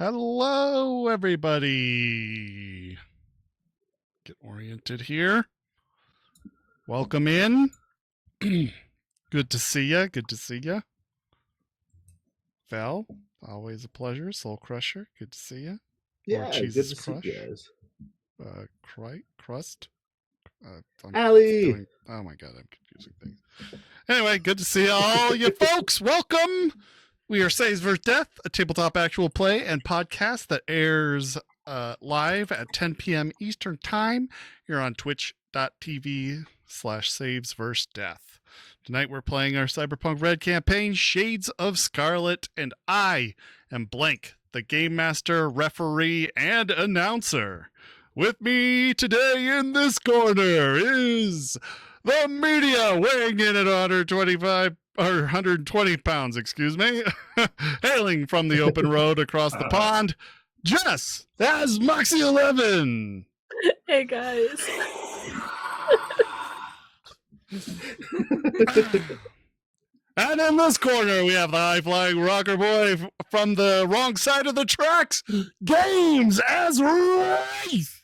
Hello, everybody. Get oriented here. Welcome in. Good to see ya. Good to see ya. Val, always a pleasure. Soul Crusher, good to see ya. Yeah, good to Crush. see you guys. Crust. Allie. Oh my god, I'm confusing things. Anyway, good to see all you folks. Welcome. We are Saves vs. Death, a tabletop actual play and podcast that airs live at 10 p.m. Eastern Time here on twitch.tv/Saves vs. Death. Tonight we're playing our Cyberpunk RED campaign, Shades of Scarlet, and I am Blank, the game master, referee, and announcer. With me today in this corner is the media, weighing in at 120 pounds, excuse me, hailing from the open road across the pond, Jess as Moxie 11. Hey guys. And in this corner, we have the high-flying rocker boy from the wrong side of the tracks, Games as Wraith.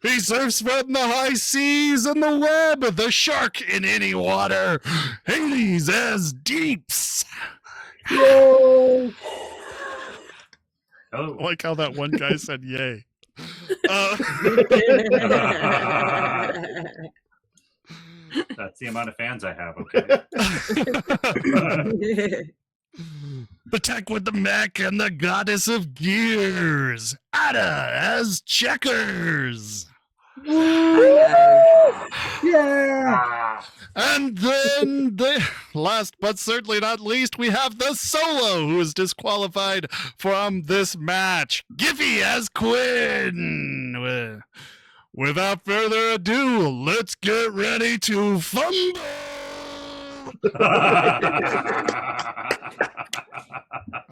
He surfs from the high seas and the web, the shark in any water, Hades as Deeps. Yay! I like how that one guy said yay. That's the amount of fans I have, okay? The tech with the mech and the goddess of gears, Ada as Checkers. Yeah! And then, last but certainly not least, we have the solo who is disqualified from this match, Giffy as Quinn. Without further ado, let's get ready to fumble.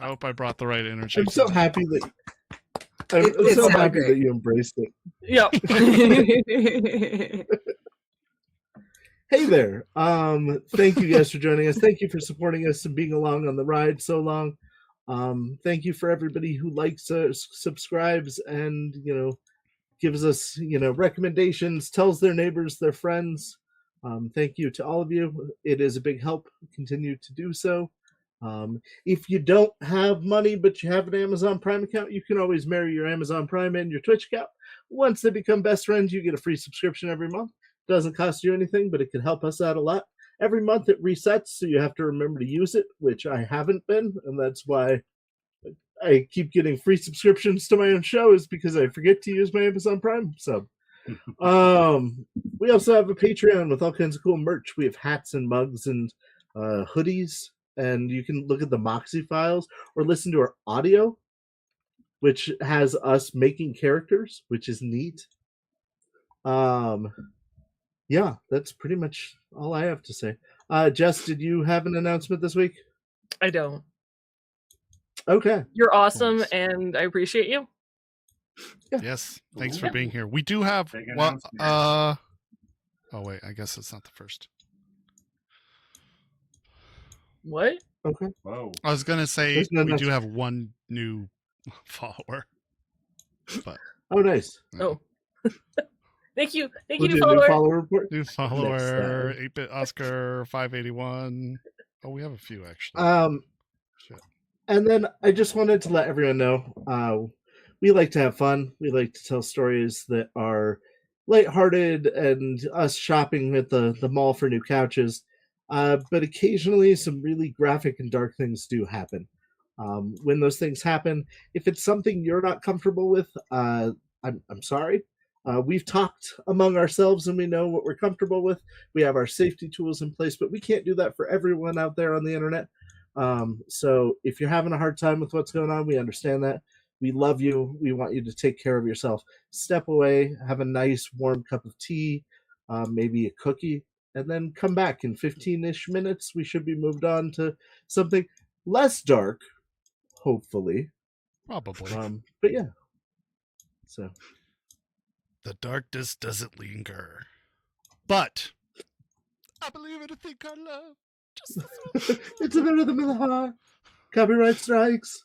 I hope I brought the right energy. I'm so happy that I'm so happy that you embraced it. Yep. Hey there. Thank you guys for joining us. Thank you for supporting us and being along on the ride so long. Thank you for everybody who likes us, subscribes, and gives us recommendations, tells their neighbors, their friends. Thank you to all of you. It is a big help. Continue to do so. If you don't have money but you have an Amazon Prime account, you can always marry your Amazon Prime and your Twitch account. Once they become best friends, you get a free subscription every month. Doesn't cost you anything, but it can help us out a lot. Every month it resets, so you have to remember to use it, which I haven't been, and that's why I keep getting free subscriptions to my own show, is because I forget to use my Amazon Prime sub. We also have a Patreon with all kinds of cool merch. We have hats and mugs and hoodies, and you can look at the Moxie files or listen to our audio, which has us making characters, which is neat. Yeah, that's pretty much all I have to say. Jess, did you have an announcement this week? I don't. Okay. You're awesome, and I appreciate you. Yeah. Yes, thanks for being here. We do have oh wait, I guess it's not the first. What? Okay. Whoa. I was gonna say we do have one new follower, but oh, nice. Oh. Thank you, We'll new do a follower. new follower report. New follower, 8-bit Oscar 581. Oh, we have a few actually. Shit. And then I just wanted to let everyone know, we like to have fun. We like to tell stories that are lighthearted and us shopping at the mall for new couches. But occasionally some really graphic and dark things do happen. When those things happen, if it's something you're not comfortable with, I'm sorry. We've talked among ourselves and we know what we're comfortable with. We have our safety tools in place, but we can't do that for everyone out there on the internet. So if you're having a hard time with what's going on, we understand that. We love you. We want you to take care of yourself. Step away, have a nice warm cup of tea, maybe a cookie, and then come back in 15-ish minutes. We should be moved on to something less dark, hopefully. Probably. But yeah. So the darkness doesn't linger. But I believe in a thing called love. It's a bit of the Miller. Copyright strikes.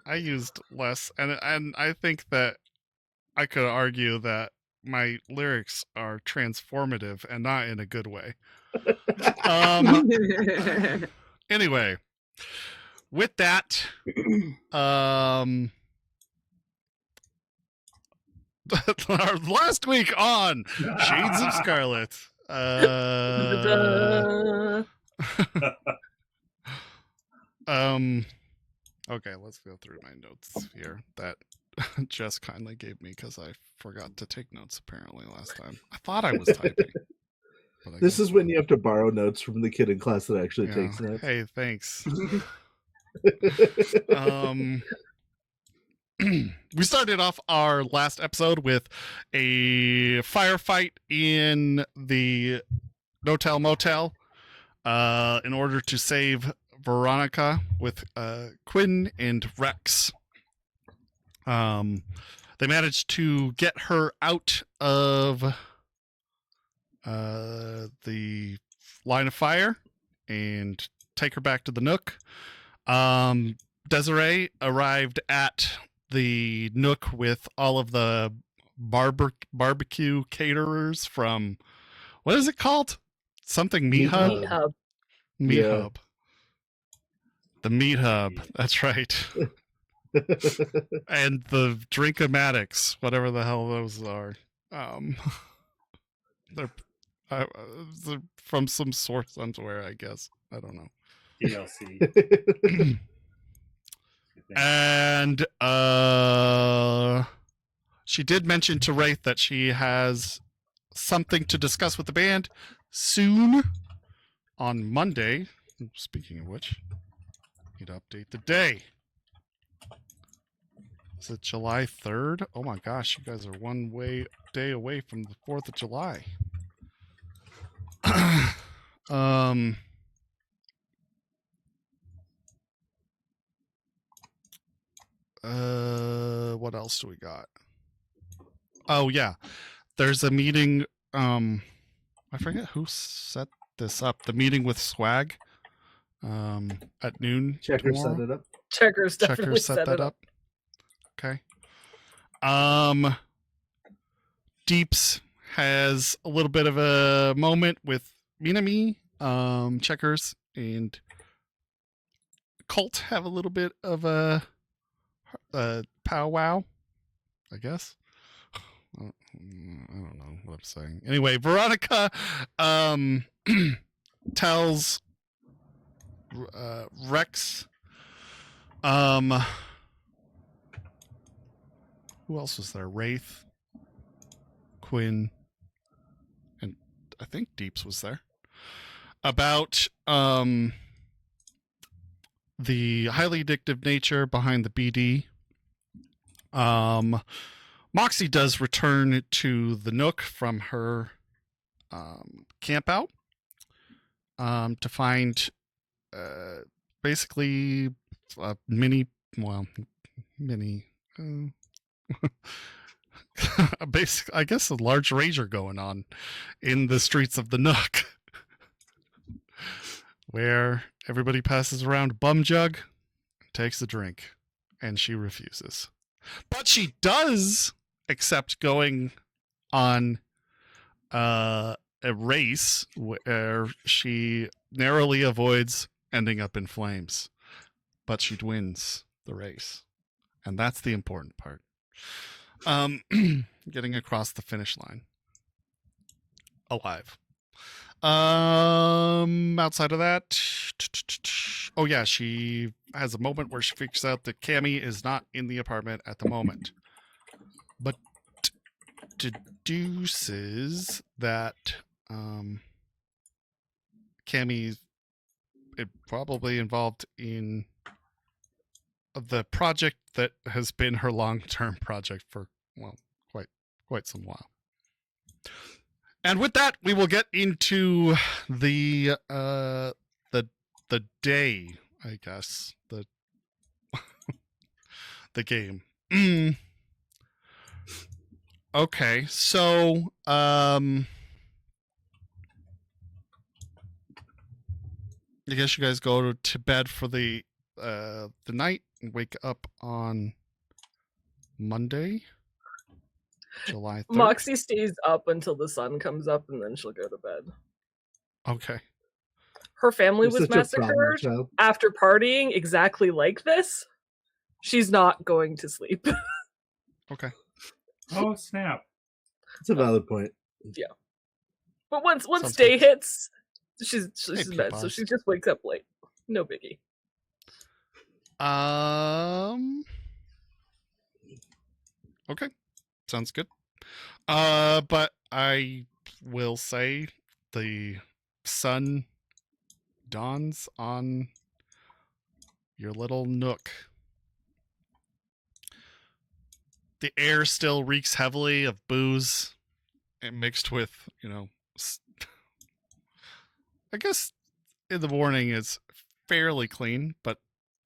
I used less, and I think that I could argue that my lyrics are transformative and not in a good way. Anyway, with that, our last week on Shades of Scarlet. Okay, let's go through my notes here that Jess kindly gave me because I forgot to take notes apparently last time. I thought I was typing. This is when you have to borrow notes from the kid in class that actually takes notes. Hey, thanks. We started off our last episode with a firefight in the No-Tell Motel in order to save Veronica with Quinn and Rex. They managed to get her out of the line of fire and take her back to the Nook. Desiree arrived at the Nook with all of the barbecue caterers from, what is it called? Something Meat Hub? Meat Hub. Meat Hub. The Meat Hub. That's right. And the Drinkomatics, whatever the hell those are. They're from some source somewhere, I guess. I don't know. DLC. And she did mention to Wraith that she has something to discuss with the band soon on Monday. Speaking of which, need to update the day. Is it July 3rd? Oh my gosh, you guys are one day away from the 4th of July. What else do we got? Oh yeah, there's a meeting. I forget who set this up. The meeting with Swag. At noon. Checker tomorrow. set it up. Checkers definitely Checker set that up. Okay. Deeps has a little bit of a moment with Minami. Checkers and Colt have a little bit of a powwow, I guess. I don't know what I'm saying. Anyway, Veronica tells Rex who else was there? Wraith, Quinn, and I think Deeps was there. About the highly addictive nature behind the BD. Moxie does return to the Nook from her camp out to find basically a mini basic, I guess, a large rager going on in the streets of the Nook, where everybody passes around a bum jug, takes a drink, and she refuses. But she does accept going on a race where she narrowly avoids ending up in flames, but she wins the race, and that's the important part. Getting across the finish line alive. Outside of that, oh yeah, she has a moment where she figures out that Cammy is not in the apartment at the moment, but deduces that Cammy probably involved in the project that has been her long-term project for, well, quite some while. And with that, we will get into the day, I guess, the the game. Okay, so I guess you guys go to bed for the night and wake up on Monday, July 3rd. Moxie stays up until the sun comes up, and then she'll go to bed. Okay. Her family You're was such a problem massacred child. after partying exactly like this. She's not going to sleep. Okay. Oh snap! It's a valid point. But once Sounds day good. hits, she's Hey, in bed, so Peepaws. she just wakes up late. No biggie. Okay. Sounds good. But I will say the sun dawns on your little nook. The air still reeks heavily of booze and mixed with, I guess in the morning it's fairly clean, but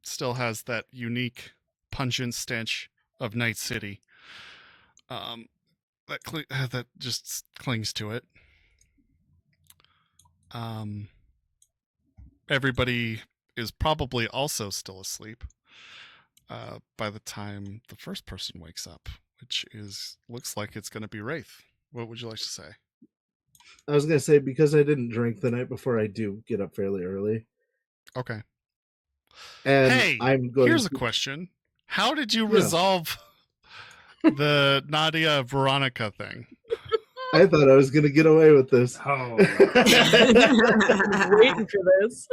still has that unique pungent stench of Night City. That just clings to it. Everybody is probably also still asleep by the time the first person wakes up, which looks like it's going to be Wraith. What would you like to say? I was gonna say, because I didn't drink the night before, I do get up fairly early. Okay. And Hey, I'm going here's a to- question. How did you Yeah. resolve the Nadia Veronica thing? I thought I was gonna get away with this. Oh, Waiting for this.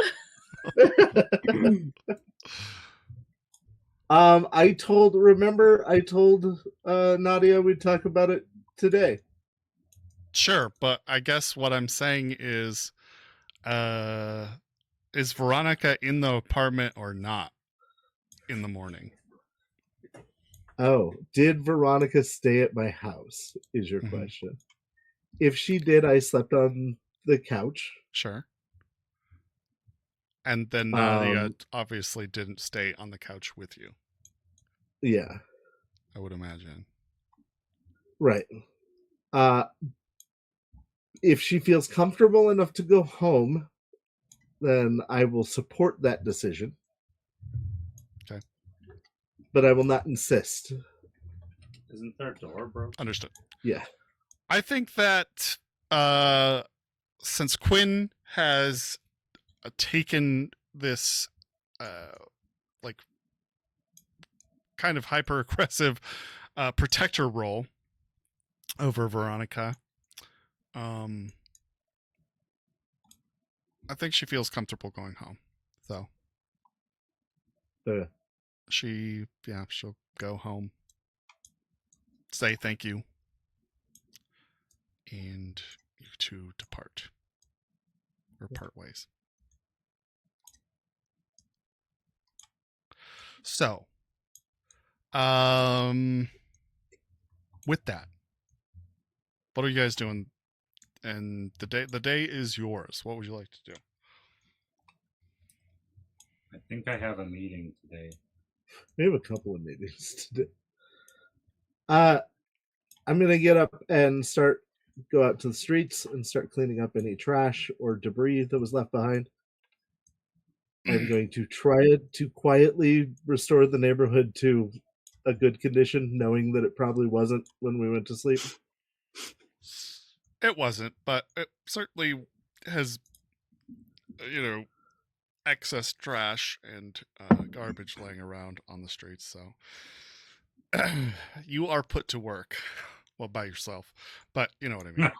I told Nadia we'd talk about it today. Sure, but I guess what I'm saying is Veronica in the apartment or not in the morning? Oh, did Veronica stay at my house? Is your Mhm. question. If she did, I slept on the couch. Sure. And then Nadia Um, obviously didn't stay on the couch with you, Yeah, I would imagine. right. If she feels comfortable enough to go home, then I will support that decision. Okay. But I will not insist. isn't their door broken? Understood. Yeah. I think that since Quinn has taken this kind of hyper aggressive protector role over Veronica, I think she feels comfortable going home. So she'll go home, say thank you, and you two depart or part ways. So, with that, what are you guys doing? And the day is yours. What would you like to do? I think I have a meeting today. We have a couple of meetings today. I'm gonna get up and go out to the streets and start cleaning up any trash or debris that was left behind. I'm going to try to quietly restore the neighborhood to a good condition, knowing that it probably wasn't when we went to sleep. It wasn't, but it certainly has, excess trash and garbage laying around on the streets. So you are put to work, well, by yourself, but you know what I mean.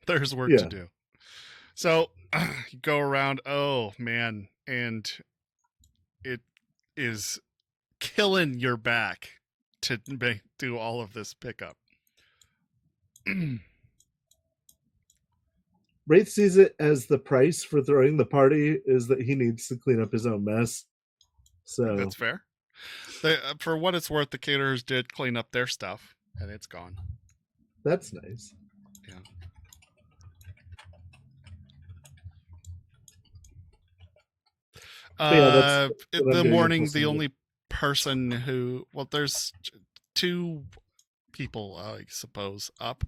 There's work to do. So you go around. Oh man, and it is killing your back to do all of this pickup. Wraith sees it as the price for throwing the party is that he needs to clean up his own mess. So That's fair. For what it's worth, the caterers did clean up their stuff, and it's gone. That's nice. Yeah. That's in what I'm the doing morning, until the Sunday. only person who, there's two people, I suppose, up.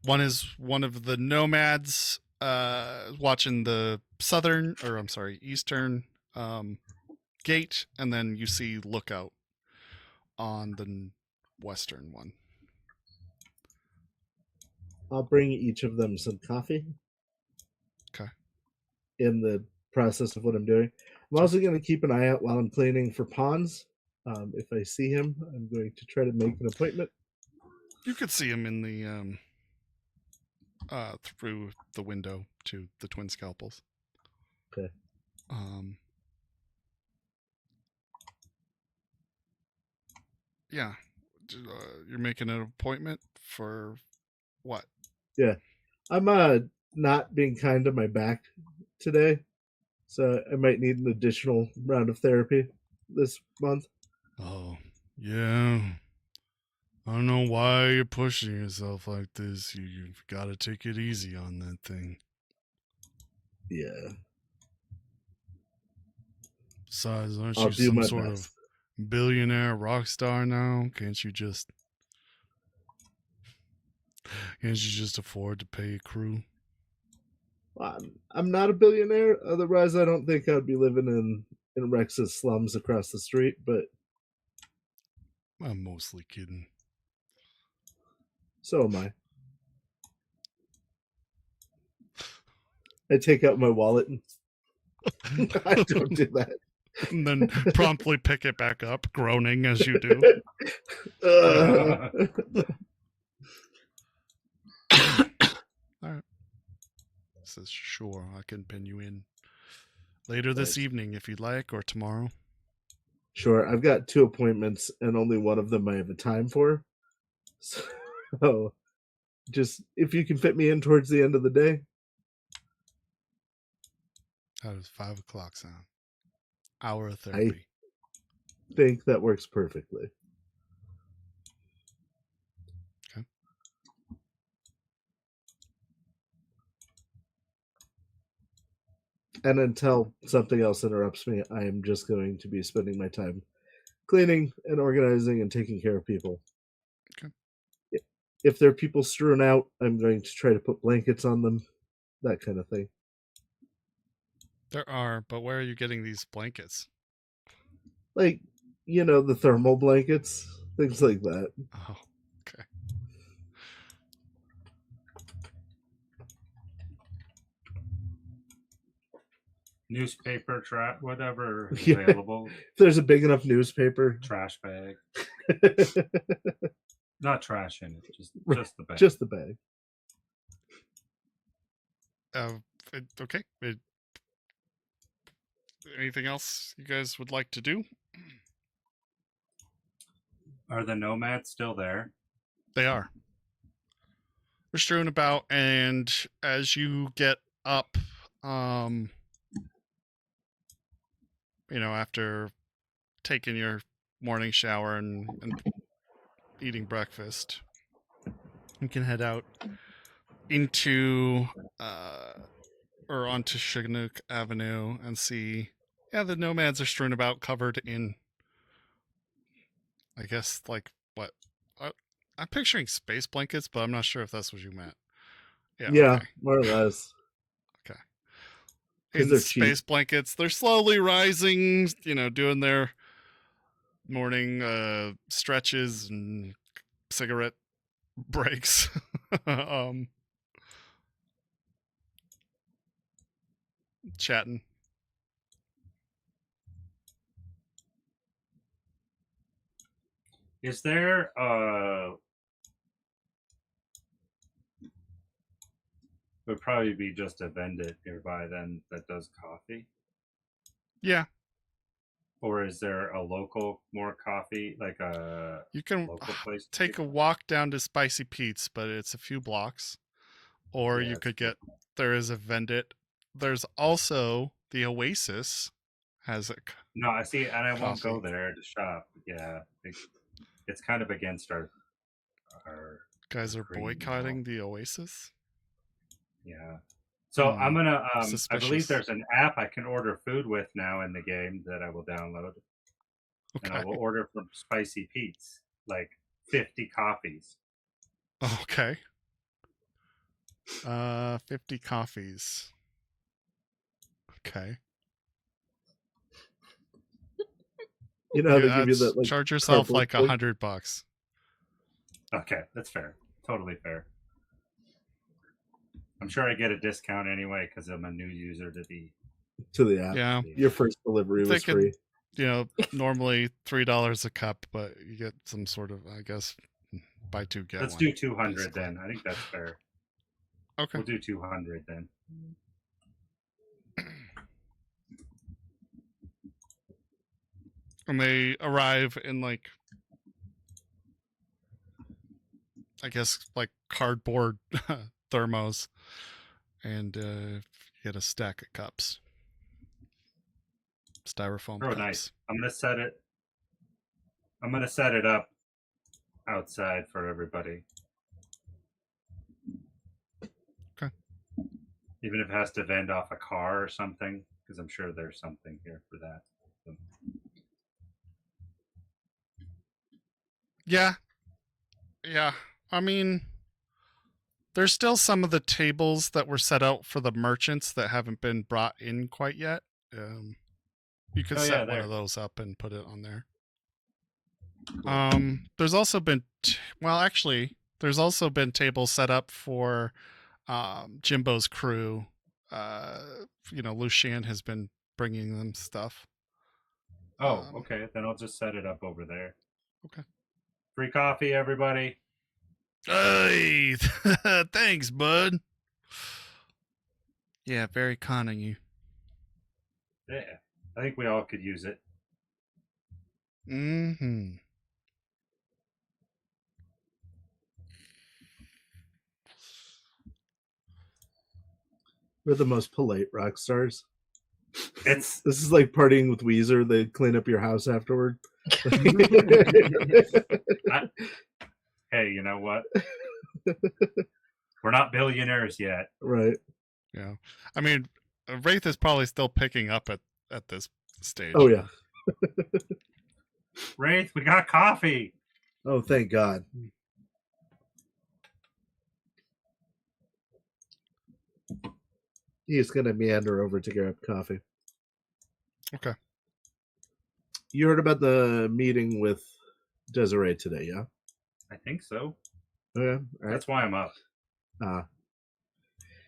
One is one of the nomads watching the eastern gate, and then you see lookout on the western one. I'll bring each of them some coffee. Okay. In the process of what I'm doing. I'm also going to keep an eye out while I'm cleaning for pawns. If I see him, I'm going to try to make an appointment. You could see him in the through the window to the twin scalpels. Okay. Yeah. You're making an appointment for what? Yeah. I'm not being kind to my back today, so I might need an additional round of therapy this month. Oh, yeah. I don't know why you're pushing yourself like this. You've got to take it easy on that thing. Yeah. Besides, aren't I'll you do some my sort best. of billionaire rock star now? Can't you just afford to pay a crew? I'm not a billionaire. Otherwise, I don't think I'd be living in Rex's slums across the street. But I'm mostly kidding. so am I. I take out my wallet and I don't do that. And then promptly pick it back up, groaning as you do. All right. Says, sure, I can pin you in later this evening if you'd like, or tomorrow. Sure, I've got 2 appointments and only one of them I have a time for. So, just if you can fit me in towards the end of the day. How does 5 o'clock sound? Hour of therapy. I think that works perfectly. Okay. And until something else interrupts me, I am just going to be spending my time cleaning and organizing and taking care of people. Okay. If there are people strewn out, I'm going to try to put blankets on them, that kind of thing. There are, but where are you getting these blankets? Like, the thermal blankets, things like that. Oh, okay. Newspaper, whatever is available. If there's a big enough newspaper. Trash bag. Not trash in it, just the bag. Just the bag. Okay. Anything else you guys would like to do? Are the nomads still there? They are. They're strewn about, and as you get up, after taking your morning shower and eating breakfast, you can head out into or onto Chinook Avenue and see, the nomads are strewn about, covered in, I guess, like, what? I'm picturing space blankets, but I'm not sure if that's what you meant. Yeah, okay. More or less. Okay. In space cheap. Blankets, they're slowly rising, doing their morning stretches and cigarette breaks. Chatting. Is there would probably be just a vendor nearby then that does coffee? Yeah. Or is there a local more coffee, like a you can local place? Take a walk down to Spicy Pete's, but it's a few blocks. Or you could there is a vendit. There's also the Oasis has a No, I see, and I coffee. won't go there to shop. Yeah, it's kind of against our guys are boycotting the Oasis. Yeah. So I'm gonna I believe there's an app I can order food with now in the game that I will download. Okay. And I will order from Spicy Pete's like 50 coffees. Okay. 50 coffees. Okay. You know how they give you that, like, charge yourself like thing? $100. Okay, that's fair. Totally fair. I'm sure I get a discount anyway because I'm a new user to the app. Yeah. Your first delivery was free. Normally $3 a cup, but you get some sort of, I guess, buy two get Let's one. do 200 basically. then. I think that's fair. Okay. We'll do 200 then. And they arrive in, like, I guess, like cardboard thermos, and get a stack of cups, styrofoam cups. Nice. I'm gonna set it up outside for everybody. Okay. Even if it has to vend off a car or something, because I'm sure there's something here for that. So. Yeah. I mean, there's still some of the tables that were set out for the merchants that haven't been brought in quite yet. You could set one of those up and put it on there. Cool. There's also been, there's also been tables set up for Jimbo's crew. Lucian has been bringing them stuff. Oh, okay. Then I'll just set it up over there. Okay. Free coffee, everybody. Hey, thanks, bud. Yeah, very kind of you. Yeah, I think we all could use it. Mm-hmm. We're the most polite rock stars. This is like partying with Weezer. They clean up your house afterward. Hey, you know what? We're not billionaires yet. Right. Yeah. I mean, Wraith is probably still picking up at this stage. Oh, yeah. Wraith, we got coffee. Oh, thank God. He's going to meander over to grab coffee. Okay. You heard about the meeting with Desiree today, yeah? I think so. Yeah. Right. That's why I'm up.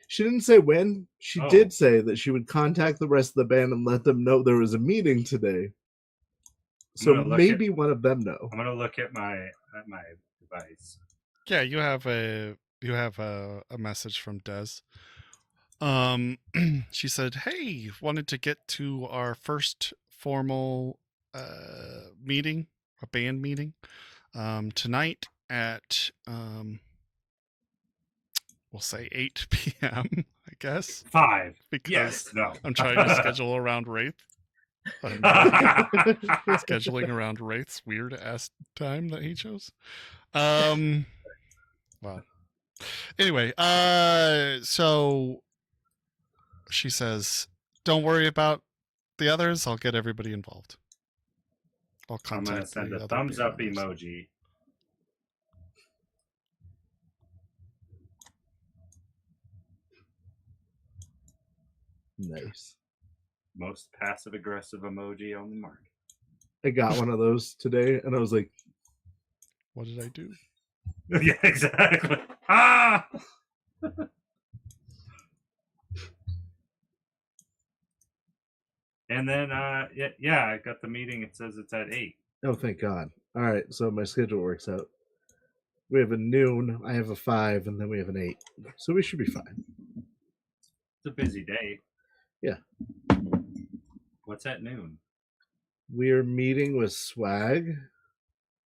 She didn't say when. She did say that she would contact the rest of the band and let them know there was a meeting today. So maybe one of them know. I'm gonna look at my device. Yeah, you have a message from Des. She said, "Hey, wanted to get to our first formal meeting, a band meeting, tonight at we'll say 8 p.m. I guess 5 because yes, no. I'm trying to schedule around Wraith. Scheduling around Wraith's weird ass time that he chose. Well, anyway, so she says, "Don't worry about the others. I'll get everybody involved. I'm gonna send a thumbs up emoji." Nice. Most passive aggressive emoji on the market. I got one of those today, and I was like, "What did I do?" Yeah, exactly. Ah. And then, I got the meeting. It says it's at 8. Oh, thank God. All right, so my schedule works out. We have a noon, I have a 5, and then we have an 8. So we should be fine. It's a busy day. Yeah. What's at noon? We're meeting with Swag.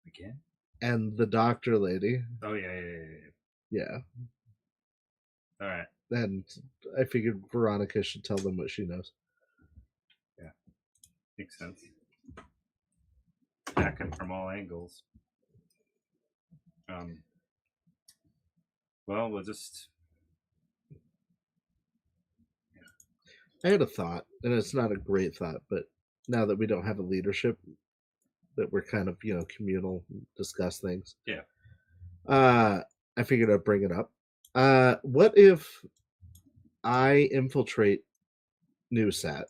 Again? And the doctor lady. Oh, yeah. Yeah. All right. And I figured Veronica should tell them what she knows. Yeah. Makes sense. Attacking from all angles. Well, we'll just... I had a thought, and it's not a great thought, but now that we don't have a leadership, that we're kind of, communal, discuss things. Yeah. I figured I'd bring it up. What if I infiltrate NewSat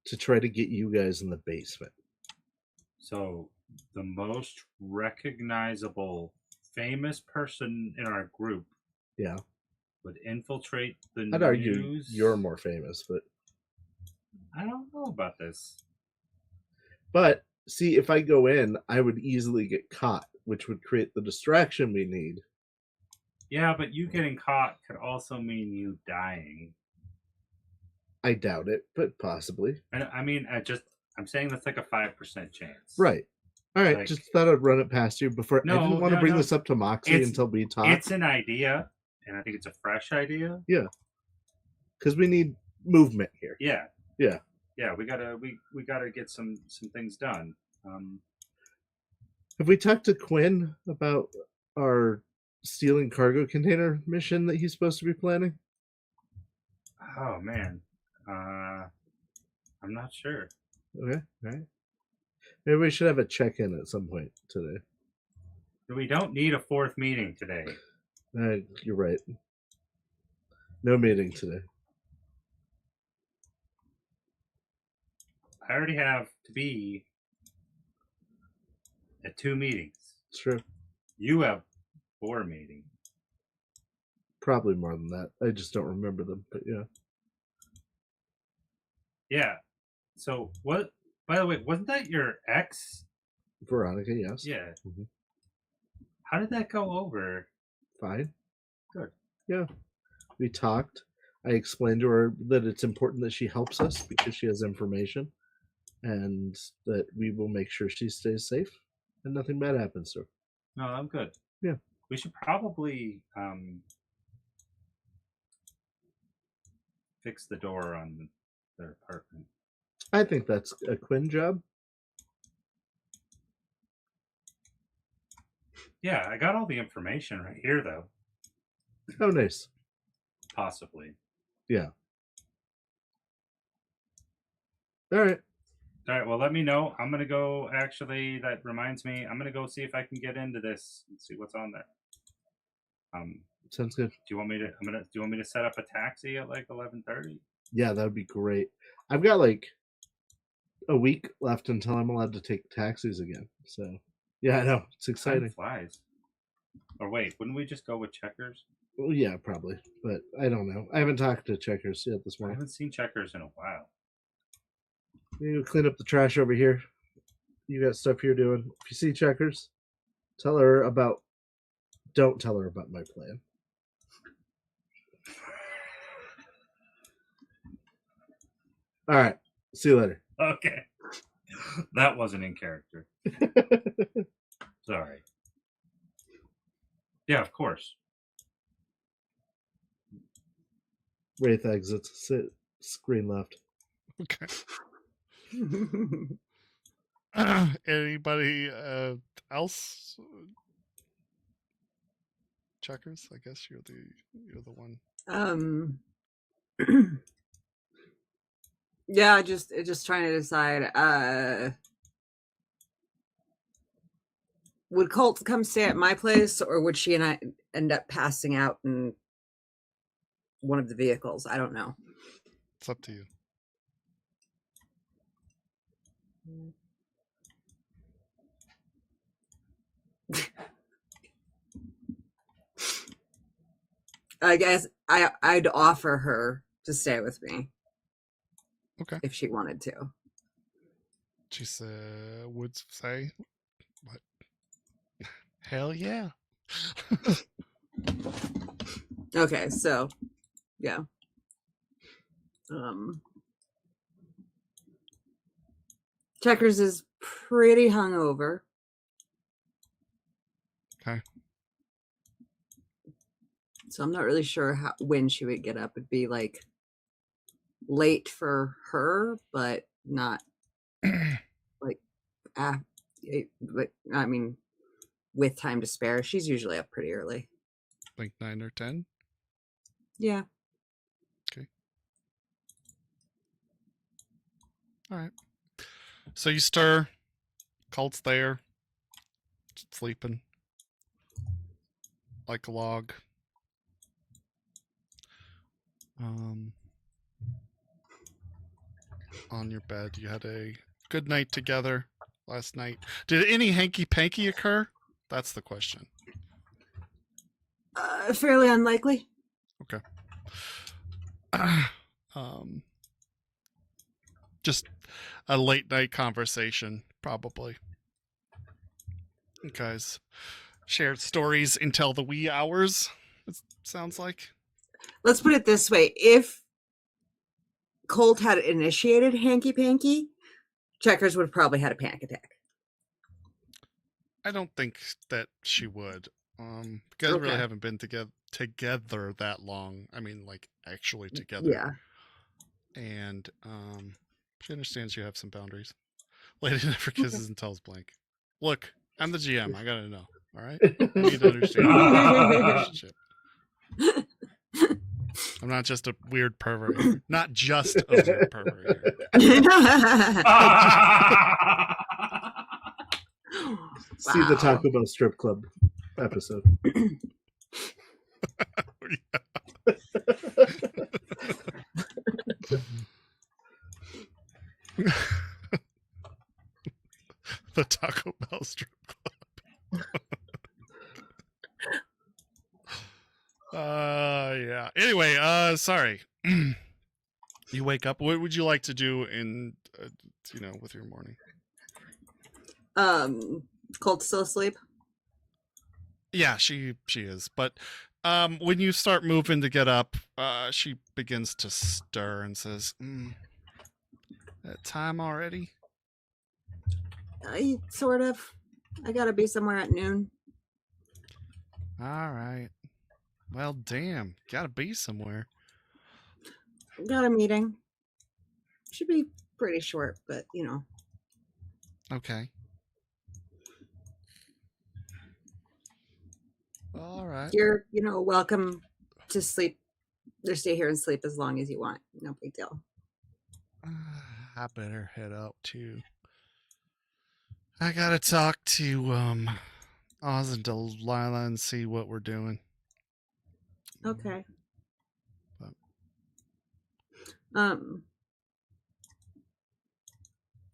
to try to get you guys in the basement? So the most recognizable famous person in our group would infiltrate the news. I'd argue you're more famous, but I don't know about this. But see, if I go in, I would easily get caught, which would create the distraction we need. Yeah, but you getting caught could also mean you dying. I doubt it, but possibly. I mean, I'm saying that's like a 5% chance. Right. All right. Just thought I'd run it past you before. I didn't want to bring this up to Moxie until we talk. It's an idea, and I think it's a fresh idea. Yeah. Because we need movement here. Yeah. Yeah. Yeah. We gotta get some things done. Have we talked to Quinn about our stealing cargo container mission that he's supposed to be planning? Oh man. I'm not sure. Okay. All right. Maybe we should have a check-in at some point today. We don't need a fourth meeting today. You're right. No meeting today. I already have to be at 2 meetings. It's true. You have 4 meetings. Probably more than that. I just don't remember them, but yeah. Yeah. So what? By the way, wasn't that your ex? Veronica, yes. Yeah. Mm-hmm. How did that go over? Fine. Good. Yeah. We talked. I explained to her that it's important that she helps us because she has information and that we will make sure she stays safe and nothing bad happens to her. No, I'm good. Yeah. We should probably fix the door on their apartment. I think that's a Quinn job. Yeah, I got all the information right here, though. Oh, nice. Possibly. Yeah. All right. All right, well, let me know. I'm going to go, actually, that reminds me, I'm going to go see if I can get into this and see what's on there. Sounds good. Do you want me to set up a taxi at like 11:30? Yeah, that would be great. I've got like a week left until I'm allowed to take taxis again. So, yeah, I know. It's exciting. Time flies. Or wait, wouldn't we just go with Checkers? Well, yeah, probably. But I don't know. I haven't talked to Checkers yet this morning. I haven't seen Checkers in a while. You clean up the trash over here. You got stuff you're doing. If you see Checkers, don't tell her about my plan. All right. See you later. Okay. That wasn't in character. Sorry. Yeah, of course. Wraith exits. Sit. Screen left. Okay. Anybody else? Checkers? I guess you're the one. Yeah, just trying to decide. Would Colt come stay at my place, or would she and I end up passing out in one of the vehicles? I don't know. It's up to you. I guess I'd offer her to stay with me. Okay. If she wanted to. She would say, what? Hell yeah. Okay, so yeah. Checkers is pretty hungover. Okay. So I'm not really sure when she would get up. It'd be like late for her, but not like but I mean with time to spare. She's usually up pretty early. Like 9 or 10? Yeah. Okay. All right. So you stir. Colt's there. Sleeping. like log. On your bed, you had a good night together last night. Did any hanky-panky occur? That's the question. Fairly unlikely. Okay. Just a late night conversation, probably. You guys shared stories until the wee hours, it sounds like. Let's put it this way. If Colt had initiated Hanky Panky, Checkers would have probably had a panic attack. I don't think that she would. You guys really haven't been together that long. I mean, like, actually together. Yeah. And she understands you have some boundaries. Lady never kisses and tells blank. Look, I'm the GM. I gotta know. All right? You need to understand the relationship. I'm not just a weird pervert here. Not just a weird pervert here. See the Taco Bell strip club episode. The Taco Bell strip club. Yeah. Anyway, sorry. You wake up. What would you like to do in, with your morning? Colt's still asleep? Yeah, she is. But when you start moving to get up, she begins to stir and says, that time already? Sort of. I gotta be somewhere at noon. All right. Well, damn. Gotta be somewhere. Got a meeting. Should be pretty short, but, Okay. All right. You're, welcome to sleep or stay here and sleep as long as you want. No big deal. I better head out too. I gotta talk to Oz and Delilah and see what we're doing. Okay.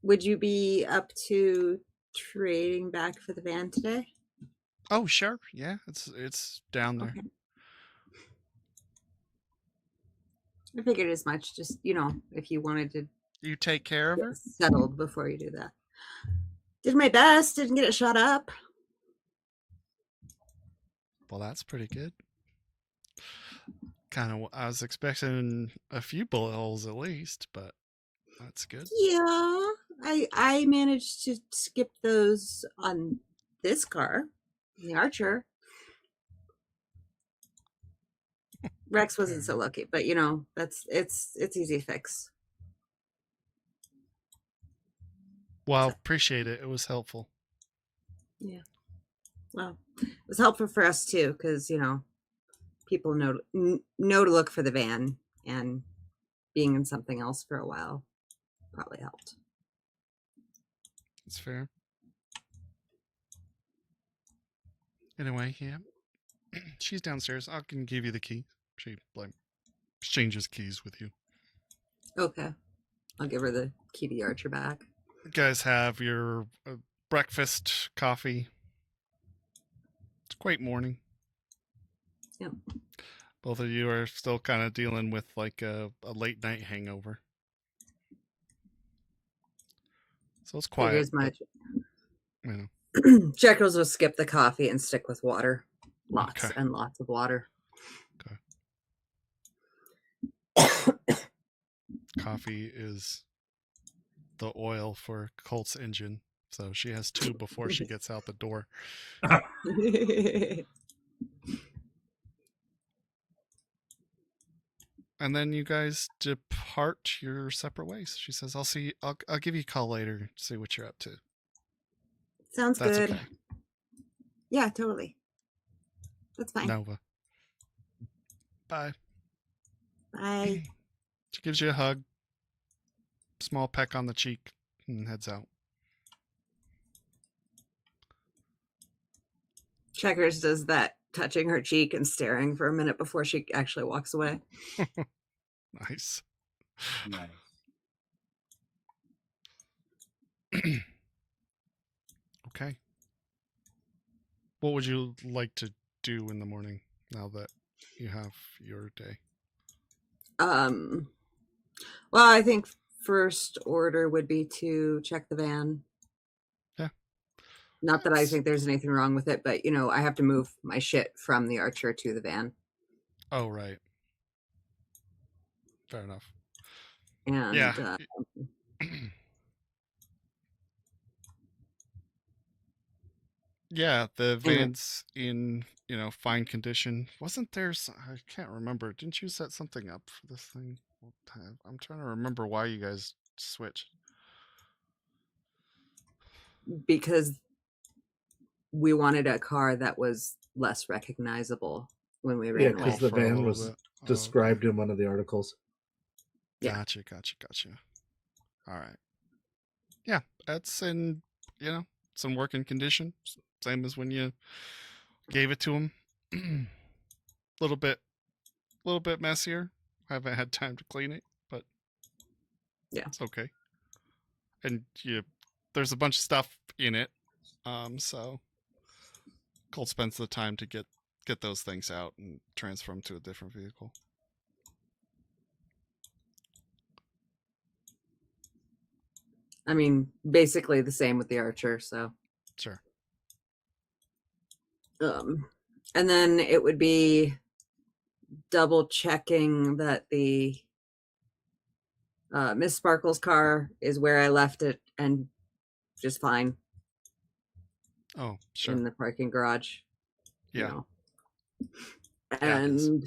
Would you be up to trading back for the van today? Oh, sure. Yeah, it's down there. Okay. I figured as much. Just, if you wanted to. You take care of her? Settled before you do that. Did my best. Didn't get it shot up. Well, that's pretty good. I was expecting a few bullet holes at least, but that's good. Yeah, I managed to skip those on this car, the Archer. Rex wasn't so lucky, but it's easy to fix. Well, appreciate it. It was helpful. Yeah. Well, it was helpful for us too, because people know to look for the van, and being in something else for a while probably helped. That's fair. Anyway, yeah. She's downstairs. I can give you the key. She exchanges keys with you. Okay. I'll give her the key to the Archer back. You guys have your breakfast, coffee. It's quite morning. Yep. Both of you are still kind of dealing with like a late night hangover. So it's quiet. As much. But, Checkers will skip the coffee and stick with water. Lots and lots of water. Okay. Coffee is the oil for Colt's engine. So she has 2 before she gets out the door. And then you guys depart your separate ways. She says, I'll give you a call later, see what you're up to. Sounds That's good. Okay. Yeah, totally. That's fine. Nova. Bye. Bye. She gives you a hug, small peck on the cheek, and heads out. Checkers does that touching her cheek and staring for a minute before she actually walks away. Nice. Nice. Okay. What would you like to do in the morning now that you have your day? Well, I think first order would be to check the van. Yeah. Not that I think there's anything wrong with it, but I have to move my shit from the Archer to the van. Oh, right. Fair enough. And yeah. Yeah, the van's in, fine condition. Wasn't there, I can't remember. Didn't you set something up for this thing? I'm trying to remember why you guys switched. Because we wanted a car that was less recognizable when we ran away. Because the van was described in one of the articles. Yeah. Gotcha. All right. Yeah, that's in, some working condition. Same as when you gave it to him. little bit messier. I haven't had time to clean it, but yeah, it's okay. And there's a bunch of stuff in it, so Colt spends the time to get those things out and transfer them to a different vehicle. I mean, basically the same with the Archer, so. Sure. And then it would be double checking that the Miss Sparkle's car is where I left it and just fine. Oh, sure. In the parking garage. Yeah. And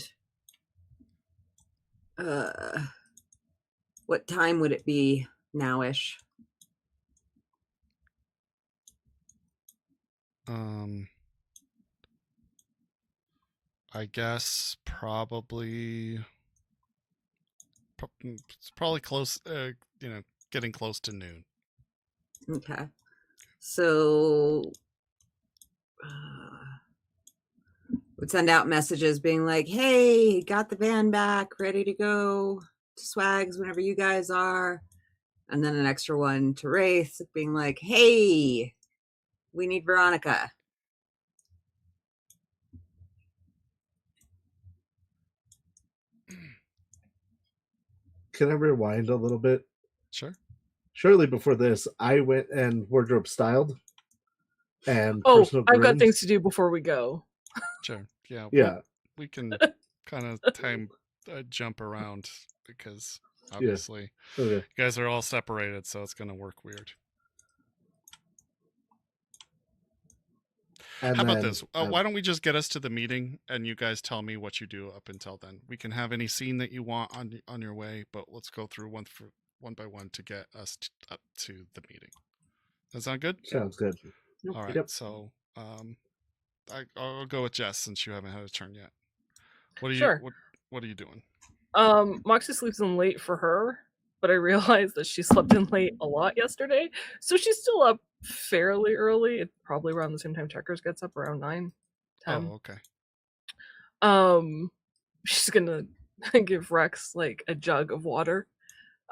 what time would it be now-ish? I guess probably it's probably close, getting close to noon. Okay. So would send out messages being like, hey, got the van back, ready to go to Swags whenever you guys are. And then an extra one to Wraith being like, hey, we need Veronica. Can I rewind a little bit? Sure. Shortly before this, I went and wardrobe styled. And I've got things to do before we go. Sure. Yeah. Yeah. We can kind of time jump around because obviously you guys are all separated, so it's going to work weird. And how about this? Why don't we just get us to the meeting and you guys tell me what you do up until then? We can have any scene that you want on your way, but let's go through one by one to get us up to the meeting. Does that sound good? Sounds good. All right. Yep. So I'll go with Jess since you haven't had a turn yet. What are you what are you doing? Moxie sleeps in late for her, but I realized that she slept in late a lot yesterday, so she's still up fairly early. It's probably around the same time Checkers gets up, around 9, 10. Oh, okay. She's gonna give Rex like a jug of water.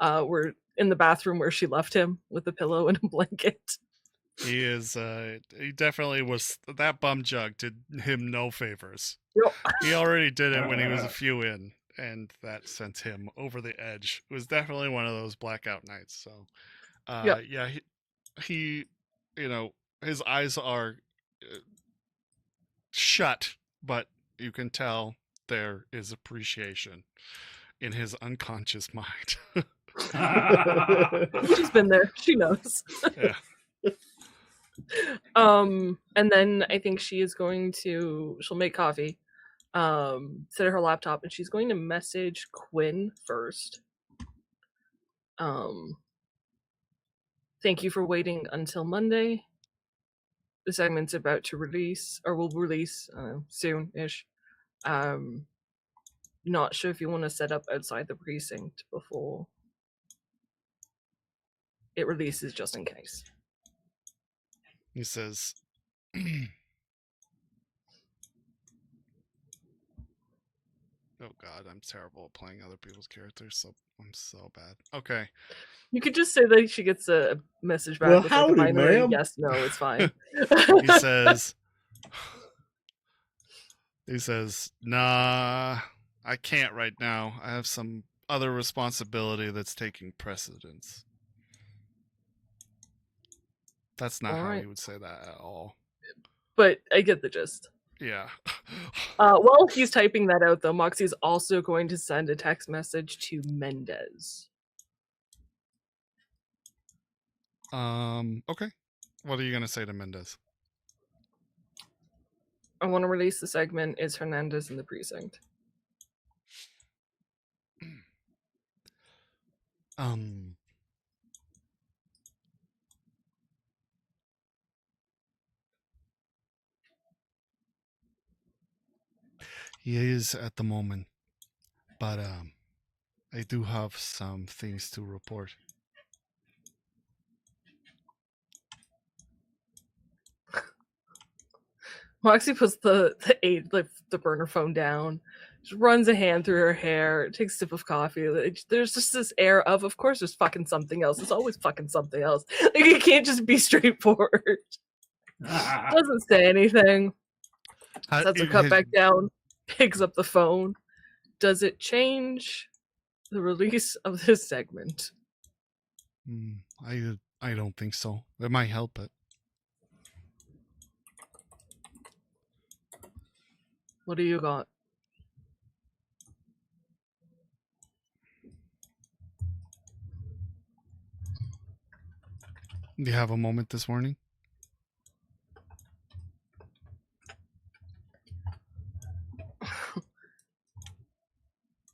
We're in the bathroom where she left him with a pillow and a blanket. He is he definitely was, that bum jug did him no favors. Yep. He already did it when he was a few in, and that sent him over the edge. It was definitely one of those blackout nights. So yeah, he his eyes are shut, but you can tell there is appreciation in his unconscious mind. She's been there. She knows. Yeah. And then I think she'll make coffee, sit at her laptop, and she's going to message Quinn first. Thank you for waiting until Monday. The segment's about to release, or will release soon-ish. Not sure if you want to set up outside the precinct before it releases, just in case. He says, Oh God, I'm terrible at playing other people's characters, so I'm so bad. Okay. You could just say that she gets a message back Well, with like a howdy, binary ma'am. yes, no, it's fine. He says, nah, I can't right now. I have some other responsibility that's taking precedence. That's not how he would say that at all. But I get the gist. Yeah. While he's typing that out, though, Moxie's also going to send a text message to Mendez. Okay. What are you going to say to Mendez? I want to release the segment, Is Hernandez in the Precinct? He is at the moment, but I do have some things to report. Moxie puts the burner phone down, just runs a hand through her hair, takes a sip of coffee. There's just this air of course there's fucking something else. There's always fucking something else. Like, it can't just be straightforward. Doesn't say anything. Sets her cup back down, picks up the phone. Does it change the release of this segment? I don't think so. It might help it. What do you got? Do you have a moment this morning?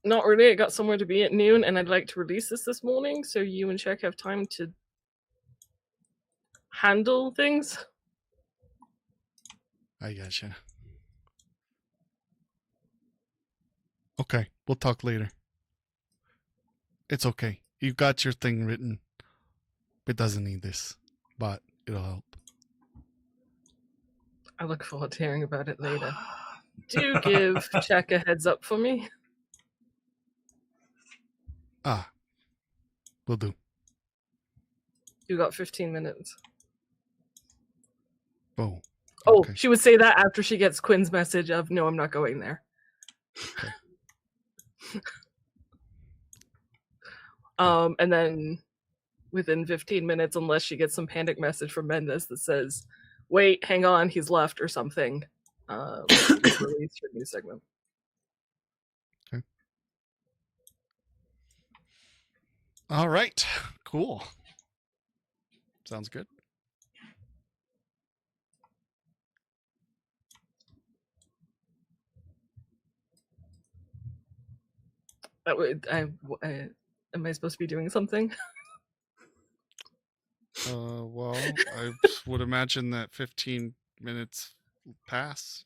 Not really. I got somewhere to be at noon, and I'd like to release this morning, so you and Check have time to handle things. I gotcha. Okay, we'll talk later. It's okay. You got your thing written. It doesn't need this, but it'll help. I look forward to hearing about it later. Do give Check a heads up for me. Will do. You got 15 minutes. Oh. Oh, Okay. she would say that after she gets Quinn's message of, no, I'm not going there. Okay. And then within 15 minutes, unless she gets some panic message from Mendez that says, wait, hang on, he's left or something, release your new segment. Okay. All right. Cool. Sounds good. Am I supposed to be doing something? Well, I would imagine that 15 minutes pass.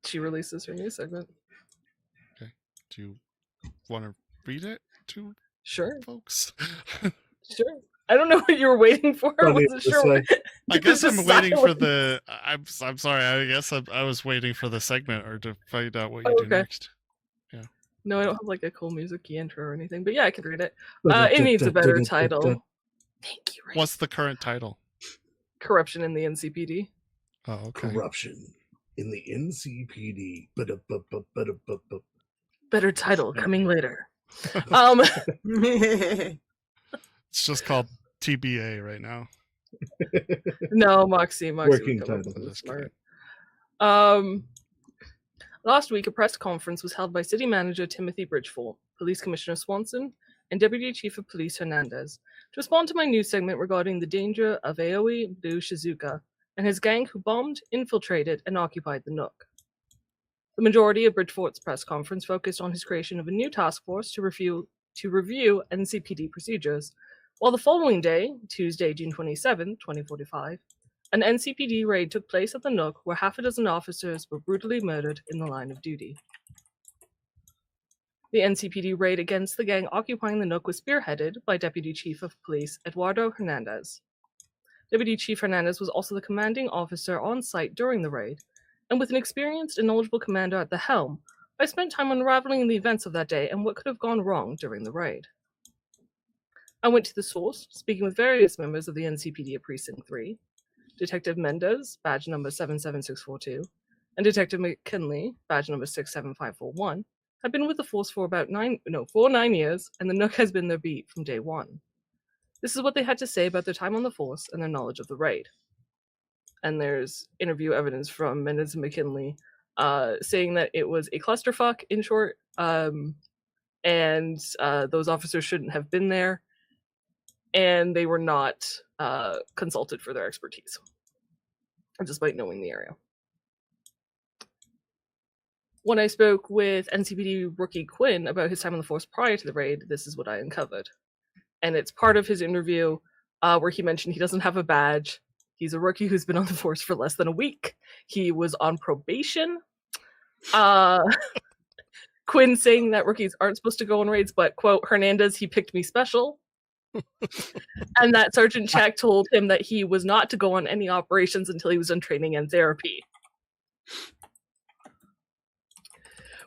She releases her new segment. Okay. Do you want to read it to Sure. folks? Sure. I don't know what you were waiting for. I wasn't sure. I guess I'm waiting for the. I'm sorry. I guess I was waiting for the segment or to find out what you do next. Yeah. No, I don't have like a cool music intro or anything, but yeah, I can read it. It needs a better title. Thank you. Ray. What's the current title? Corruption in the NCPD. Oh, okay. Corruption in the NCPD. Better title coming later. It's just called TBA right now. No, Moxie Working title. Smart. Last week, a press conference was held by City Manager Timothy Bridgeforth, Police Commissioner Swanson, and Deputy Chief of Police Hernandez to respond to my news segment regarding the danger of Aoi Blue Shizuka and his gang who bombed, infiltrated, and occupied the Nook. The majority of Bridgeforth's press conference focused on his creation of a new task force to review NCPD procedures, while the following day, Tuesday, June 27, 2045, an NCPD raid took place at the Nook where half a dozen officers were brutally murdered in the line of duty. The NCPD raid against the gang occupying the Nook was spearheaded by Deputy Chief of Police Eduardo Hernandez. Deputy Chief Hernandez was also the commanding officer on site during the raid, and with an experienced and knowledgeable commander at the helm, I spent time unraveling the events of that day and what could have gone wrong during the raid. I went to the source, speaking with various members of the NCPD at Precinct 3, Detective Mendez, badge number 77642, and Detective McKinley, badge number 67541, had been with the force for about 9 years, and the Nook has been their beat from day one. This is what they had to say about their time on the force and their knowledge of the raid. And there's interview evidence from Mendez and McKinley saying that it was a clusterfuck, in short, and those officers shouldn't have been there, and they were not consulted for their expertise, despite knowing the area. When I spoke with NCPD rookie Quinn about his time on the force prior to the raid, this is what I uncovered. And it's part of his interview where he mentioned he doesn't have a badge. He's a rookie who's been on the force for less than a week. He was on probation. Quinn saying that rookies aren't supposed to go on raids, but, quote, Hernandez, he picked me special. And that Sergeant Check told him that he was not to go on any operations until he was in training and therapy.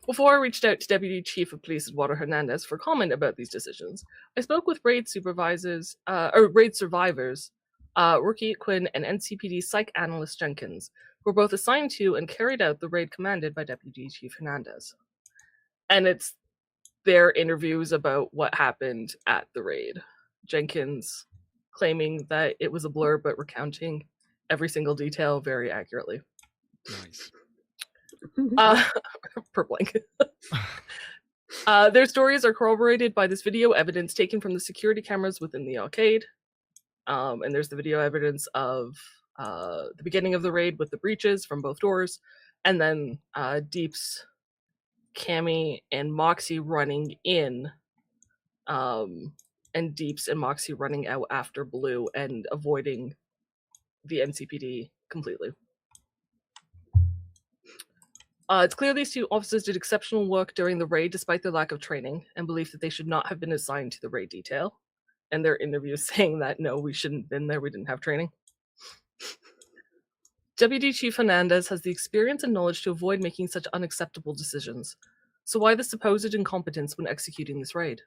Before I reached out to Deputy Chief of Police Eduardo Hernandez for comment about these decisions, I spoke with raid survivors, Rookie Quinn and NCPD Psych Analyst Jenkins, who were both assigned to and carried out the raid commanded by Deputy Chief Hernandez. And it's their interviews about what happened at the raid. Jenkins claiming that it was a blur, but recounting every single detail very accurately. Nice. Per blank. Their stories are corroborated by this video evidence taken from the security cameras within the arcade. And there's the video evidence of the beginning of the raid with the breaches from both doors, and then Deep's, Cammy, and Moxie running in, and Deep's and Moxie running out after Blue and avoiding the NCPD completely. It's clear these two officers did exceptional work during the raid despite their lack of training and belief that they should not have been assigned to the raid detail. And their interviews saying that, no, we shouldn't have been there, we didn't have training. Deputy Chief Hernandez has the experience and knowledge to avoid making such unacceptable decisions. So why the supposed incompetence when executing this raid?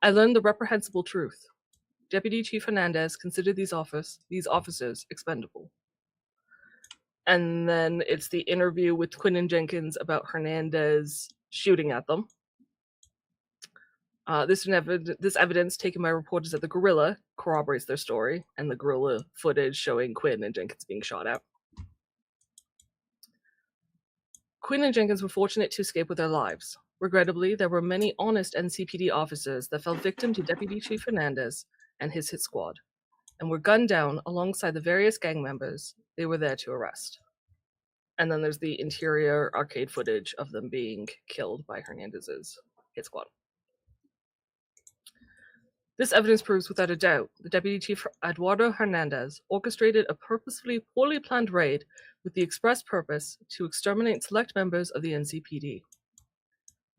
I learned the reprehensible truth. Deputy Chief Hernandez considered these officers expendable. And then it's the interview with Quinn and Jenkins about Hernandez shooting at them. This evidence taken by reporters at the Gorilla corroborates their story, and the Gorilla footage showing Quinn and Jenkins being shot at. Quinn and Jenkins were fortunate to escape with their lives. Regrettably, there were many honest NCPD officers that fell victim to Deputy Chief Hernandez and his hit squad, and were gunned down alongside the various gang members they were there to arrest. And then there's the interior arcade footage of them being killed by Hernandez's hit squad. This evidence proves without a doubt that Deputy Chief Eduardo Hernandez orchestrated a purposefully poorly planned raid with the express purpose to exterminate select members of the NCPD.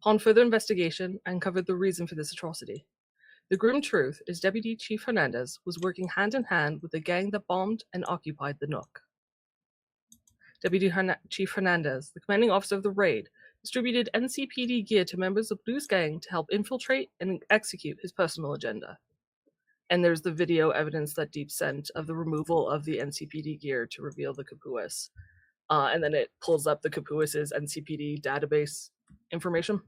Upon further investigation, I uncovered the reason for this atrocity. The grim truth is Deputy Chief Hernandez was working hand in hand with the gang that bombed and occupied the Nook. Deputy Chief Hernandez, the commanding officer of the raid, distributed NCPD gear to members of Blue's gang to help infiltrate and execute his personal agenda. And there's the video evidence that Deep sent of the removal of the NCPD gear to reveal the Capuas. And then it pulls up the Capuas' NCPD database information.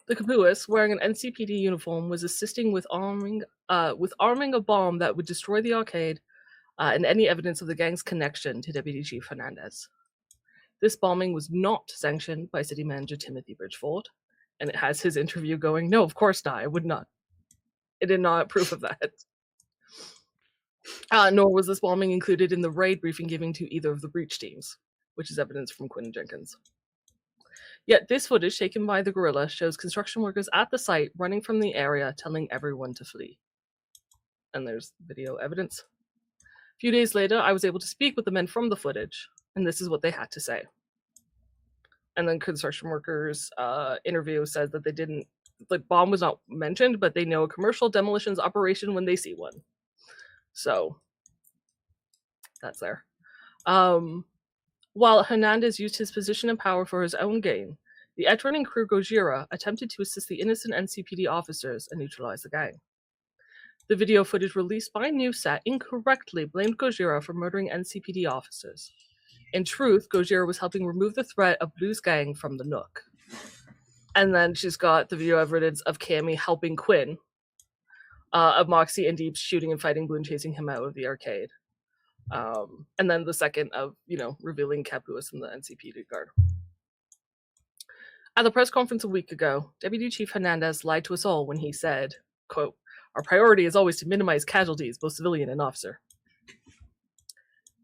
The Capuas, wearing an NCPD uniform, was assisting with arming a bomb that would destroy the arcade and any evidence of the gang's connection to Deputy Chief Hernandez. This bombing was not sanctioned by City Manager Timothy Bridgeford, and it has his interview going, no, of course not, I would not. It did not approve of that. Nor was this bombing included in the raid briefing given to either of the breach teams, which is evidence from Quinn and Jenkins. Yet this footage taken by the Gorilla shows construction workers at the site running from the area telling everyone to flee. And there's video evidence. A few days later, I was able to speak with the men from the footage, and this is what they had to say. And then construction workers' interview says that they didn't, like, bomb was not mentioned, but they know a commercial demolitions operation when they see one. So that's there. While Hernandez used his position and power for his own gain, the edge-running crew Gojira attempted to assist the innocent NCPD officers and neutralize the gang. The video footage released by Newsat incorrectly blamed Gojira for murdering NCPD officers. In truth, Gojira was helping remove the threat of Blue's gang from the Nook. And then she's got the video evidence of Cammy helping Quinn, of Moxie and Deep shooting and fighting Blue and chasing him out of the arcade. And then the second of, revealing Capuis and the NCPD guard. At the press conference a week ago, Deputy Chief Hernandez lied to us all when he said, quote, "Our priority is always to minimize casualties, both civilian and officer."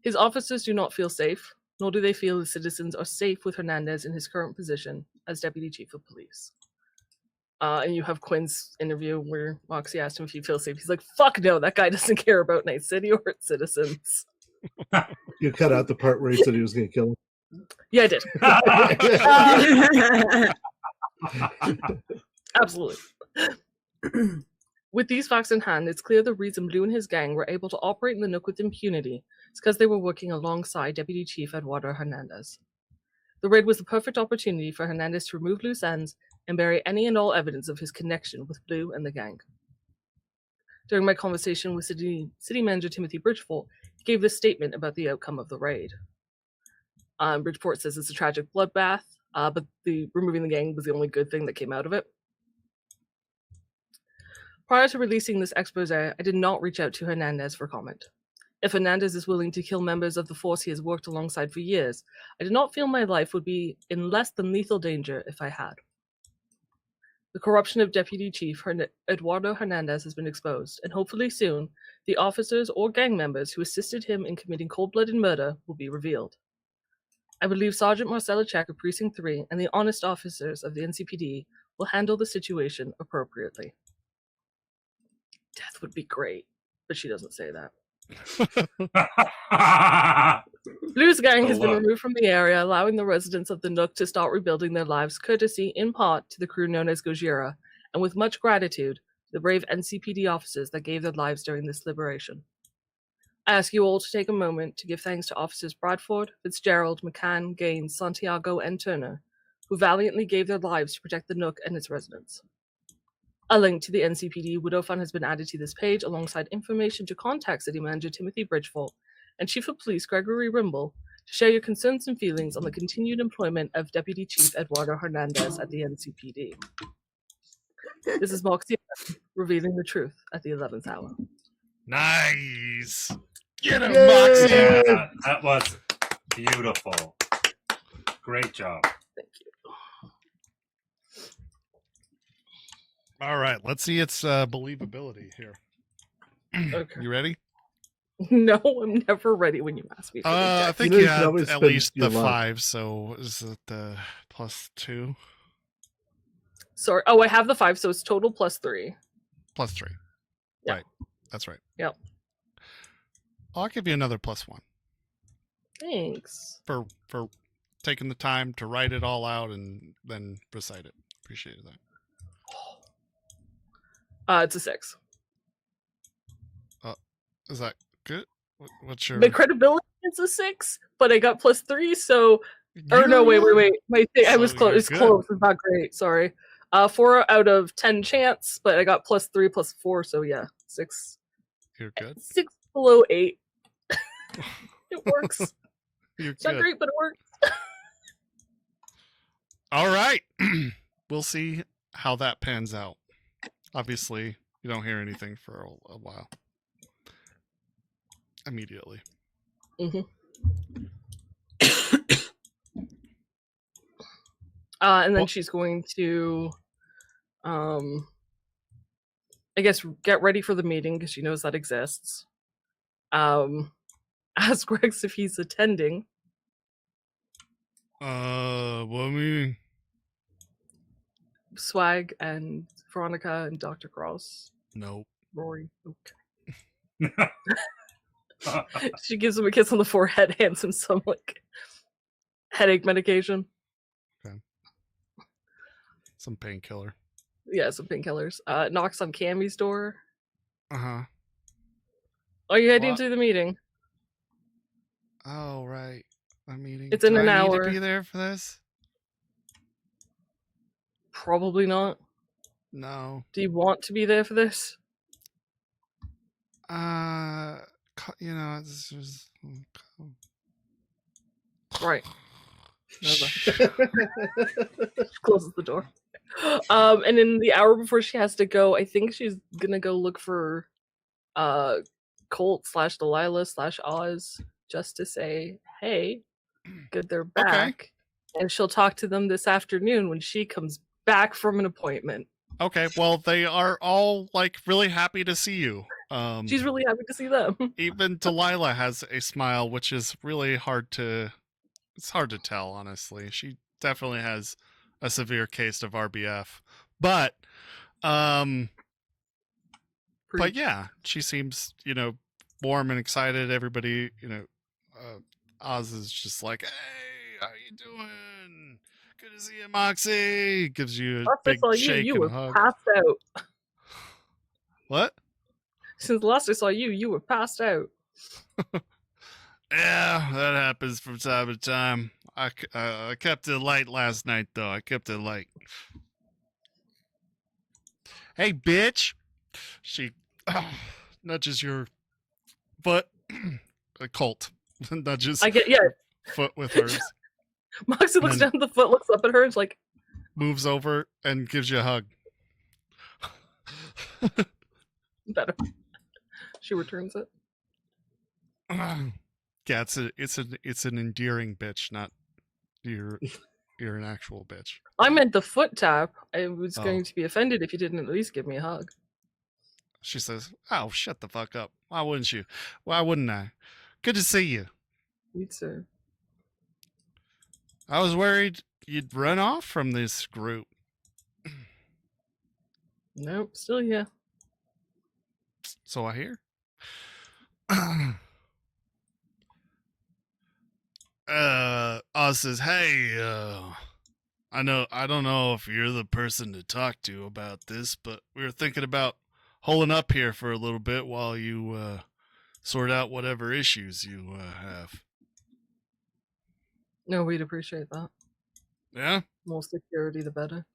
His officers do not feel safe, nor do they feel the citizens are safe with Hernandez in his current position as Deputy Chief of Police. And you have Quinn's interview where Moxie asked him if he feels safe. He's like, fuck no, that guy doesn't care about Night City or its citizens. You cut out the part where he said he was going to kill him. Yeah, I did. Absolutely. With these facts in hand, it's clear the reason Blue and his gang were able to operate in the Nook with impunity is because they were working alongside Deputy Chief Eduardo Hernandez. The raid was the perfect opportunity for Hernandez to remove loose ends and bury any and all evidence of his connection with Blue and the gang. During my conversation with City Manager Timothy Bridgeport, he gave this statement about the outcome of the raid. Bridgeport says it's a tragic bloodbath, but removing the gang was the only good thing that came out of it. Prior to releasing this expose, I did not reach out to Hernandez for comment. If Hernandez is willing to kill members of the force he has worked alongside for years, I did not feel my life would be in less than lethal danger if I had. The corruption of Deputy Chief Eduardo Hernandez has been exposed, and hopefully soon, the officers or gang members who assisted him in committing cold-blooded murder will be revealed. I believe Sergeant Marcella Check of Precinct 3 and the honest officers of the NCPD will handle the situation appropriately. Death would be great, but she doesn't say that. Blue's gang has been removed from the area, allowing the residents of the Nook to start rebuilding their lives, courtesy, in part, to the crew known as Gojira, and with much gratitude to the brave NCPD officers that gave their lives during this liberation. I ask you all to take a moment to give thanks to Officers Bradford, Fitzgerald, McCann, Gaines, Santiago, and Turner, who valiantly gave their lives to protect the Nook and its residents. A link to the NCPD Widow Fund has been added to this page alongside information to contact City Manager Timothy Bridgeport and Chief of Police Gregory Rimble to share your concerns and feelings on the continued employment of Deputy Chief Eduardo Hernandez at the NCPD. This is Moxie revealing the truth at the 11th hour. Nice! Get him, Moxie! Yeah, that was beautiful. Great job. Thank you. All right, let's see its believability here. Okay. You ready? No, I'm never ready when you ask me. I think you have at least the 5, so is it the +2? Sorry. Oh, I have the 5, so it's total +3. +3. Yeah. Right. That's right. Yep. I'll give you another +1. Thanks. For taking the time to write it all out and then recite it. Appreciate that. It's a 6. Is that good? What's your... My credibility is a 6, but I got +3, so... Or no, wait. I was close. It's close. It's not great. Sorry. 4 out of 10 chance, but I got +3, +4, so yeah, 6. You're good. 6 below 8. It works. It's not great, but it works. All right. We'll see how that pans out. Obviously, you don't hear anything for a while. Immediately. Mm-hmm. And then she's going to, I guess, get ready for the meeting because she knows that exists. Ask Rex if he's attending. What meeting? Swag and Veronica and Dr. Cross. Nope. Rory. Okay. She gives him a kiss on the forehead, hands him some headache medication. Okay. Some painkiller. Yeah, some painkillers. Knocks on Cammy's door. Uh-huh. Are you heading to the meeting? Oh, right. a meeting? It's in Do an I need hour. to be there for this? Probably not. No. Do you want to be there for this? It's just... Right. Closes the door. And in the hour before she has to go, I think she's gonna go look for Colt / Delilah / Oz just to say, hey, good they're back. And she'll talk to them this afternoon when she comes back from an appointment. Okay, well, they are all like really happy to see you. She's really happy to see them. Even Delilah has a smile, which is really hard to tell, honestly. She definitely has a severe case of RBF. But yeah, she seems, warm and excited. Everybody, Oz is just like, hey, how you doing? Good to see you, Moxie. Gives you a big shake you and were a hug. passed out. What? Since the last I saw you, you were passed out. Yeah, that happens from time to time. I kept it light last night, though. I kept it light. Hey, bitch! She nudges your foot. A Colt nudges foot with hers. Moxie looks down at the foot, looks up at her, and is like... moves over and gives you a hug. Better. She returns it. Yeah, it's an endearing bitch, not you're an actual bitch. I meant the foot tap. I was going to be offended if you didn't at least give me a hug. She says, "Oh, shut the fuck up. Why wouldn't you? Why wouldn't I? Good to see you." You too. I was worried you'd run off from this group. Nope, still here. So I hear. Oz says, "Hey, I don't know if you're the person to talk to about this, but we were thinking about holding up here for a little bit while you sort out whatever issues you have." No, we'd appreciate that. Yeah? More security, the better.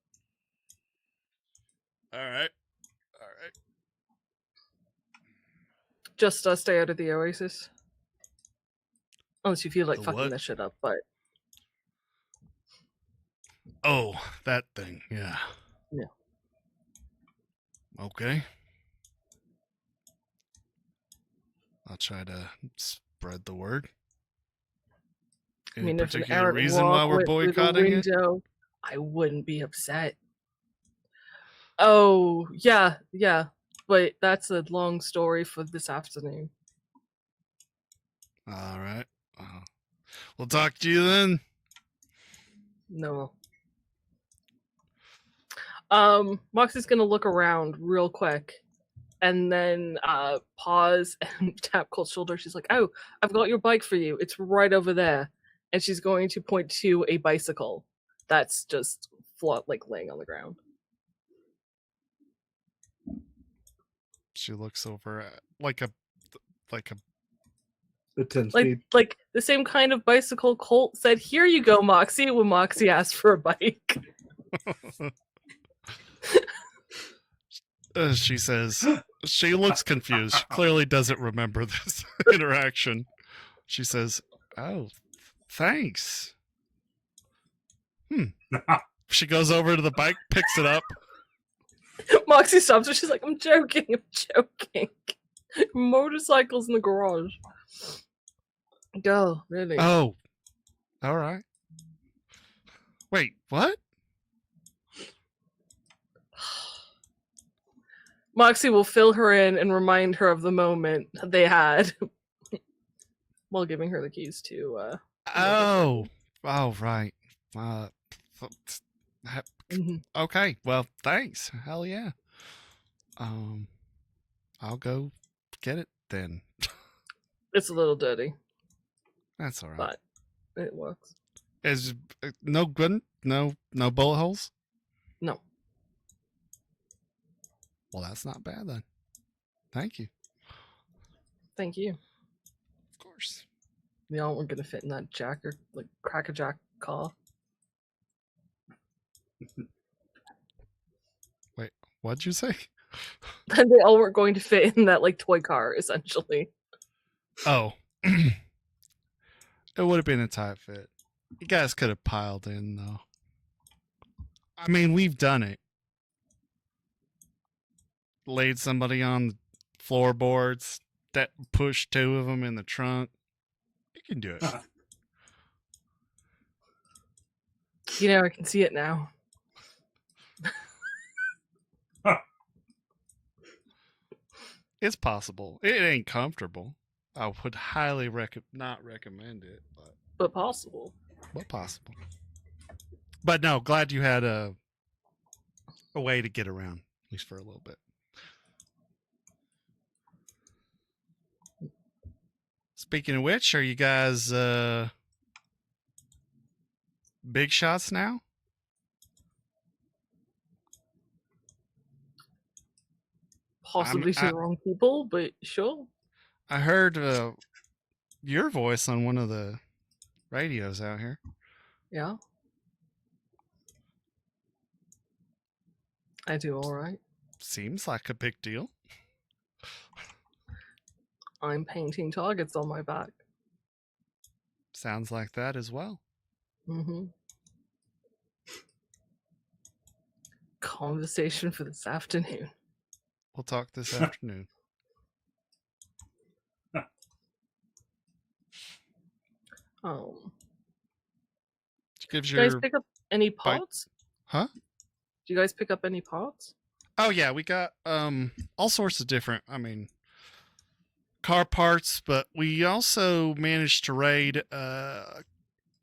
All right. Just stay out of the Oasis. Unless you feel like fucking this shit up, but... Oh, that thing, yeah. Yeah. Okay. I'll try to spread the word. Any particular reason why we're boycotting it? I wouldn't be upset. Oh, yeah. But that's a long story for this afternoon. All right. We'll talk to you then. No. Moxie's gonna look around real quick and then pause and tap Colt's shoulder. She's like, "Oh, I've got your bike for you. It's right over there." And she's going to point to a bicycle that's just laying on the ground. She looks over at like a 10 speed. Like the same kind of bicycle Colt said, "Here you go, Moxie," when Moxie asked for a bike. She says, she looks confused. She clearly doesn't remember this interaction. She says, "Oh, thanks." She goes over to the bike, picks it up. Moxie stops her. She's like, I'm joking. Motorcycles in the garage. Go, really. Oh, all right. Wait, what? Moxie will fill her in and remind her of the moment they had while giving her the keys to... Oh, right. Okay, well, thanks. Hell yeah. I'll go get it then. It's a little dirty. That's all right. But it works. Is no good? No bullet holes? No. Well, that's not bad then. Thank you. Thank you. Of course. They all weren't going to fit in that Jack or like Cracker-Jack car. Wait, what'd you say? And they all weren't going to fit in that like toy car, essentially. Oh. It would have been a tight fit. You guys could have piled in, though. I mean, we've done it. Laid somebody on the floorboards, that pushed 2 of them in the trunk. You can do it. You know, I can see it now. It's possible. It ain't comfortable. I would highly not recommend it, but possible. But possible. But no, glad you had a way to get around, at least for a little bit. Speaking of which, are you guys big shots now? Possibly to the wrong people, but sure. I heard your voice on one of the radios out here. Yeah. I do all right. Seems like a big deal. I'm painting targets on my back. Sounds like that as well. Mm-hmm. Conversation for this afternoon. We'll talk this afternoon. Did you guys pick up any pods? Huh? Do you guys pick up any pods? Oh yeah, we got all sorts of different, car parts, but we also managed to raid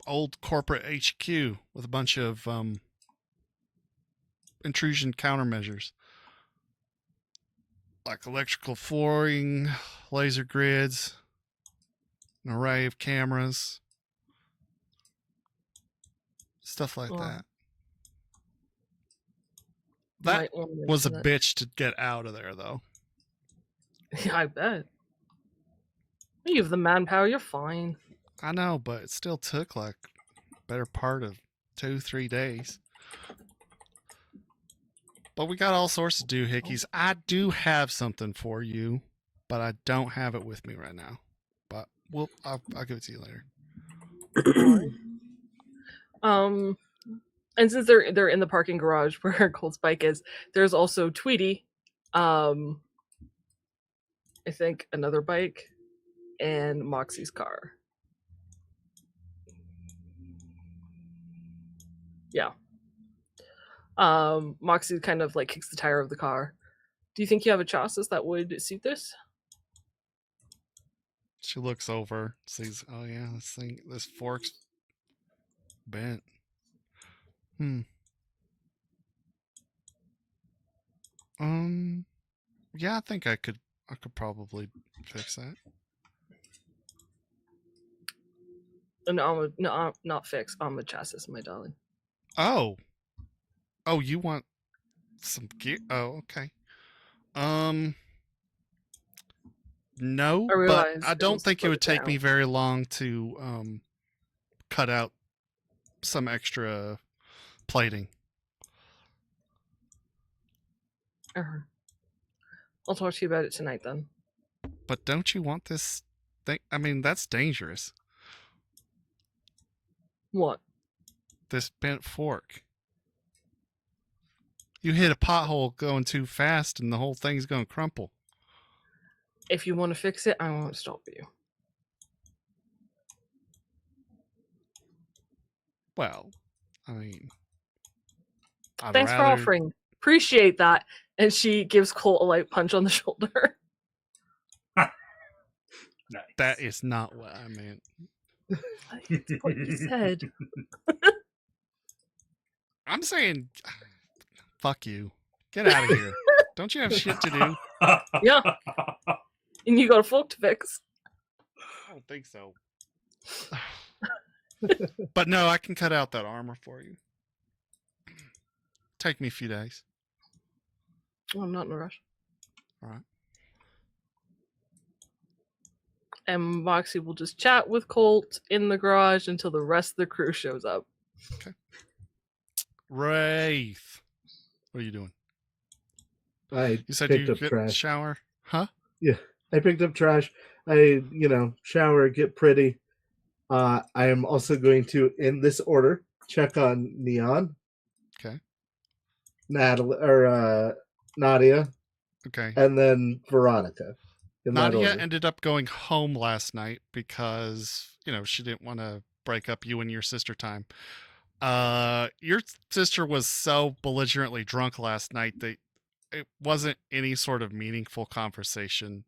old corporate HQ with a bunch of intrusion countermeasures. Like electrical flooring, laser grids, an array of cameras, stuff like that. That was a bitch to get out of there, though. Yeah, I bet. You have the manpower, you're fine. I know, but it still took like better part of 2-3 days. But we got all sorts of doohickeys. I do have something for you, but I don't have it with me right now. But I'll give it to you later. And since they're in the parking garage where Cold's bike is, there's also Tweety, I think another bike, and Moxie's car. Yeah. Moxie kind of like kicks the tire of the car. Do you think you have a chassis that would suit this? She looks over, sees, oh yeah, this fork's bent. Yeah, I think I could probably fix that. No, not fix. I'm a chassis, my darling. Oh, you want some gear? Oh, okay. No, but I don't think it would take me very long to cut out some extra plating. I'll talk to you about it tonight then. But don't you want this thing? I mean, that's dangerous. What? This bent fork. You hit a pothole going too fast and the whole thing's going to crumple. If you want to fix it, I won't stop you. Well, I mean... Thanks for offering. Appreciate that. And she gives Colt a light punch on the shoulder. Nice. That is not what I meant. That's what you said. I'm saying, fuck you. Get out of here. Don't you have shit to do? Yeah. And you got a fork to fix. I don't think so. But no, I can cut out that armor for you. Take me a few days. I'm not in a rush. All right. and Moxie will just chat with Colt in the garage until the rest of the crew shows up. Okay. Wraith, what are you doing? You said picked you up get trash. Shower, huh? Yeah, I picked up trash. I, shower, get pretty. I am also going to, in this order, check on Neon. Okay. Nadia. Okay. And then Veronica. Nadia ended up going home last night because, she didn't want to break up you and your sister time. Your sister was so belligerently drunk last night that it wasn't any sort of meaningful conversation.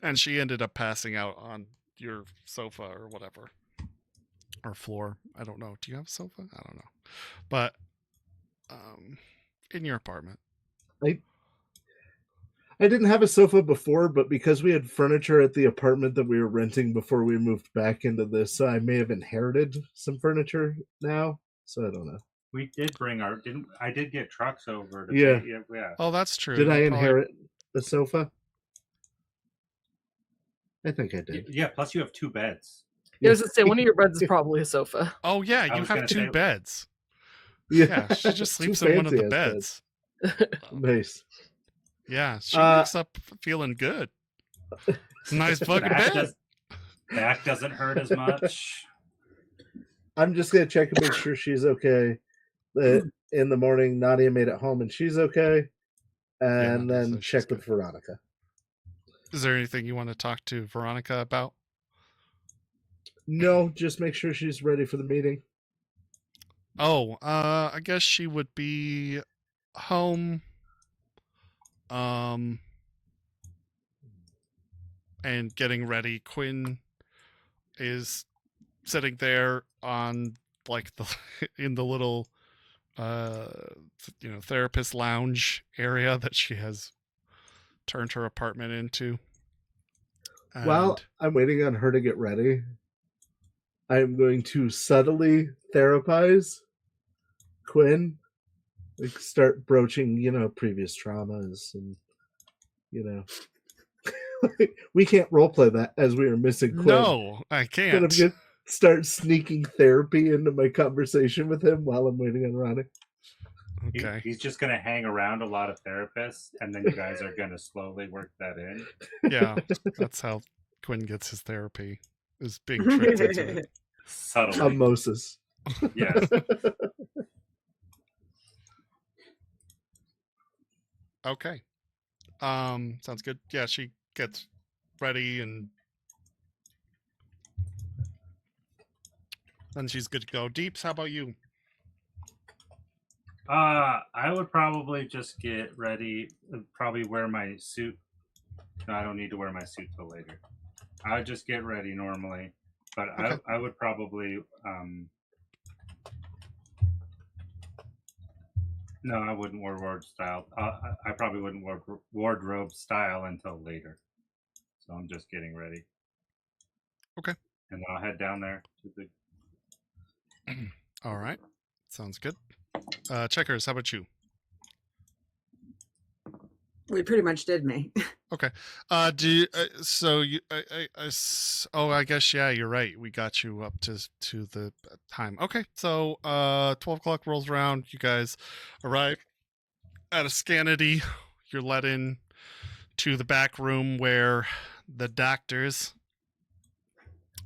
And she ended up passing out on your sofa or whatever. Or floor. I don't know. Do you have a sofa? I don't know. But in your apartment. I didn't have a sofa before, but because we had furniture at the apartment that we were renting before we moved back into this, I may have inherited some furniture now. So I don't know. We did bring I did get trucks over. Yeah. Oh, that's true. Did I inherit the sofa? I think I did. Yeah, plus you have 2 beds. I was going to say, one of your beds is probably a sofa. Oh, yeah, you have 2 beds. Yeah, she just sleeps in one of the beds. Nice. Yeah, she wakes up feeling good. It's a nice fucking bed. Back doesn't hurt as much. I'm just going to check and make sure she's okay. In the morning, Nadia made it home and she's okay. And then check with Veronica. Is there anything you want to talk to Veronica about? No, just make sure she's ready for the meeting. Oh, I guess she would be home. And getting ready. Quinn is sitting there on in the little therapist lounge area that she has turned her apartment into. And while I'm waiting on her to get ready, I'm going to subtly therapize Quinn, start broaching, previous traumas and, we can't roleplay that as we are missing Quinn. No, I can't. But I'm going to start sneaking therapy into my conversation with him while I'm waiting on Ronnie. Okay. He's just going to hang around a lot of therapists, and then you guys are going to slowly work that in. Yeah, that's how Quinn gets his therapy, is being tricked into it. Subtly. Osmosis. Yes. Okay. Sounds good. Yeah, she gets ready and then she's good to go. Deeps, how about you? I would probably just get ready, probably wear my suit. No, I don't need to wear my suit till later. I would just get ready normally, but okay. I would probably no, I wouldn't wear wardrobe style. I probably wouldn't wear wardrobe style until later. So I'm just getting ready. Okay. And then I'll head down there to the. All right. Sounds good. Checkers, how about you? We pretty much did me. Okay. Do you, so you? I guess yeah. You're right. We got you up to the time. Okay. So 12 o'clock rolls around. You guys arrive at a Scanity. You're led in to the back room where the doctors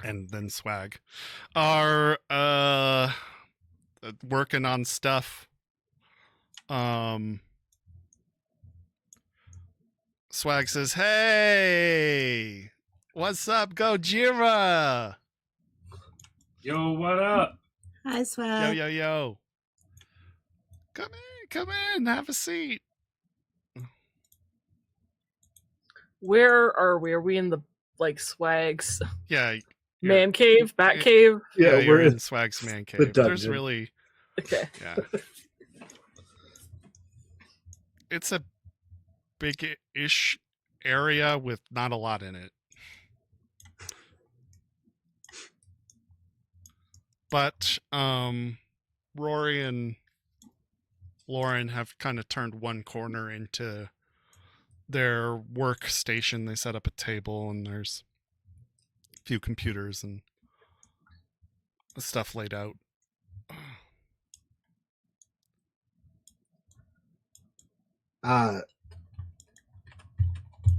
and then Swag are working on stuff. Swag says, "Hey, what's up, Gojira? Yo, what up? Hi, Swag. Yo. Come in, have a seat." Where are we? Are we in the Swag's? Yeah. Man cave, bat cave. Yeah, we're in Swag's man cave. There's really, okay. Yeah. It's a big-ish area with not a lot in it. But Rory and Lauren have kind of turned one corner into their workstation. They set up a table and there's a few computers and stuff laid out.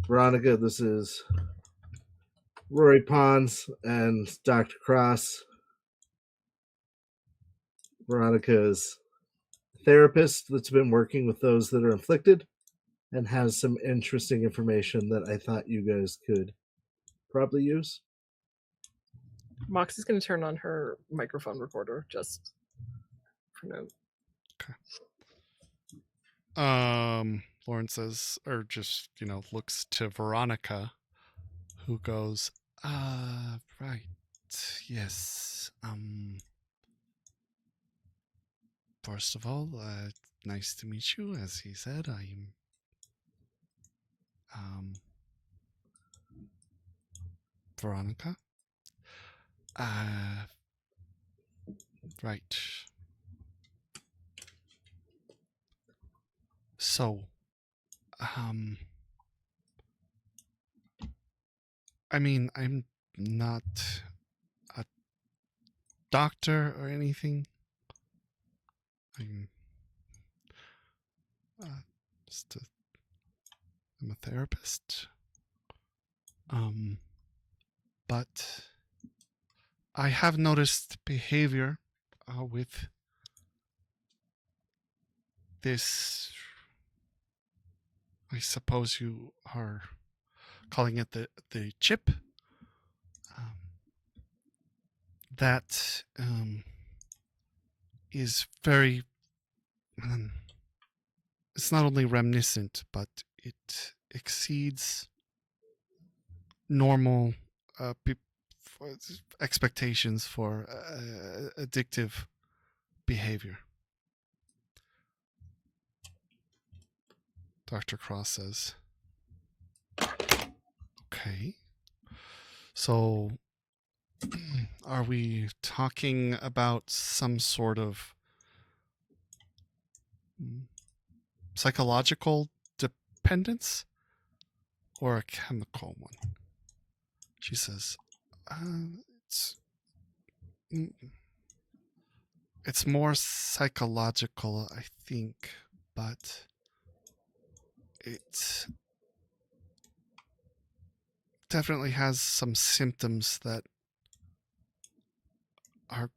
Veronica, this is Rory Pons and Dr. Cross. Veronica's therapist that's been working with those that are afflicted and has some interesting information that I thought you guys could probably use. Moxie's going to turn on her microphone recorder just for note. Lauren says, or just, looks to Veronica, who goes, right, yes, first of all, nice to meet you. As he said, I'm, Veronica. Right. So, I mean, I'm not a doctor or anything. I'm I'm a therapist. But I have noticed behavior with this. I suppose you are calling it the chip. That is very. It's not only reminiscent, but it exceeds normal expectations for addictive behavior. Dr. Cross says, okay. So, are we talking about some sort of psychological dependence or a chemical one? She says, it's more psychological, I think, but it definitely has some symptoms that are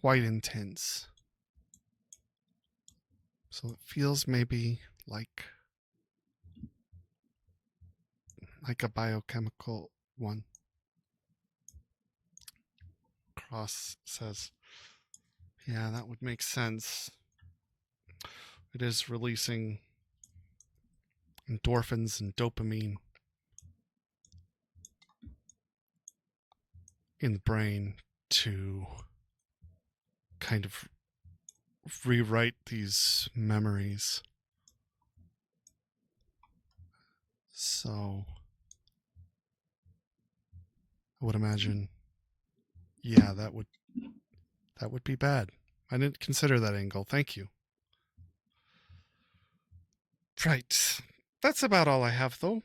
quite intense. So it feels maybe like a biochemical one. Cross says, yeah, that would make sense. It is releasing endorphins and dopamine in the brain to kind of rewrite these memories. So I would imagine, yeah, that would be bad. I didn't consider that angle. Thank you. Right. That's about all I have, though.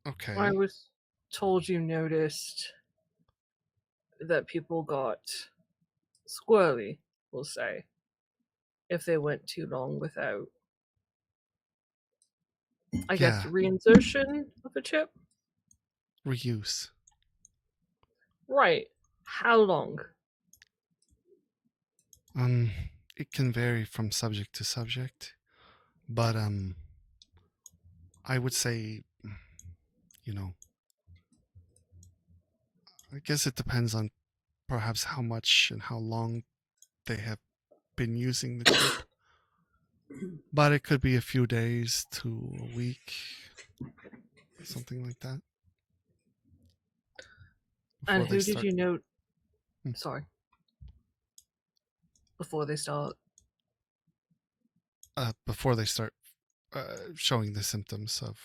Okay. I was told you noticed that people got squirrely, we'll say, if they went too long without, I guess, reinsertion of a chip. Reuse. Right. How long? It can vary from subject to subject, but I would say, I guess it depends on perhaps how much and how long they have been using the chip. But it could be a few days to a week, something like that. And who did you note? Sorry. Before they start? Before they start showing the symptoms of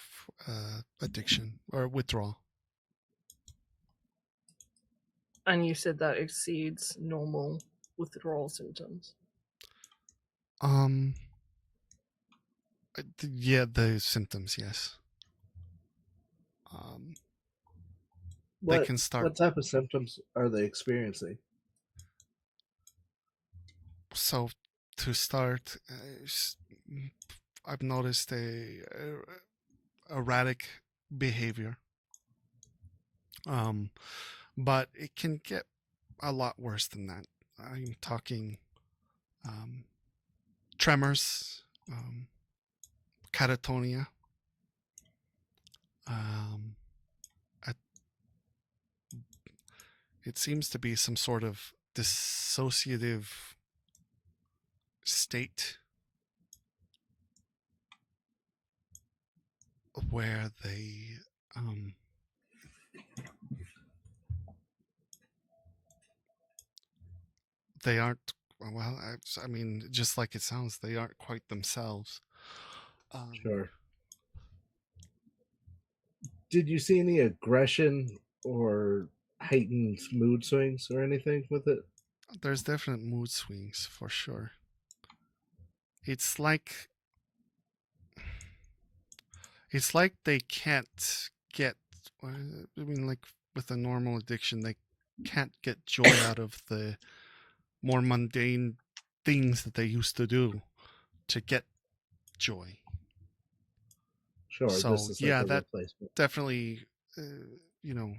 addiction or withdrawal. And you said that exceeds normal withdrawal symptoms. Yeah, the symptoms, yes. They What can start. what type of symptoms are they experiencing? So to start, I've noticed erratic behavior. But it can get a lot worse than that. I'm talking tremors, catatonia, um, a- it seems to be some sort of dissociative state where they aren't, well, I mean, just like it sounds, they aren't quite themselves. Sure. Did you see any aggression or heightened mood swings or anything with it? There's definite mood swings for sure. It's like they can't get, I mean, like with a normal addiction, they can't get joy out of the more mundane things that they used to do to get joy. Sure, So this is like yeah, a that replacement. definitely, you know,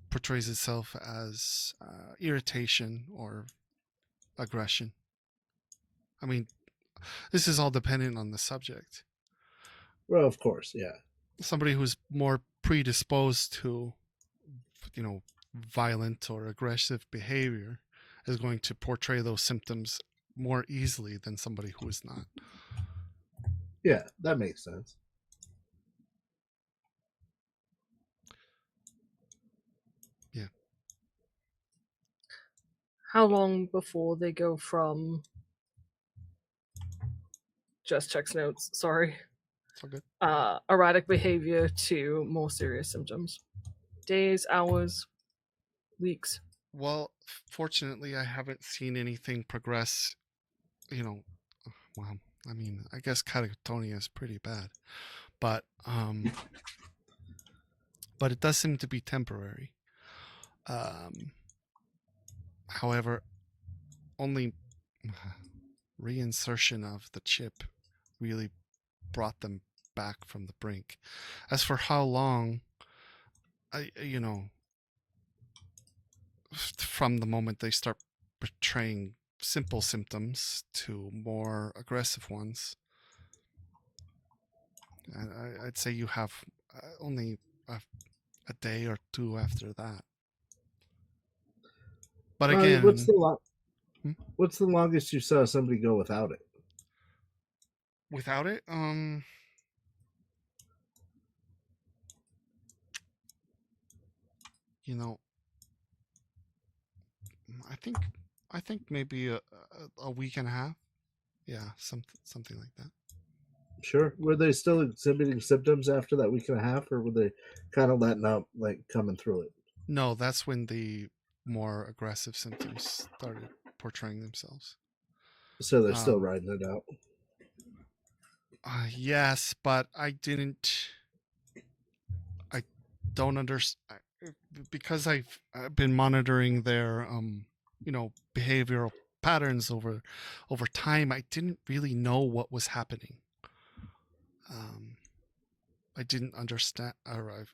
portrays itself as irritation or aggression. I mean, this is all dependent on the subject. Well, of course, yeah. Somebody who's more predisposed to, violent or aggressive behavior is going to portray those symptoms more easily than somebody who is not. Yeah, that makes sense. Yeah. How long before they go from just checks notes, sorry, It's all good. erratic behavior to more serious symptoms? Days, hours, weeks? Well, fortunately, I haven't seen anything progress, well, I mean, I guess catatonia is pretty bad, but it does seem to be temporary. However, only reinsertion of the chip really brought them back from the brink. As for how long, from the moment they start betraying simple symptoms to more aggressive ones, I'd say you have only a day or two after that. But again, what's the longest you saw somebody go without it? Without it, I think maybe a week and a half. Yeah, something like that. Sure. Were they still exhibiting symptoms after that week and a half, or were they kind of letting up, like coming through it? No, that's when the more aggressive symptoms started portraying themselves. So they're still riding it out. Yes, but I don't understand, because I've been monitoring their behavioral patterns over time. I didn't really know what was happening. I didn't understand, or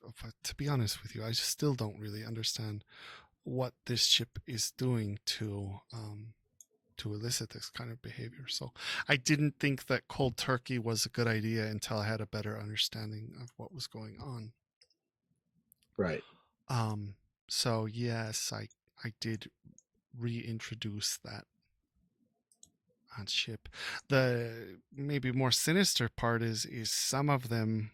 to be honest with you, I still don't really understand what this chip is doing to elicit this kind of behavior. So I didn't think that cold turkey was a good idea until I had a better understanding of what was going on. Right. So yes, I did reintroduce that chip. The maybe more sinister part is some of them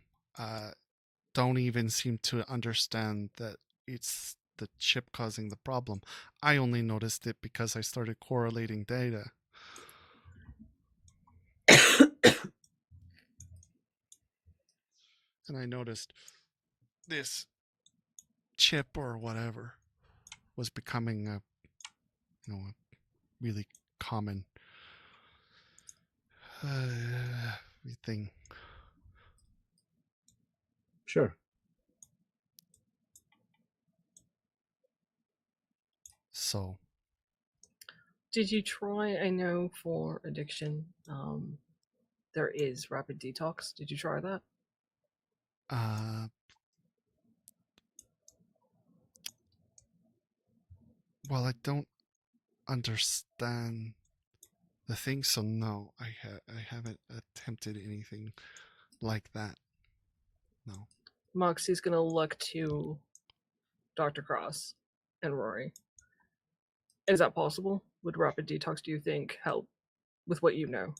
don't even seem to understand that it's the chip causing the problem. I only noticed it because I started correlating data. And I noticed this chip or whatever was becoming a really common everything. Sure. So, Did you try? I know for addiction, there is rapid detox. Did you try that? well, I don't understand the thing, so no, I haven't attempted anything like that. No. Moxie's gonna look to Dr. Cross and Rory. Is that possible? Would rapid detox, do you think, help with what you know?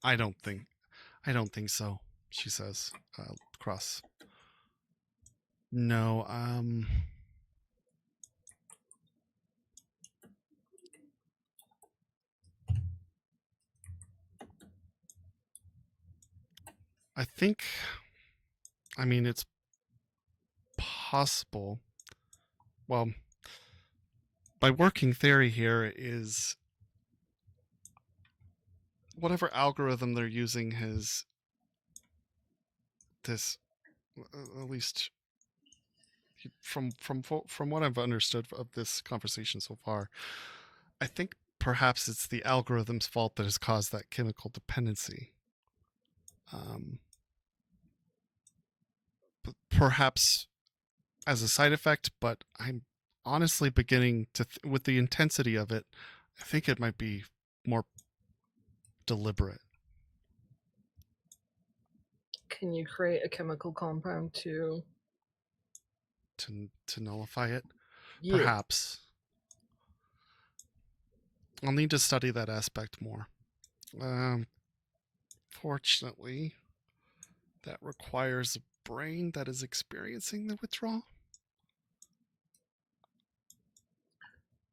I don't think so, she says. Cross. No, I think, I mean, it's possible. Well, my working theory here is whatever algorithm they're using has this, at least from what I've understood of this conversation so far, I think perhaps it's the algorithm's fault that has caused that chemical dependency. Perhaps as a side effect, but I'm honestly beginning to, with the intensity of it, I think it might be more deliberate. Can you create a chemical compound to nullify it? Yeah. Perhaps. I'll need to study that aspect more. Fortunately, that requires a brain that is experiencing the withdrawal.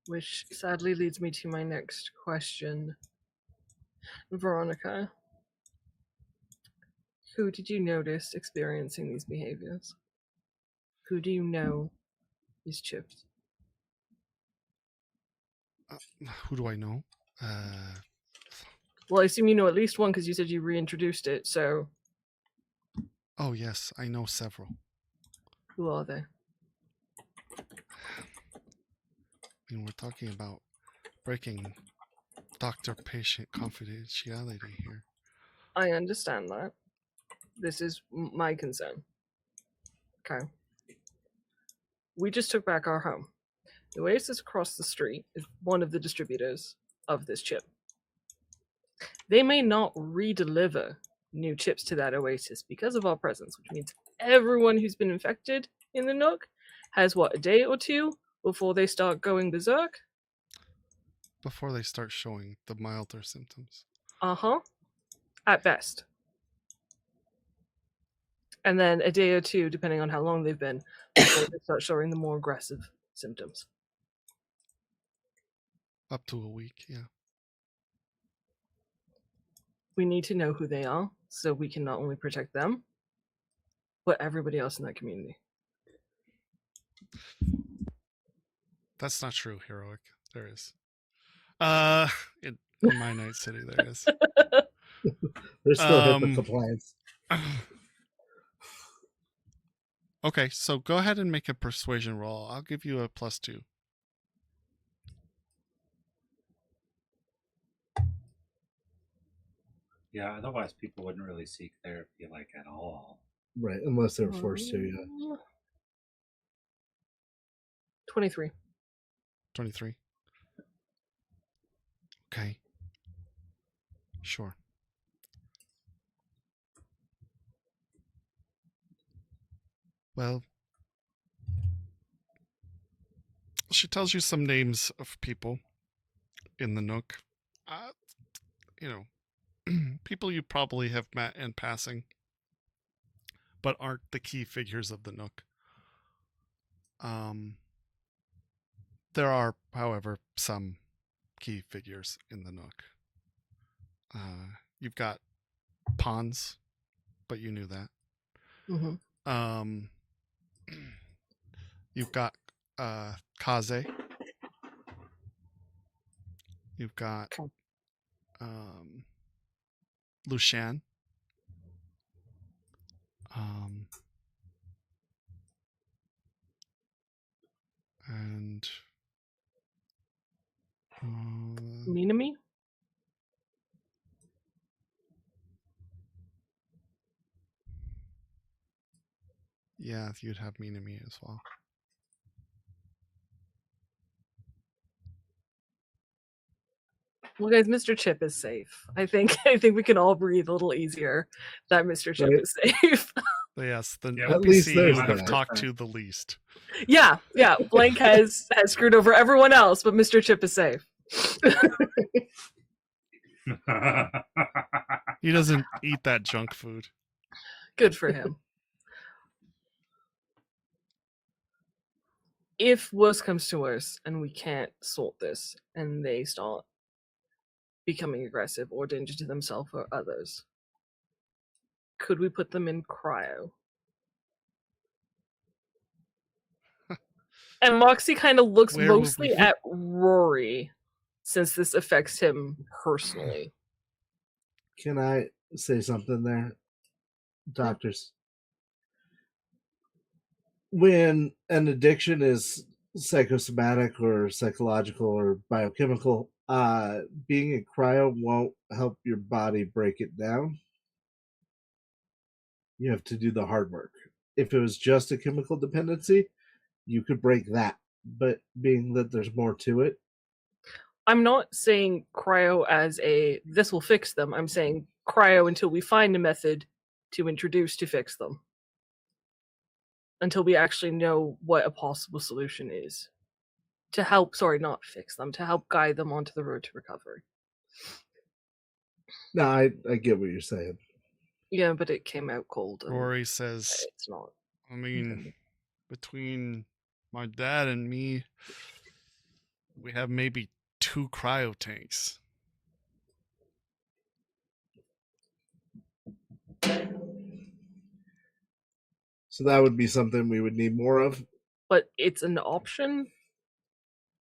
Which sadly leads me to my next question. Veronica, who did you notice experiencing these behaviors? Who do you know is chipped? Who do I know? Well, I assume you know at least one because you said you reintroduced it, so Oh, yes, I know several. who are they? I mean, we're talking about breaking doctor-patient confidentiality here. I understand that. This is my concern. Okay. We just took back our home. The Oasis across the street is one of the distributors of this chip. They may not re-deliver new chips to that Oasis because of our presence, which means everyone who's been infected in the Nook has, what, a day or two before they start going berserk? Before they start showing the milder symptoms. Uh-huh. At best. And then a day or two, depending on how long they've been, before they start showing the more aggressive symptoms. Up to a week, yeah. We need to know who they are so we can not only protect them, but everybody else in that community. That's not true, Heroic. There is. In my night city, there is. There's still HIPAA compliance. Okay, so go ahead and make a persuasion roll. I'll give you a +2. Yeah, otherwise people wouldn't really seek therapy like at all. Right, unless they're forced to, yeah. 23. 23. Okay. Sure. Well, she tells you some names of people in the Nook. You know, people you probably have met in passing, but aren't the key figures of the Nook. There are, however, some key figures in the Nook. You've got Pons, but you knew that. Mm-hmm. You've got Kaze. You've got Okay. Lucian. And Minami? yeah, you'd have Minami as well. Well, guys, Mr. Chip is safe. I think we can all breathe a little easier that Mr. Chip Right. is safe. But yes, the Yeah, At least NPC there's you have that. talked to the least. yeah. Blank has screwed over everyone else, but Mr. Chip is safe. He doesn't eat that junk food. Good for him. If worse comes to worse and we can't sort this and they start becoming aggressive or danger to themselves or others, could we put them in cryo? And Moxie kind of looks Where would mostly we- at Rory, since this affects him personally. Can I say something there, doctors? When an addiction is psychosomatic or psychological or biochemical, being in cryo won't help your body break it down. You have to do the hard work. If it was just a chemical dependency, you could break that. But being that there's more to it, I'm not saying cryo as a this will fix them. I'm saying cryo until we find a method to introduce to fix them. Until we actually know what a possible solution is. To help, not fix them, to help guide them onto the road to recovery. no, I get what you're saying. Yeah, but it came out cold. And Rory says, it's not. I mean, between my dad and me, we have maybe 2 cryo tanks. So that would be something we would need more of. But it's an option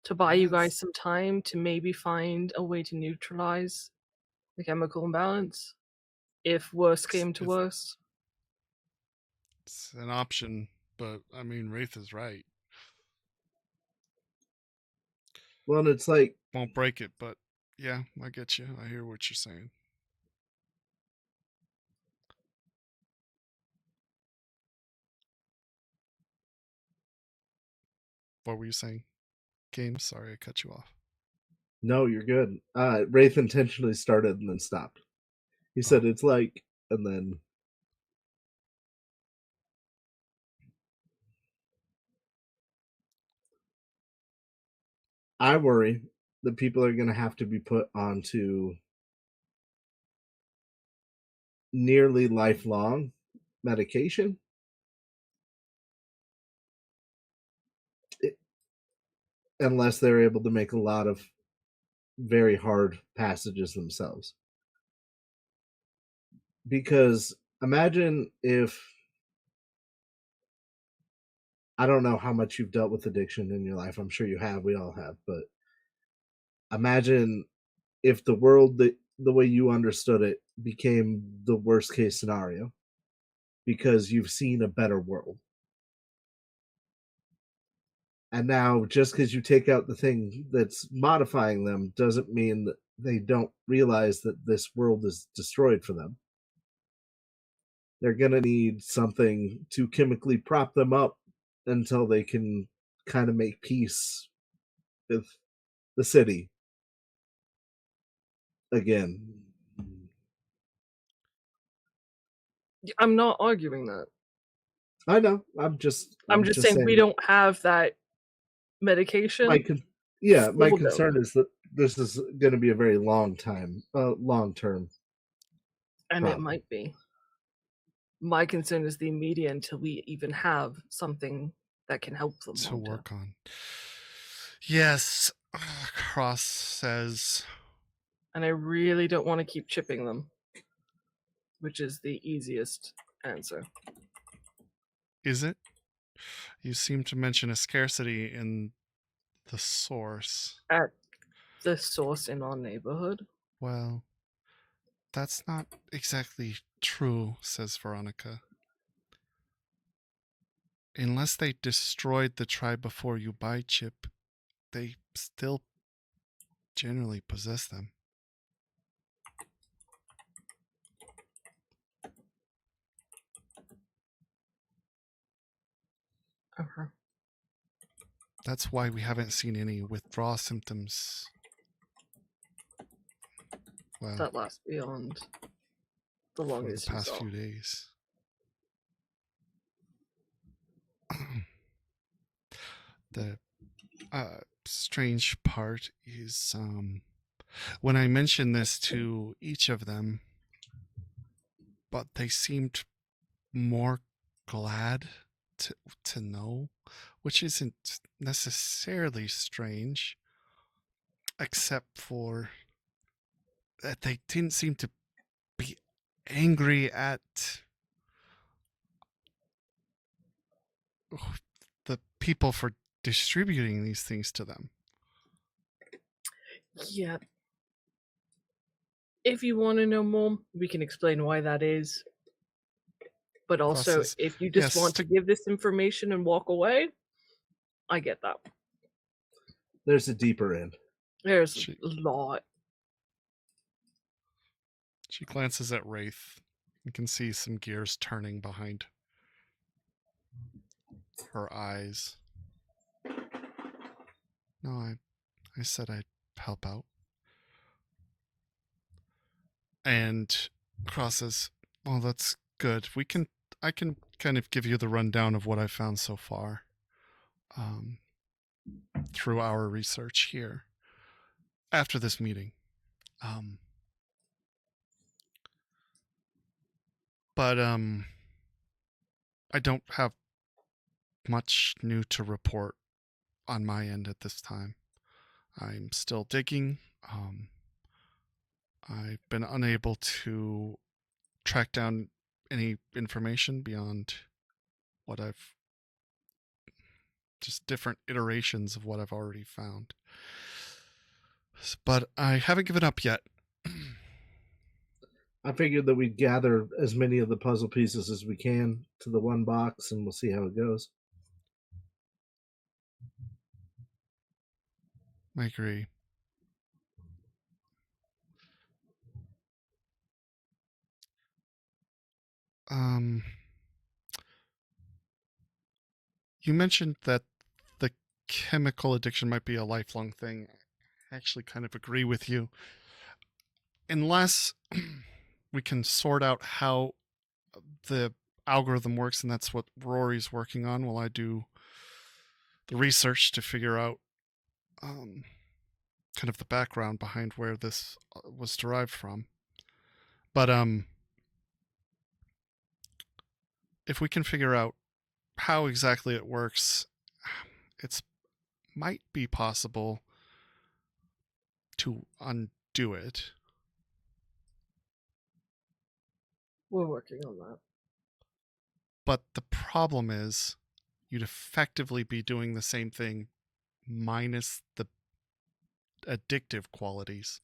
to buy you guys Yes. some time to maybe find a way to neutralize the chemical imbalance if worse came to If- worse. It's an option, but I mean, Wraith is right. Well, and it's like, Won't break it, but yeah, I get you. I hear what you're saying. What were you saying? Game? Sorry, I cut you off. no, you're good. Wraith intentionally started and then stopped. He said it's like, and then I worry that people are going to have to be put onto nearly lifelong medication. Unless they're able to make a lot of very hard passages themselves. Because imagine if, I don't know how much you've dealt with addiction in your life. I'm sure you have. We all have. But imagine if the world, the way you understood it, became the worst case scenario because you've seen a better world. And now, just because you take out the thing that's modifying them doesn't mean that they don't realize that this world is destroyed for them. They're going to need something to chemically prop them up until they can kind of make peace with the city again. I'm not arguing that. I know. I'm just saying we don't have that medication. My Well, concern is that this is going to be a very long term. And problem. it might be. My concern is the immediate until we even have something that can help them To long term. work on. Yes, Cross says. And I really don't want to keep chipping them, which is the easiest answer. Is it? You seem to mention a scarcity in the source. At the source in our neighborhood. Well, that's not exactly true, says Veronica. Unless they destroyed the tribe before you buy Chip, they still generally possess them. Okay. That's why we haven't seen any withdrawal symptoms. Well, That lasts beyond the for the longest you past saw. few days. The strange part is when I mentioned this to each of them, but they seemed more glad to know, which isn't necessarily strange, except for that they didn't seem to be angry at the people for distributing these things to them. Yeah. If you want to know more, we can explain why that is. But also, Process. if you just Yes. want to give this information and walk away, I get that. There's a deeper end. There's She- a lot. She glances at Wraith. You can see some gears turning behind her eyes. No, I said I'd help out. And crosses. Well, that's good. I can kind of give you the rundown of what I found so far through our research here after this meeting. But I don't have much new to report on my end at this time. I'm still digging. I've been unable to track down any information beyond what I've just different iterations of what I've already found. But I haven't given up yet. I figured that we'd gather as many of the puzzle pieces as we can to the one box, and we'll see how it goes. I agree. You mentioned that the chemical addiction might be a lifelong thing. I actually kind of agree with you. Unless we can sort out how the algorithm works, and that's what Rory's working on while I do the research to figure out kind of the background behind where this was derived from. But if we can figure out how exactly it works, it's might be possible to undo it. We're working on that. But the problem is you'd effectively be doing the same thing minus the addictive qualities.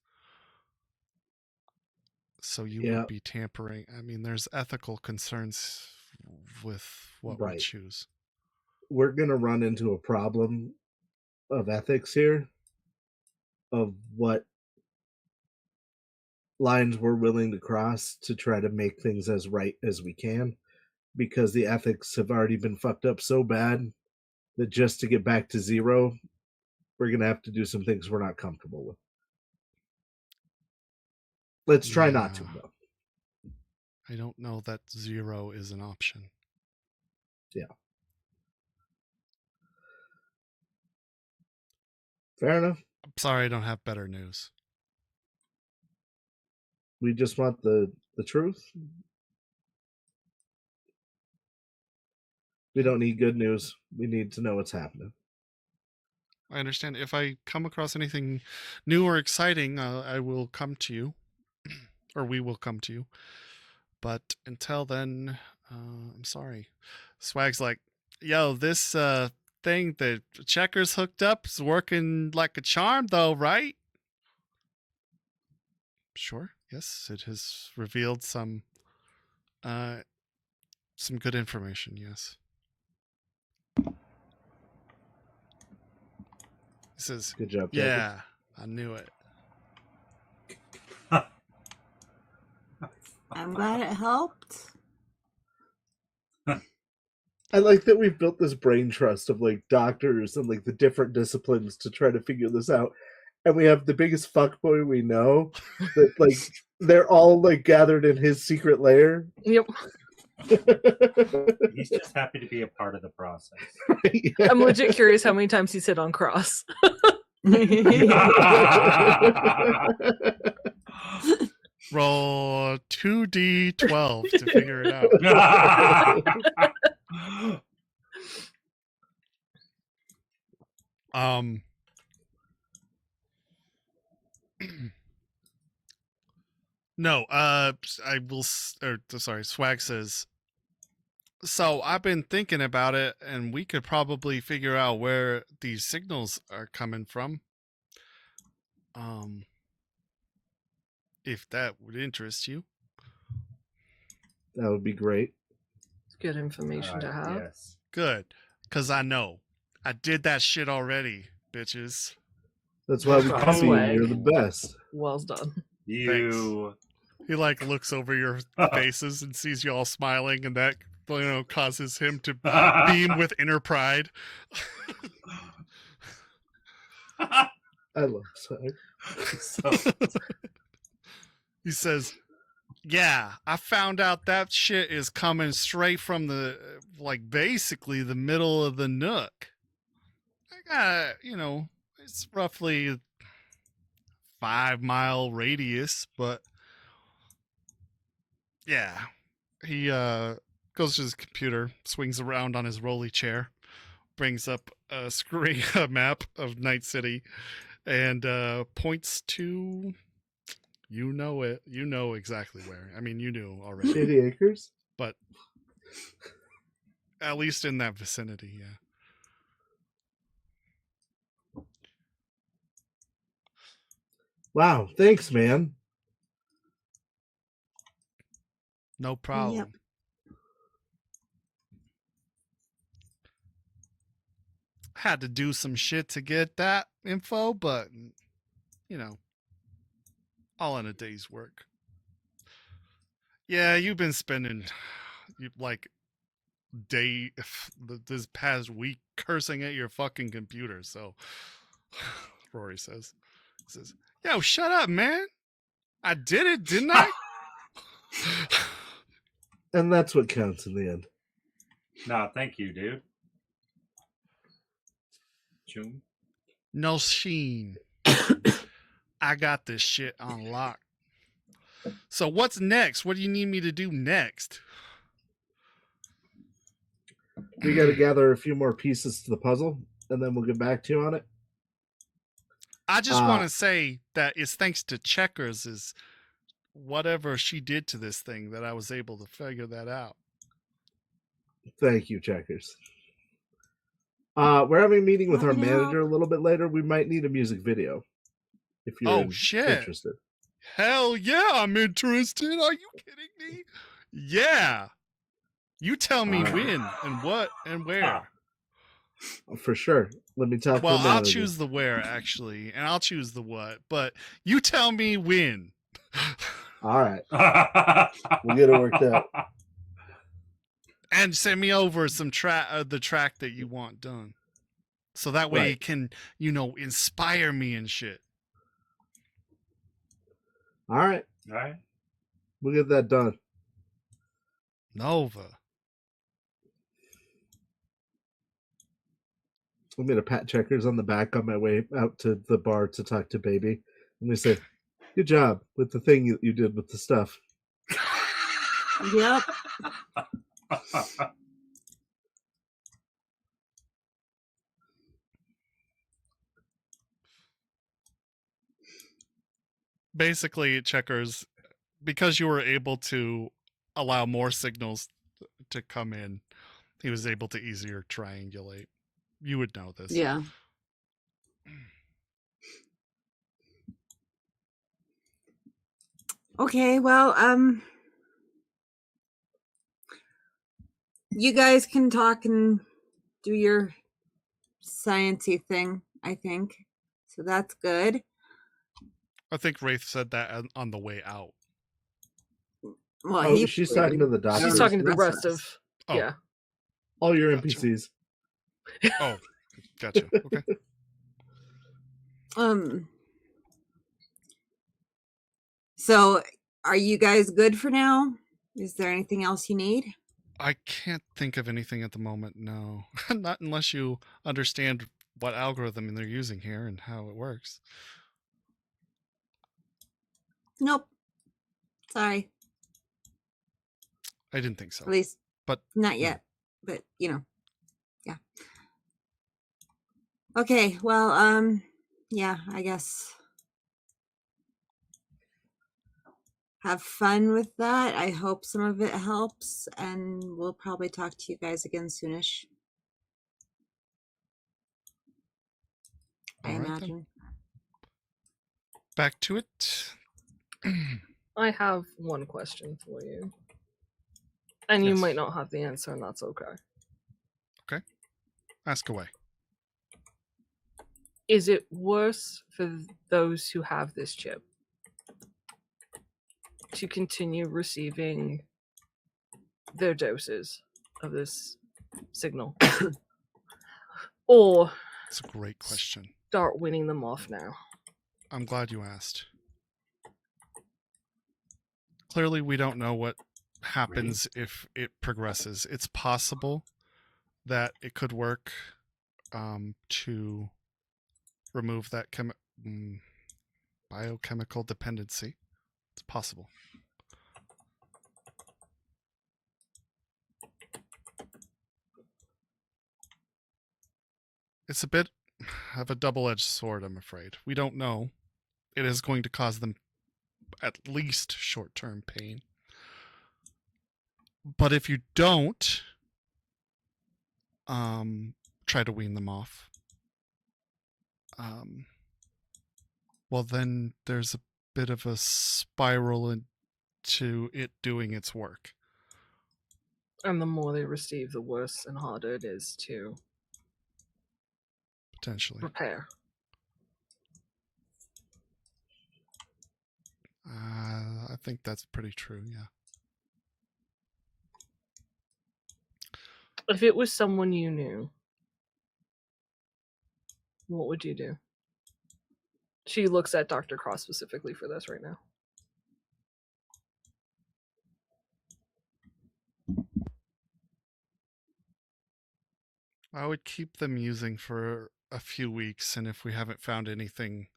So you would be tampering. I mean, there's ethical concerns with what we choose. We're going to run into a problem of ethics here, of what lines we're willing to cross to try to make things as right as we can, because the ethics have already been fucked up so bad that just to get back to zero, we're going to have to do some things we're not comfortable with. Let's try not to, though. I don't know that zero is an option. Yeah. Fair enough. I'm sorry I don't have better news. We just want the truth. We don't need good news. We need to know what's happening. I understand. If I come across anything new or exciting, I will come to you. Or we will come to you. But until then, I'm sorry. Swag's like, yo, this thing that Checkers hooked up is working like a charm, though, right? Sure. Yes, it has revealed some good information. Yes. He says, Good job, Jackers. "Yeah, I knew it." I'm glad it helped. I like that we've built this brain trust of like doctors and like the different disciplines to try to figure this out. And we have the biggest fuckboy we know that like they're all like gathered in his secret lair. Yep. He's just happy to be a part of the process. Yeah. I'm legit curious how many times he's hit on cross. Roll 2d12 to figure it out. No, I will, sorry, Swag says, so I've been thinking about it, and we could probably figure out where these signals are coming from. If that would interest you. That would be great. It's good information to have. Yes. Good, because I know. I did that shit already, bitches. That's why we can see Swag. you're the best. Well done. You. He like looks over your faces and sees you all smiling, and that causes him to beam with inner pride. I love Swag. He says, "Yeah, I found out that shit is coming straight from the basically the middle of the Nook. I got it's roughly 5-mile radius, but." Yeah, he goes to his computer, swings around on his rolly chair, brings up a screen a map of Night City, and points to, you know exactly where. I mean, you knew already, Shady Acres? but at least in that vicinity, yeah. Wow, thanks, man. No problem. Yep. Had to do some shit to get that info, but all in a day's work. Yeah, you've been spending this past week cursing at your fucking computer. So Rory says, "Yo, shut up, man. I did it, didn't I?" And that's what counts in the end. No, thank you, dude. June. No sheen. I got this shit on lock. So what's next? What do you need me to do next? We got to gather a few more pieces to the puzzle, and then we'll get back to you on it. I just want to say that it's thanks to Checkers is whatever she did to this thing that I was able to figure that out. Thank you, Checkers. We're having a meeting with our Let me manager help. a little bit later. We might need a music video if you're interested. Hell yeah, I'm interested. Are you kidding me? Yeah. You tell me when and what and where. For sure. Let me talk to Well, the I'll manager. choose the where, actually, and I'll choose the what, but you tell me when. All right. We'll get it worked out. And send me over some the track that you want done. So that way it can, inspire me and shit. All right. All right. We'll get that done. Nova. I'm going to pat Checkers on the back on my way out to the bar to talk to Baby. I'm going to say, good job with the thing you did with the stuff. Yep. Basically, Checkers, because you were able to allow more signals to come in, he was able to easier triangulate. You would know this. Yeah. Okay, well, you guys can talk and do your sciencey thing, I think. So that's good. I think Wraith said that on the way out. Well, Oh, she's talking to the doctor. She's talking to the rest of Oh. yeah. All your Gotcha. NPCs. Oh, gotcha. Okay. So are you guys good for now? Is there anything else you need? I can't think of anything at the moment, no. Not unless you understand what algorithm they're using here and how it works. Nope. Sorry. I didn't think so. At least But not yet. But yeah. Okay, well, yeah, I guess. Have fun with that. I hope some of it helps, and we'll probably talk to you guys again soonish. I all right, imagine. then. Back to it. I have one question for you. And you Yes. might not have the answer, and that's okay. Okay. Ask away. Is it worse for those who have this chip to continue receiving their doses of this signal? Or It's a great question. start winning them off now? I'm glad you asked. Clearly, we don't know what happens if it progresses. It's possible that it could work to remove that biochemical dependency. It's possible. It's a bit of a double-edged sword, I'm afraid. We don't know. It is going to cause them at least short-term pain. But if you don't try to wean them off, well, then there's a bit of a spiral into it doing its work. And the more they receive, the worse and harder it is to Potentially. repair. I think that's pretty true, yeah. If it was someone you knew, what would you do? She looks at Dr. Cross specifically for this right now. I would keep them using for a few weeks, and if we haven't found anything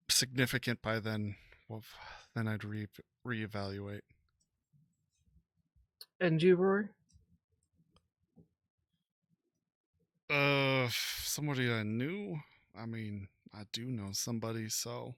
significant by then, well, then I'd reevaluate. And you, Rory? Somebody I knew? I mean, I do know somebody, so...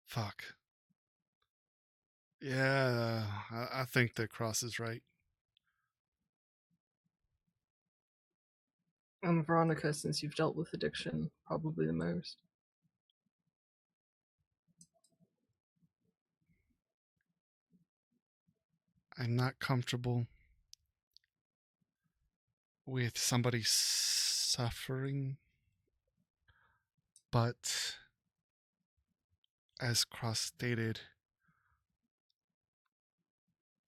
Fuck. Yeah, I think that Cross is right. And Veronica, since you've dealt with addiction probably the most. I'm not comfortable with somebody suffering, but as Cross stated,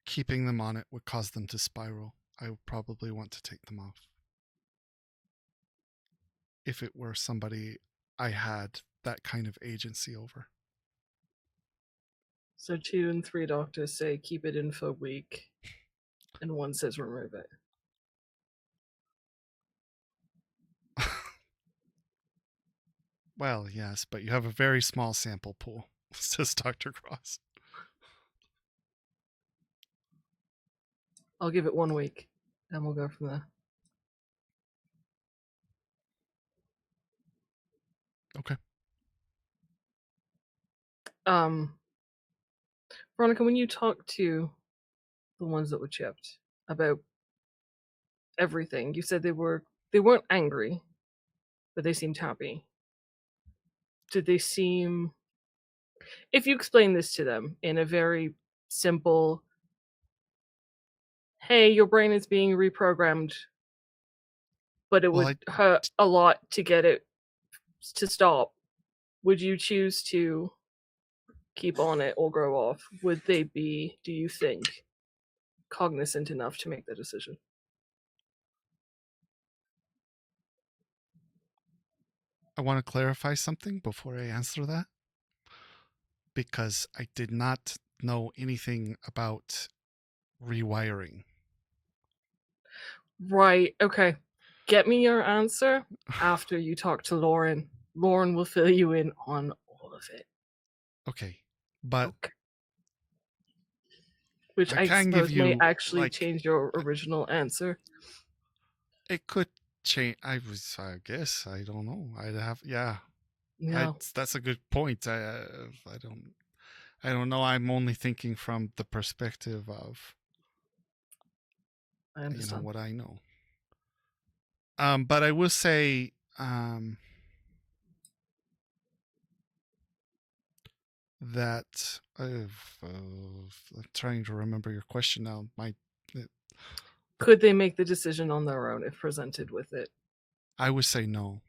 keeping them on it would cause them to spiral. I would probably want to take them off. If it were somebody I had that kind of agency over. So 2 and 3 doctors say keep it in for a week, and 1 says remove it. Well, yes, but you have a very small sample pool, says Dr. Cross. I'll give it 1 week, and we'll go from there. Okay. Veronica, when you talked to the ones that were chipped about everything, you said they weren't angry, but they seemed happy. Did they seem, if you explain this to them in a very simple, hey, your brain is being reprogrammed, but it would hurt a lot to get it to stop, would you choose to keep on it or grow off? Would they be, do you think, cognizant enough to make the decision? I want to clarify something before I answer that, because I did not know anything about rewiring. Right, okay. Get me your answer after you talk to Lauren. Lauren will fill you in on all of it. Okay, but okay. Which I I can suppose give you, may actually like, change your original answer. It could change. I guess, I don't know. I'd have, yeah. Yeah. That's a good point. I don't know. I'm only thinking from the perspective of, I understand. what I know. But I will say, that I'm trying to remember your question now. Could they make the decision on their own if presented with it? I would say no.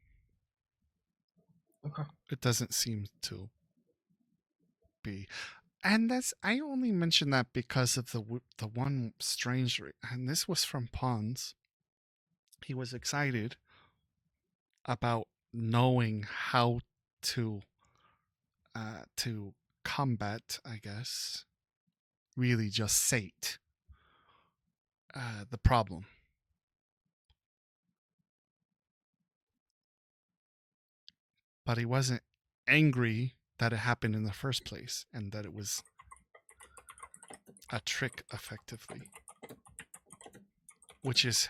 Okay. It doesn't seem to be. And I only mention that because of the one strange, and this was from Pons. He was excited about knowing how to combat, I guess, really just sate the problem. But he wasn't angry that it happened in the first place and that it was a trick, effectively, which is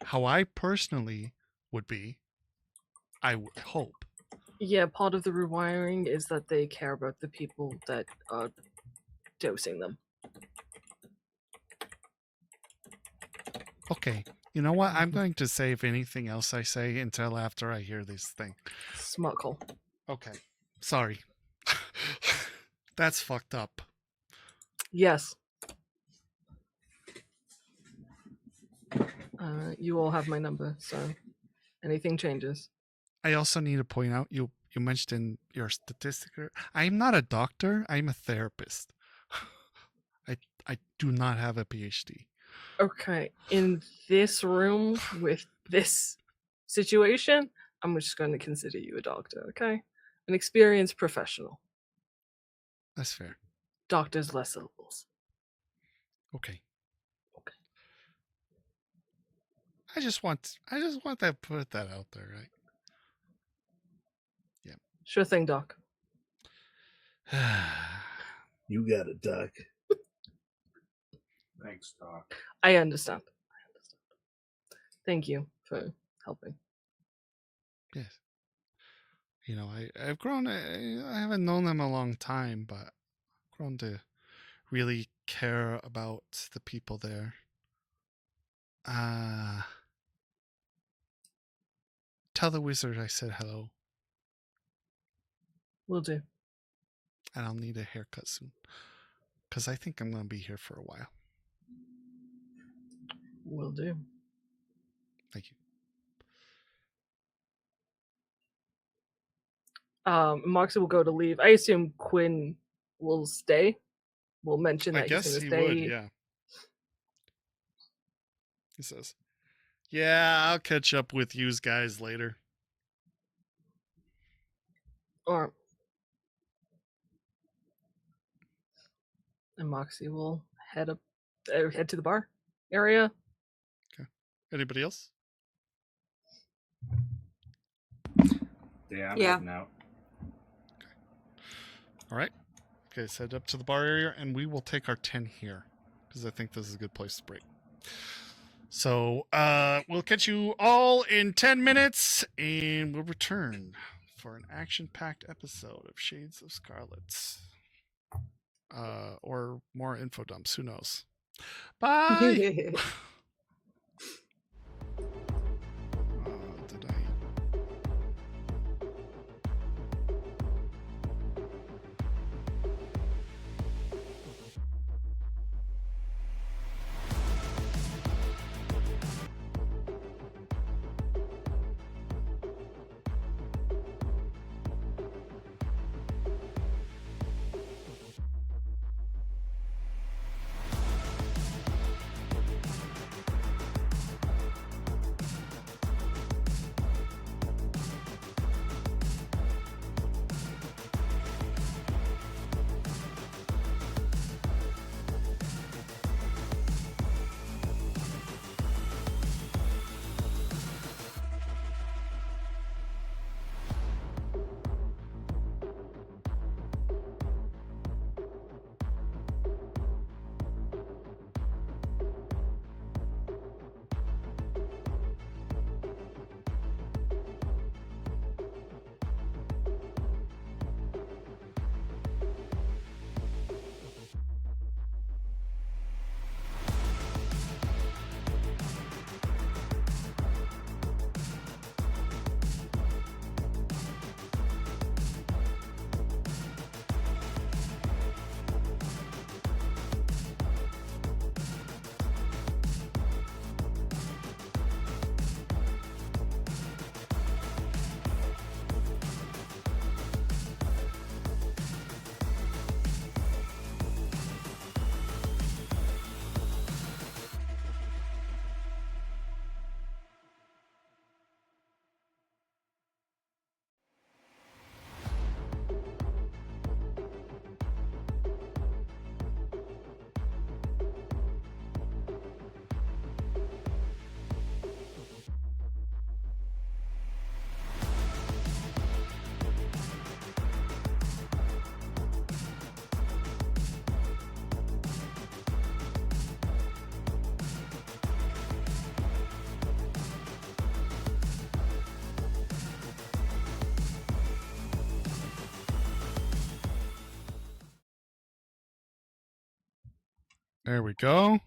how I personally would be. I would hope. Yeah, part of the rewiring is that they care about the people that are dosing them. Okay, you know what? I'm going to save anything else I say until after I hear this thing. Smuckle. Okay, sorry. That's fucked up. Yes. You all have my number, so anything changes. I also need to point out, you mentioned your statistic. I'm not a doctor. I'm a therapist. I do not have a PhD. Okay, in this room with this situation, I'm just going to consider you a doctor, okay? An experienced professional. That's fair. Doctors less syllables. Okay. I just want to put that out there, right? Yeah. Sure thing, Doc. You got it, Doc. Thanks, Doc. I understand. Thank you for helping. Yes. I've grown. I haven't known them a long time, but I've grown to really care about the people there. Tell the wizard I said hello. Will do. And I'll need a haircut soon, because I think I'm going to be here for a while. Will do. Thank you. Moxie will go to leave. I assume Quinn will stay. We'll mention that I guess he's he going to stay. would, yeah. He says, yeah, I'll catch up with you guys later. Or and Moxie will head to the bar area. Okay. Anybody else? Yeah, I'm Yeah. heading out. Okay. All right. Okay, so head up to the bar area, and we will take our 10 here, because I think this is a good place to break. So we'll catch you all in 10 minutes, and we'll return for an action-packed episode of Shades of Scarlet. or more info dumps. Who knows? Bye. Did I? There we go. I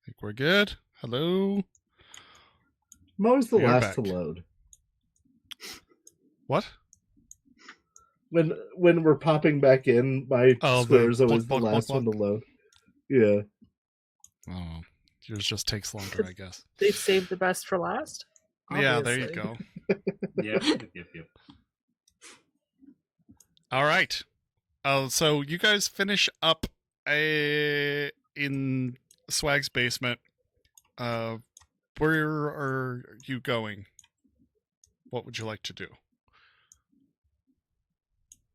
think we're good. Hello. I'm always the You're last back. to load. What? When we're popping back in, my square is always the last one to load. Yeah. Oh, yours just takes longer, I guess. They saved the best for last. Yeah, there you Obviously. go. Yep. All right. So you guys finish up in Swag's basement. Where are you going? What would you like to do?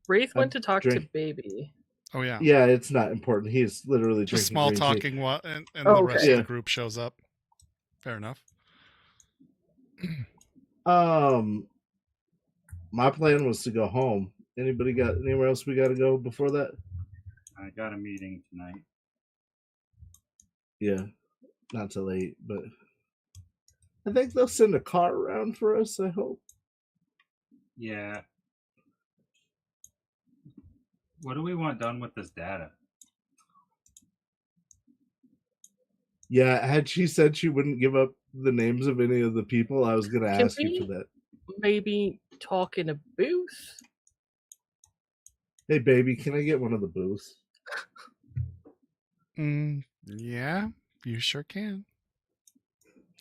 Wraith went to talk drink. to Baby. Oh yeah. Yeah, it's not important. He's literally Just drinking small green tea. talking and Oh, the rest okay. of the group shows up. Fair enough. My plan was to go home. Anybody got anywhere else we got to go before that? I got a meeting tonight. Yeah, not till 8, but I think they'll send a car around for us, I hope. Yeah. What do we want done with this data? Yeah, had she said she wouldn't give up the names of any of the people, I was going to Can ask you for that. Maybe talk in a booth? Hey, baby, can I get one of the booths? Yeah, you sure can.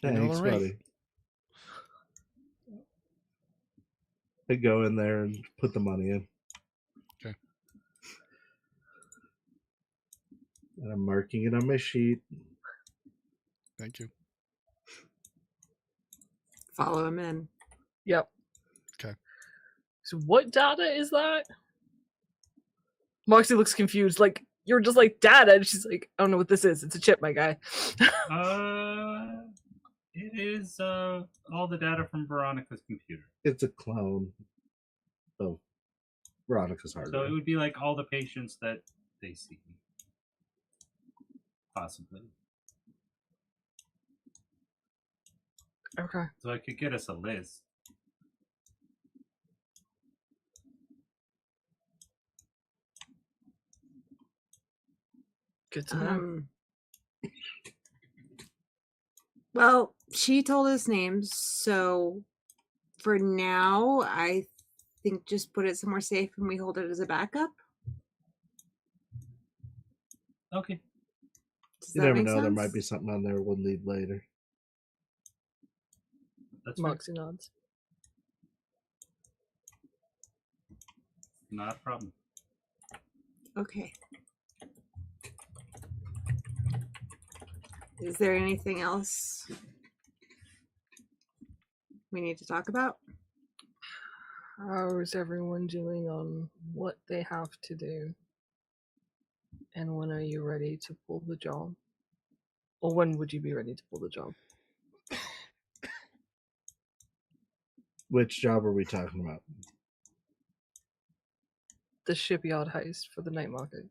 Thanks, buddy. I go in there and put the money in. Okay. And I'm marking it on my sheet. Thank you. Follow him in. Yep. Okay. So what data is that? Moxie looks confused, like, you're just like, data, and she's like, I don't know what this is. It's a chip, my guy. It is all the data from Veronica's computer. It's a clone of Veronica's hardware. So it would be like all the patients that they see. Possibly. Okay. So I could get us a list. Good to know. Well, she told us names, so for now, I think just put it somewhere safe and we hold it as a backup. Okay. Does You that never make know. sense? There might be something on there we'll need later. That's fine. Moxie nods. Not a problem. Okay. Is there anything else we need to talk about? How is everyone doing on what they have to do? And when are you ready to pull the job? Or when would you be ready to pull the job? Which job are we talking about? The shipyard heist for the night market.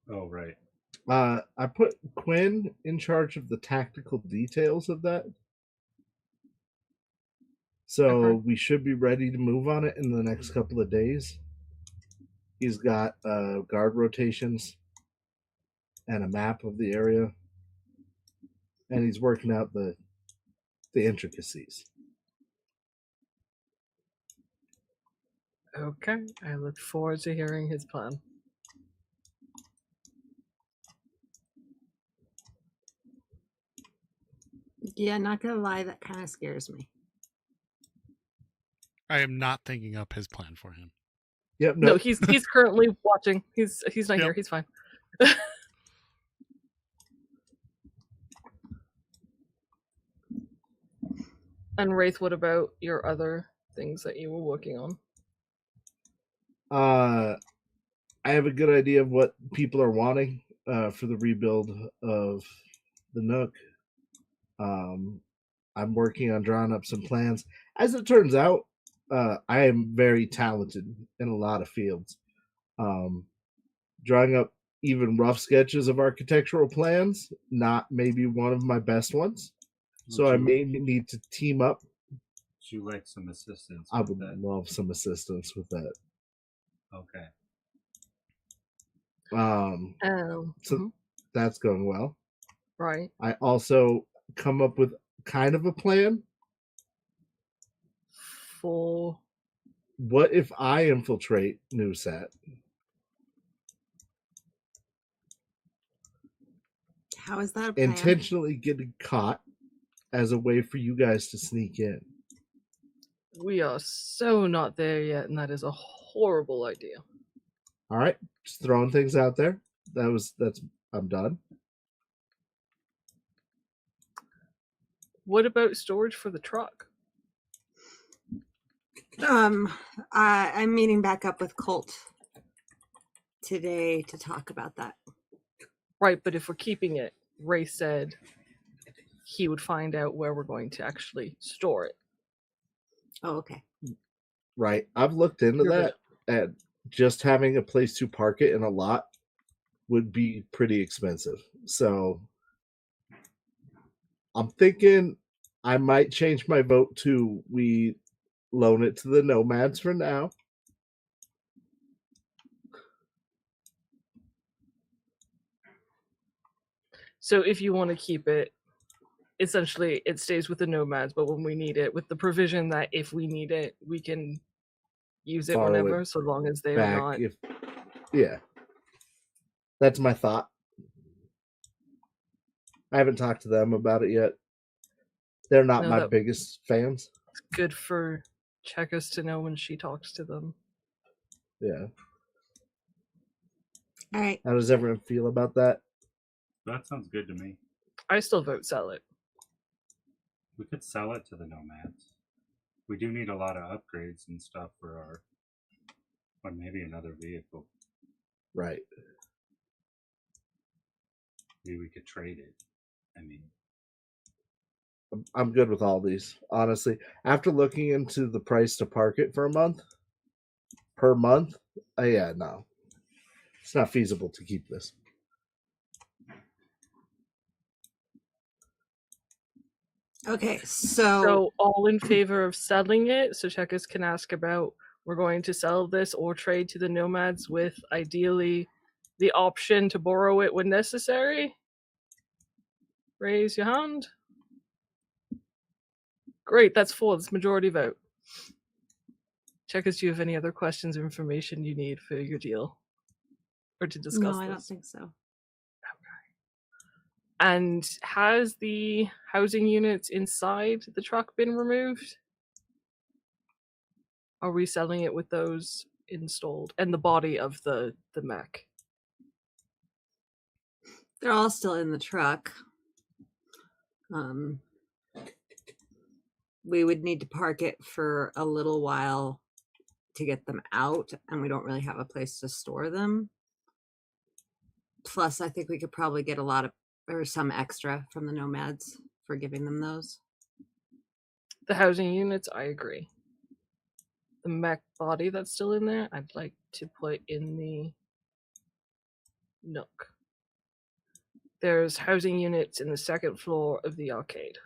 Oh, right. I put Quinn in charge of the tactical details of that. So Okay. we should be ready to move on it in the next couple of days. He's got guard rotations and a map of the area. And he's working out the intricacies. Okay. I look forward to hearing his plan. Yeah, not gonna lie, that kind of scares me. I am not thinking up his plan for him. Yep. No, he's currently watching. He's not Yep. here. He's fine. And Wraith, what about your other things that you were working on? I have a good idea of what people are wanting for the rebuild of the Nook. I'm working on drawing up some plans. As it turns out, I am very talented in a lot of fields. Drawing up even rough sketches of architectural plans, not maybe one of my best ones. So I may need to team up. Would you like some assistance? I with would that? love some assistance with that. Okay. So that's going well. Right. I also come up with kind of a plan. For What if I infiltrate NewSat? How is that a plan? Intentionally getting caught as a way for you guys to sneak in. we are so not there yet, and that is a horrible idea. All right, just throwing things out there. I'm done. What about storage for the truck? I'm meeting back up with Colt today to talk about that. Right, but if we're keeping it, Ray said he would find out where we're going to actually store it. Oh, okay. Right, I've looked into You're that, and just having a place to park it in a lot would be pretty expensive. So I'm thinking I might change my vote to we loan it to the Nomads for now. So if you want to keep it, essentially it stays with the Nomads, but when we need it, with the provision that if we need it, we can use it Borrow whenever, it so long as they are Back not. if yeah. That's my thought. I haven't talked to them about it yet. They're not No, my that- biggest fans. It's good for Checkers to know when she talks to them. Yeah. All right. How does everyone feel about that? That sounds good to me. I still vote sell it. We could sell it to the Nomads. We do need a lot of upgrades and stuff for our, or maybe another vehicle. Right. Maybe we could trade it. I mean, I'm good with all these, honestly. After looking into the price to park it for a month, per month, yeah, no. It's not feasible to keep this. Okay, So all in favor of selling it, so Checkers can ask about we're going to sell this or trade to the Nomads with ideally the option to borrow it when necessary? Raise your hand. Great, that's 4. That's majority vote. Check if you have any other questions or information you need for your deal. Or to discuss No, I this. don't think so. And has the housing units inside the truck been removed? Are we selling it with those installed? And the body of the mech? They're all still in the truck. We would need to park it for a little while to get them out, and we don't really have a place to store them. Plus, I think we could probably get some extra from the nomads for giving them those. The housing units, I agree. The mech body that's still in there, I'd like to put in the nook. There's housing units in the 2nd floor of the arcade.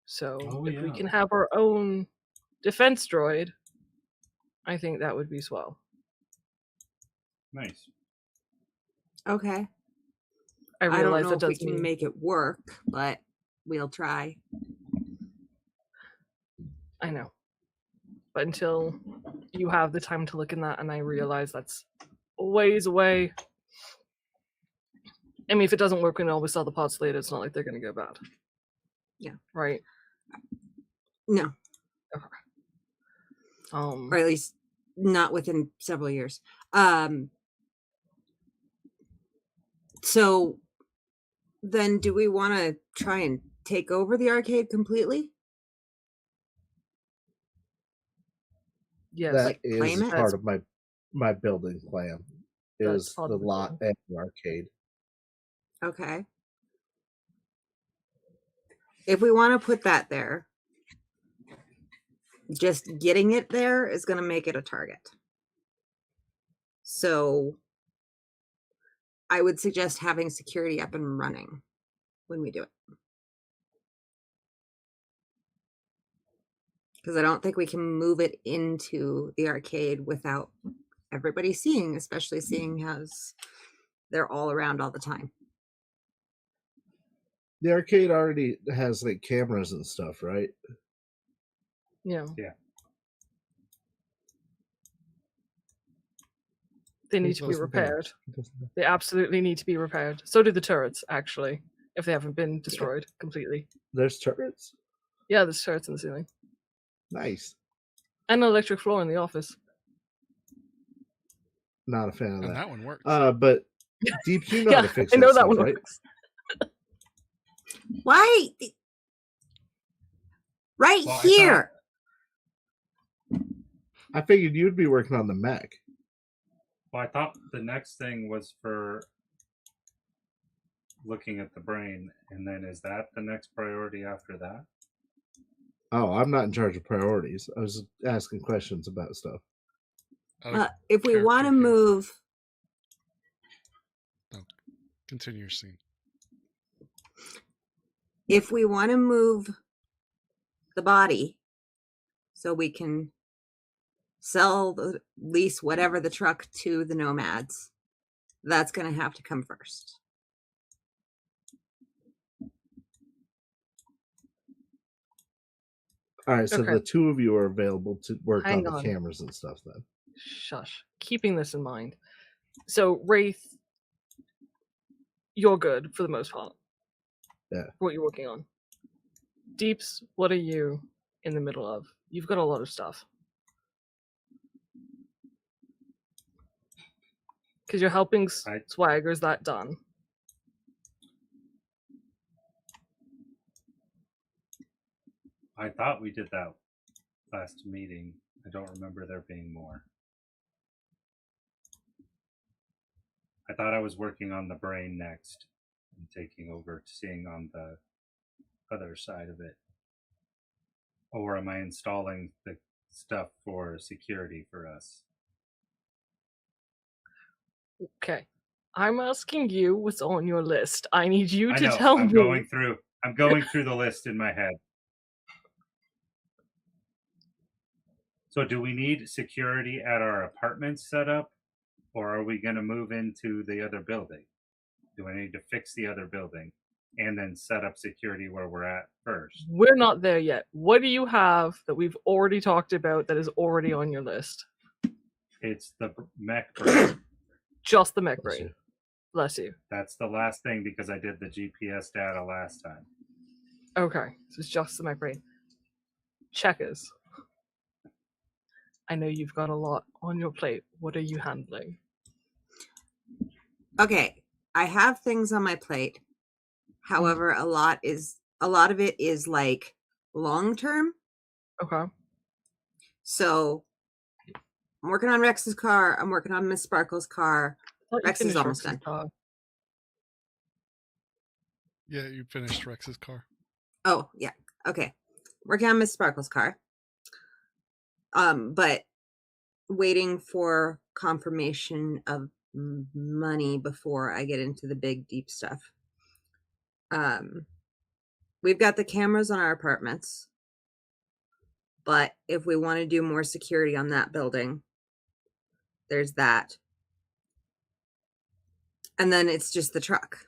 So if we can have our own defense droid, I think that would be swell. Nice. Okay. I I don't realize know that if we does can mean make it work, but we'll try. I know. But until you have the time to look in that, and I realize that's a ways away. I mean, if it doesn't work, we can always sell the parts later. It's not like they're going to go bad. Yeah. Right? No. Okay. Or at least not within several years. So then do we want to try and take over the arcade completely? Yes. That is claim it? part of my building plan. That's Is part the of the lot plan. and the arcade. Okay. If we want to put that there, just getting it there is going to make it a target. So I would suggest having security up and running when we do it. Because I don't think we can move it into the arcade without everybody seeing, especially seeing as they're all around all the time. The arcade already has like cameras and stuff, right? Yeah. Yeah. They need to be Doesn't repaired. Doesn't it? They absolutely need to be repaired. So do the turrets, actually, if they haven't been destroyed completely. There's turrets. Yeah, there's turrets in the ceiling. Nice. And an electric floor in the office. Not a fan of And that. that one works. But Deep, you know how to fix I know that stuff, one right? works. Why? Right Well, here. I figured you'd be working on the mech. Well, I thought the next thing was for looking at the brain, and then is that the next priority after that? Oh, I'm not in charge of priorities. I was asking questions about stuff. If we want to character here. move, Continue your scene. if we want to move the body so we can lease whatever the truck to the nomads, that's going to have to come first. All right, so Okay. the two of you are available to work Hang on the on. cameras and stuff then. Shush. Keeping this in mind. So, Wraith, you're good for the most part. Yeah. For what you're working on. Deeps, what are you in the middle of? You've got a lot of stuff. Because you're helping Swagger, is that done? I thought we did that last meeting. I don't remember there being more. I thought I was working on the brain next and taking over, seeing on the other side of it. Or am I installing the stuff for security for us? Okay. I'm asking you what's on your list. I need you I to know, tell I'm me. going through the list in my head. So do we need security at our apartments set up? or are we going to move into the other building? Do I need to fix the other building and then set up security where we're at first? We're not there yet. What do you have that we've already talked about that is already on your list? It's the mech brain. Just the mech Bless brain. you. Bless you. That's the last thing because I did the GPS data last time. Okay, so it's just the mech brain. Checkers. I know you've got a lot on your plate. What are you handling? Okay, I have things on my plate. However, a lot of it is like long term. Okay. So I'm working on Rex's car. I'm working on Miss Sparkle's car. Thought you Rex is finished almost Rex's done. car. Yeah, you finished Rex's car. Oh, yeah. Okay. Working on Miss Sparkle's car. But waiting for confirmation of money before I get into the big deep stuff. We've got the cameras on our apartments. But if we want to do more security on that building, there's that. And then it's just the truck.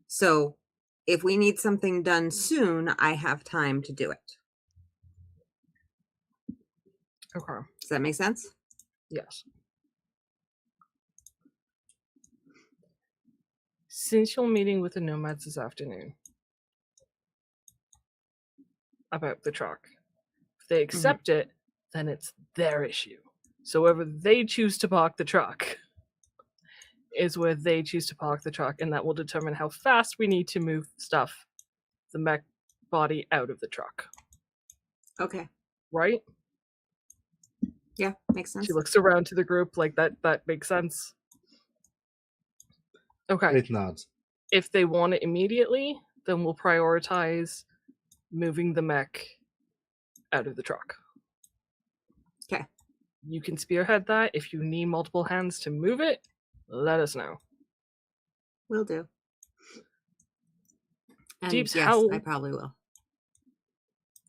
So if we need something done soon, I have time to do it. Okay. Does that make sense? Yes. Since you're meeting with the nomads this afternoon about the truck, if they accept it, then it's their issue. So wherever they choose to park the truck is where they choose to park the truck, and that will determine how fast we need to move stuff, the mech body, out of the truck. Okay. Right? Yeah, makes sense. She looks around to the group like that makes sense. Okay. Faith nods. If they want it immediately, then we'll prioritize moving the mech out of the truck. Okay. You can spearhead that. If you need multiple hands to move it, let us know. Will do. And Deeps, yes, how- I probably will.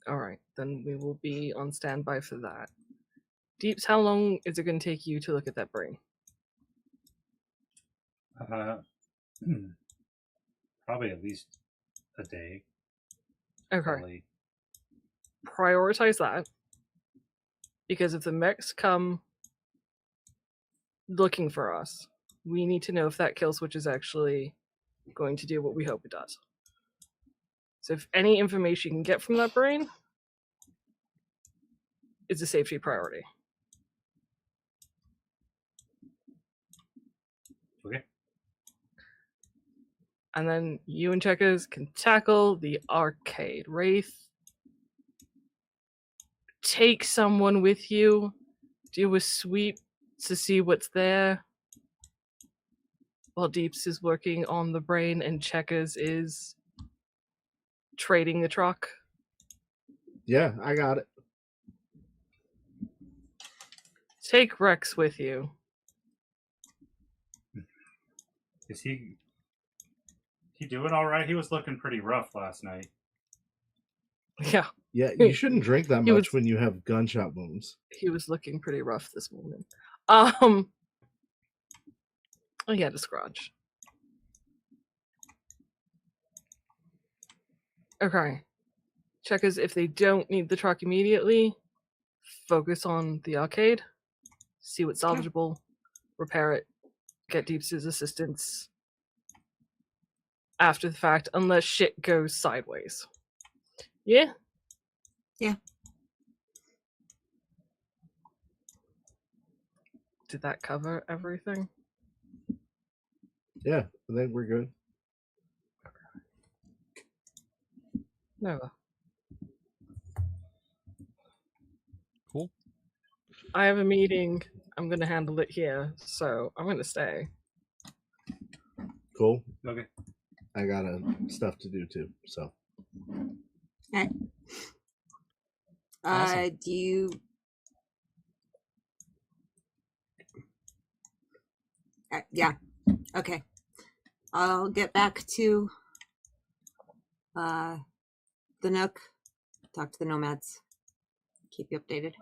All right, then we will be on standby for that. Deeps, how long is it going to take you to look at that brain? Probably at least a day. Okay. Probably. Prioritize that. Because if the mechs come looking for us, we need to know if that kill switch is actually going to do what we hope it does. So if any information you can get from that brain is a safety priority. Okay. And then you and Checkers can tackle the arcade. Wraith, take someone with you. Do a sweep to see what's there. While Deeps is working on the brain and Checkers is trading the truck. Yeah, I got it. Take Rex with you. Is he doing all right? He was looking pretty rough last night. Yeah, Yeah, you shouldn't drink that He much was- when you have gunshot wounds. he was looking pretty rough this morning. Oh, he had a scratch. Okay. Checkers, if they don't need the truck immediately, focus on the arcade. See what's Okay. salvageable. Repair it. Get Deeps' assistance after the fact, unless shit goes sideways. Yeah? Yeah. Did that cover everything? Yeah, I think we're good. No. Cool. I have a meeting. I'm going to handle it here, so I'm going to stay. Cool. Okay. I got stuff to do too. So Awesome. Do you yeah. Okay. I'll get back to the Nook, talk to the nomads, keep you updated.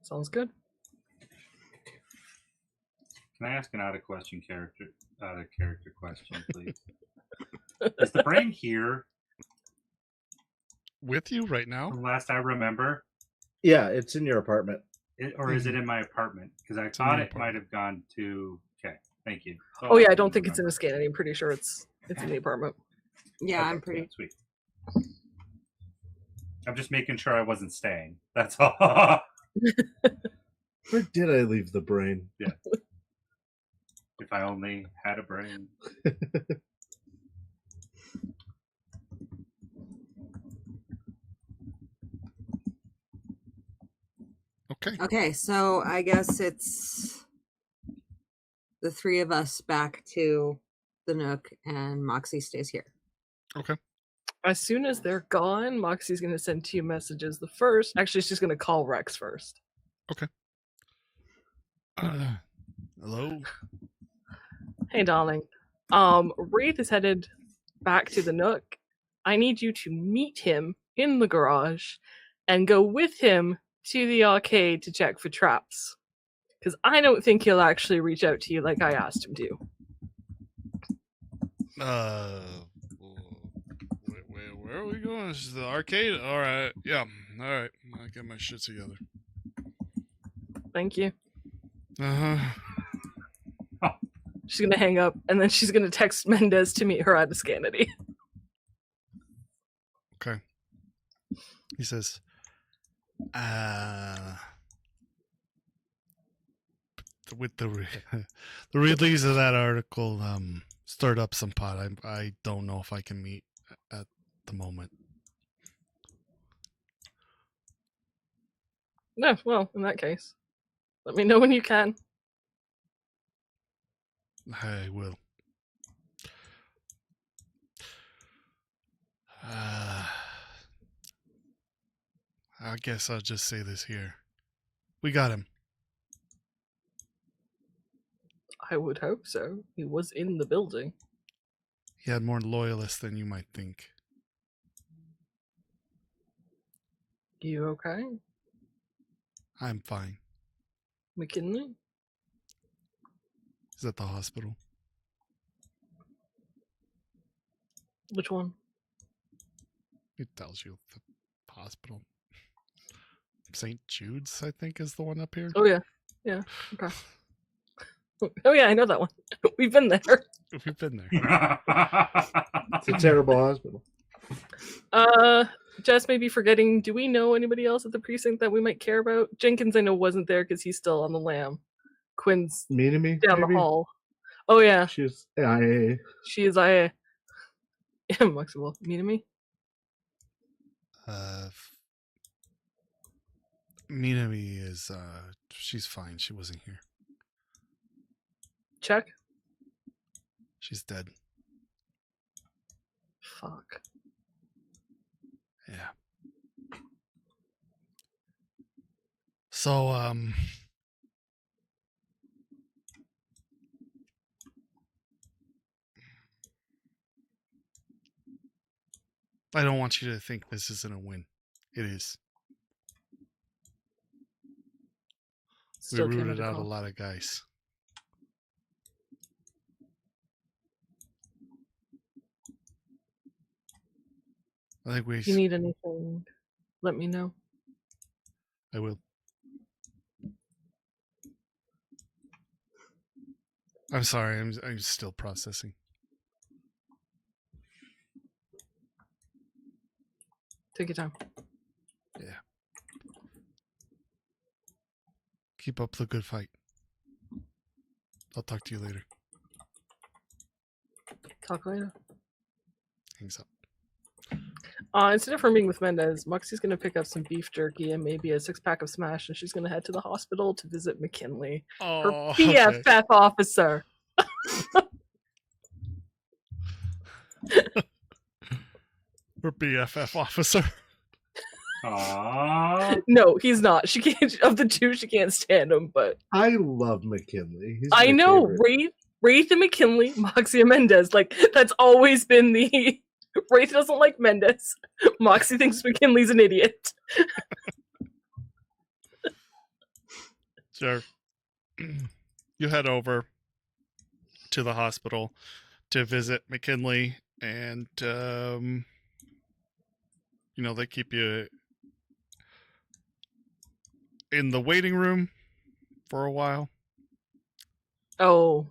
Sounds good. Can I ask an out of character question, please? Is the brain here? With you right now? From last I remember, Yeah, it's in your apartment. or is it in my apartment? Because I in thought your it might have gone to. Okay, thank you. Oh yeah, I don't think it's in the scan. I'm pretty sure it's in the apartment. Yeah, Okay, I'm pretty. sweet. I'm just making sure I wasn't staying. That's all. Where did I leave the brain? If I only had a brain. Okay. Okay, so I guess it's the three of us back to the Nook, and Moxie stays here. Okay. As soon as they're gone, Moxie's going to send 2 messages. The first, actually, she's going to call Rex first. Hello? Hey, darling. Wraith is headed back to the Nook. I need you to meet him in the garage and go with him to the arcade to check for traps. Because I don't think he'll actually reach out to you like I asked him to. Where are we going? This is the arcade? Alright, yeah. Alright, I'll get my shit together. Thank you. Uh-huh. She's going to hang up, and then she's going to text Mendez to meet her at the Scanity. Okay. He says, with the release of that article, stirred up some pot. I don't know if I can meet at the moment. No, well, in that case, let me know when you can. I will. I guess I'll just say this here. We got him. I would hope so. He was in the building. He had more loyalists than you might think. You okay? I'm fine. McKinley? He's at the hospital. Which one? It tells you the hospital. St. Jude's, I think, is the one up here. Oh, yeah. Yeah. Okay. Oh, yeah, I know that one. We've been there. We've been there. It's a terrible hospital. Jess may be forgetting, do we know anybody else at the precinct that we might care about? Jenkins, I know, wasn't there because he's still on the lam. Quinn's Minami, down maybe? the hall. Oh, yeah. She's IA. She is IA. Yeah, Maxwell. Minami? Minami is, she's fine. She wasn't here. Check. She's dead. Fuck. Yeah. So, I don't want you to think this isn't a win. It is. Still we can't rooted out a call. lot of guys. I think we. If you need anything, let me know. I will. I'm sorry. I'm still processing. Take your time. Yeah. Keep up the good fight. I'll talk to you later. Talk later. Hangs up. Instead of her meeting with Mendez, Moxie's going to pick up some beef jerky and maybe a 6-pack of Smash, and she's going to head to the hospital to visit McKinley, her BFF okay. officer. Her BFF officer. Aww. No, he's not. She can't. Of the two, she can't stand him. But I love McKinley. He's I my know favorite. Wraith and McKinley, Moxie and Mendez. Like that's always been the. Wraith doesn't like Mendez. Moxie thinks McKinley's an idiot. Sure. You head over. to the hospital to visit McKinley, and they keep you in the waiting room for a while. Oh,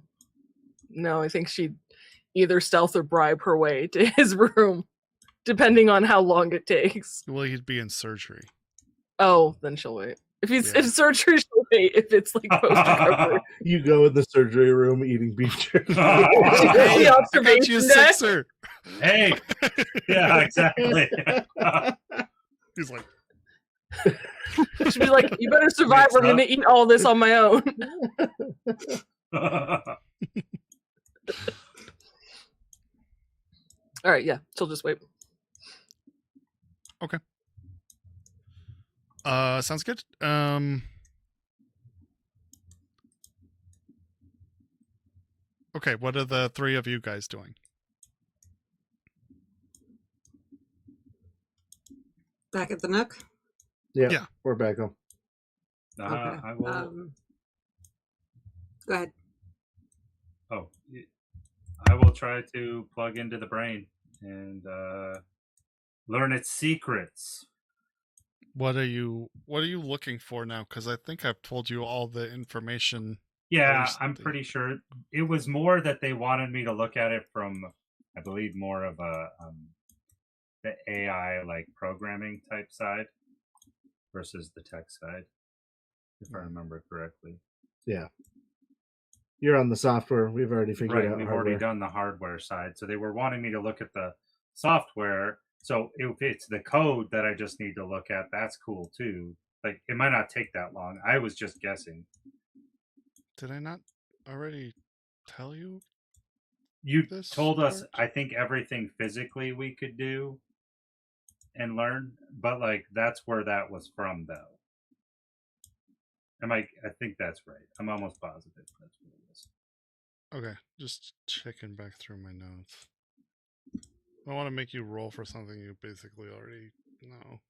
no, I think she'd either stealth or bribe her way to his room, depending on how long it takes. Well, he'd be in surgery. Oh, then she'll wait. If Yeah. if surgery, she'll wait. If it's like post-recovery. You go in the surgery room eating beef jerky. The I got you observation a deck. sixer. Hey, yeah, exactly. He's like, She'd be like, "You better survive. Mix I'm going to up. eat all this on my own." All right, yeah. She'll just wait. sounds good. Okay, what are the three of you guys doing? Back at the Nook. Yeah, we're back home. Okay. I will. Go ahead. I will try to plug into the brain and learn its secrets. What are you looking for now? Because I think I've told you all the information. Yeah, There's I'm the- pretty sure it was more that they wanted me to look at it from, I believe, more of a the AI like programming type side versus the tech side, if I remember correctly. Yeah. You're on the software. We've already figured Right, out we've hardware. already done the hardware side, so they were wanting me to look at the software. So if it's the code that I just need to look at, that's cool too. Like it might not take that long. I was just guessing. Did I not already tell you? You This told us, part? I think everything physically we could do and learn, but like that's where that was from, though. I think that's right. I'm almost positive that's what it was. Okay, just checking back through my notes. I don't want to make you roll for something you basically already know.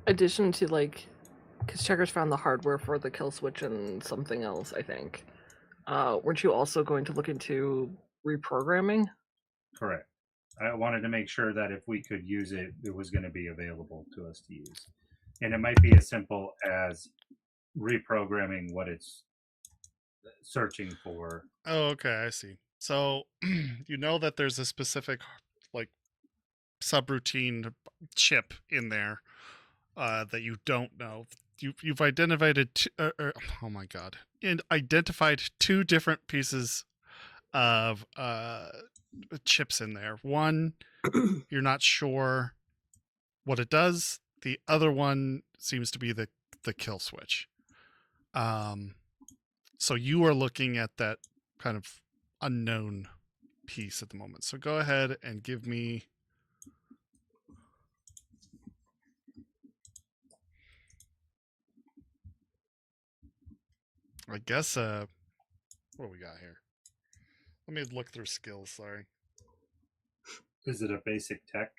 Addition to like, because Checkers found the hardware for the kill switch and something else, I think. Weren't you also going to look into reprogramming? Correct. I wanted to make sure that if we could use it, it was going to be available to us to use. And it might be as simple as reprogramming what it's searching for. Oh, okay, I see. So you know that there's a specific like subroutine chip in there that you don't know. You've identified it. Oh my god! And identified two different pieces of chips in there. One, you're not sure what it does. The other one seems to be the kill switch. So you are looking at that kind of unknown piece at the moment. So go ahead and give me. I guess what do we got here? Let me look through skills, sorry. Is it a basic tech?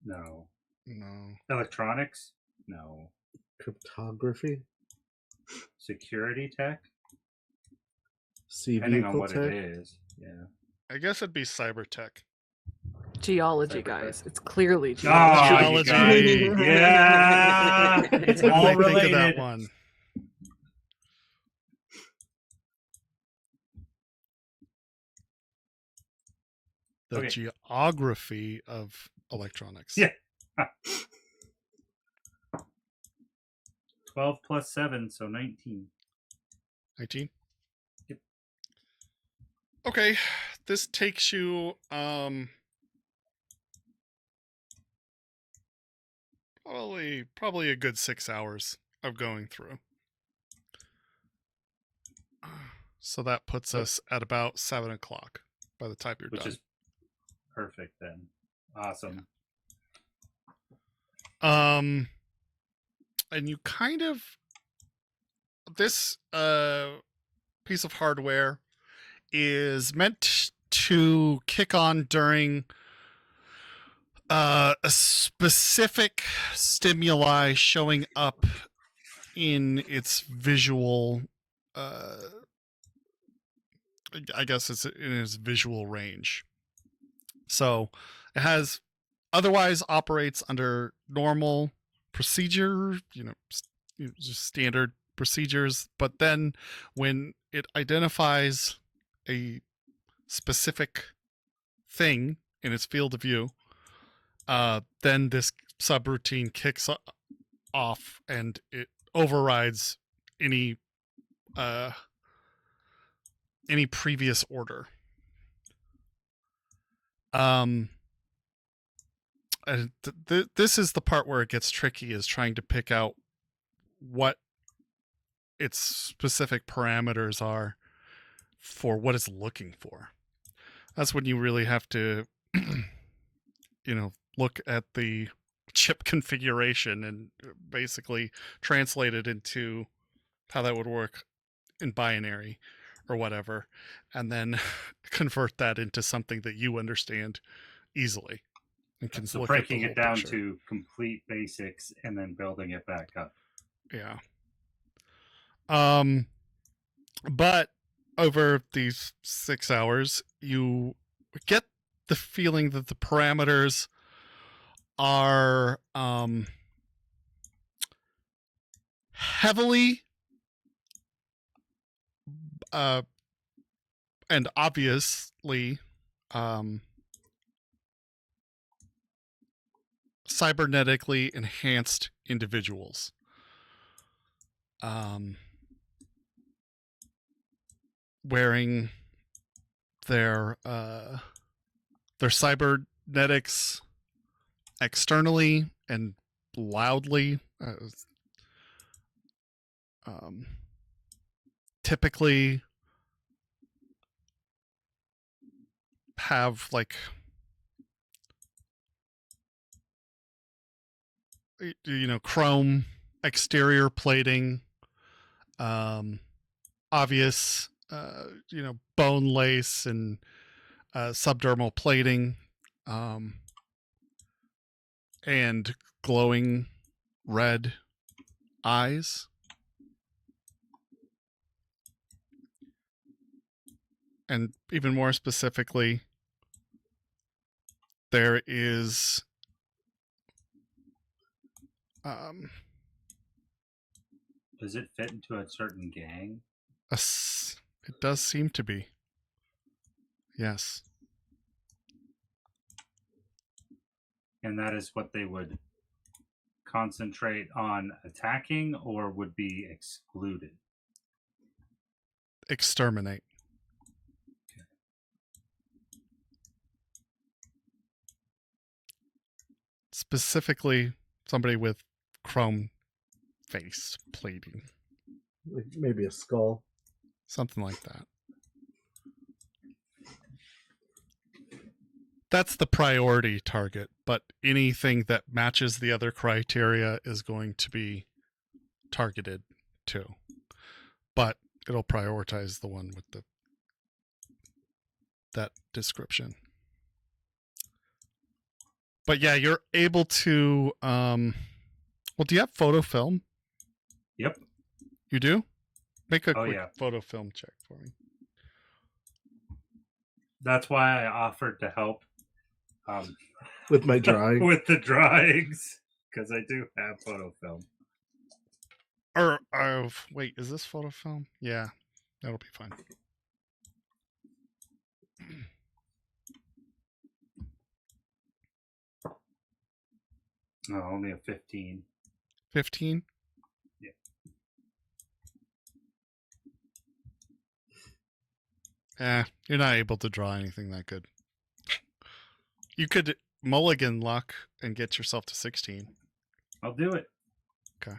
No. No. Electronics? No. Cryptography, Security tech? sea Depending on vehicle what tech. it is. Yeah. I guess it'd be cyber tech. Geology, Cyberpunk. guys. It's clearly Oh, geology. Geology. Yeah. It's What all did I think of related. that one? The Okay. geography of electronics. Yeah. 12 plus 7, so 19. 19? Yep. Okay. This takes you probably a good 6 hours of going through. So that puts us at about 7 o'clock by the time you're Which done. is perfect then. Awesome. And you kind of this piece of hardware is meant to kick on during a specific stimuli showing up in its visual, I guess it's in its visual range. So it has otherwise operates under normal procedure, just standard procedures. But then when it identifies a specific thing in its field of view, then this subroutine kicks off and it overrides any previous order. And this is the part where it gets tricky, is trying to pick out what its specific parameters are for what it's looking for. That's when you really have to, look at the chip configuration and basically translate it into how that would work in binary or whatever, and then convert that into something that you understand easily. And can So look at the breaking whole it down picture. to complete basics and then building it back up. Yeah. But over these 6 hours, you get the feeling that the parameters are heavily and obviously cybernetically enhanced individuals. Wearing their cybernetics externally and loudly, typically have like chrome exterior plating, obvious bone lace and subdermal plating, and glowing red eyes. And even more specifically, there is Does it fit into a certain gang? it does seem to be. Yes. And that is what they would concentrate on attacking, or would be excluded? Exterminate. Specifically, somebody with chrome face plating. Like maybe a skull. Something like that. That's the priority target, but anything that matches the other criteria is going to be targeted too. But it'll prioritize the one with that description. But yeah, you're able to well, do you have photo film? Yep. You do? Make a quick yeah. photo film check for me. That's why I offered to help With my drawing. with the drawings, because I do have photo film. Or wait, is this photo film? Yeah, that'll be fine. No, only a 15. 15? Yeah. You're not able to draw anything that good. You could mulligan luck and get yourself to 16. I'll do it. Okay.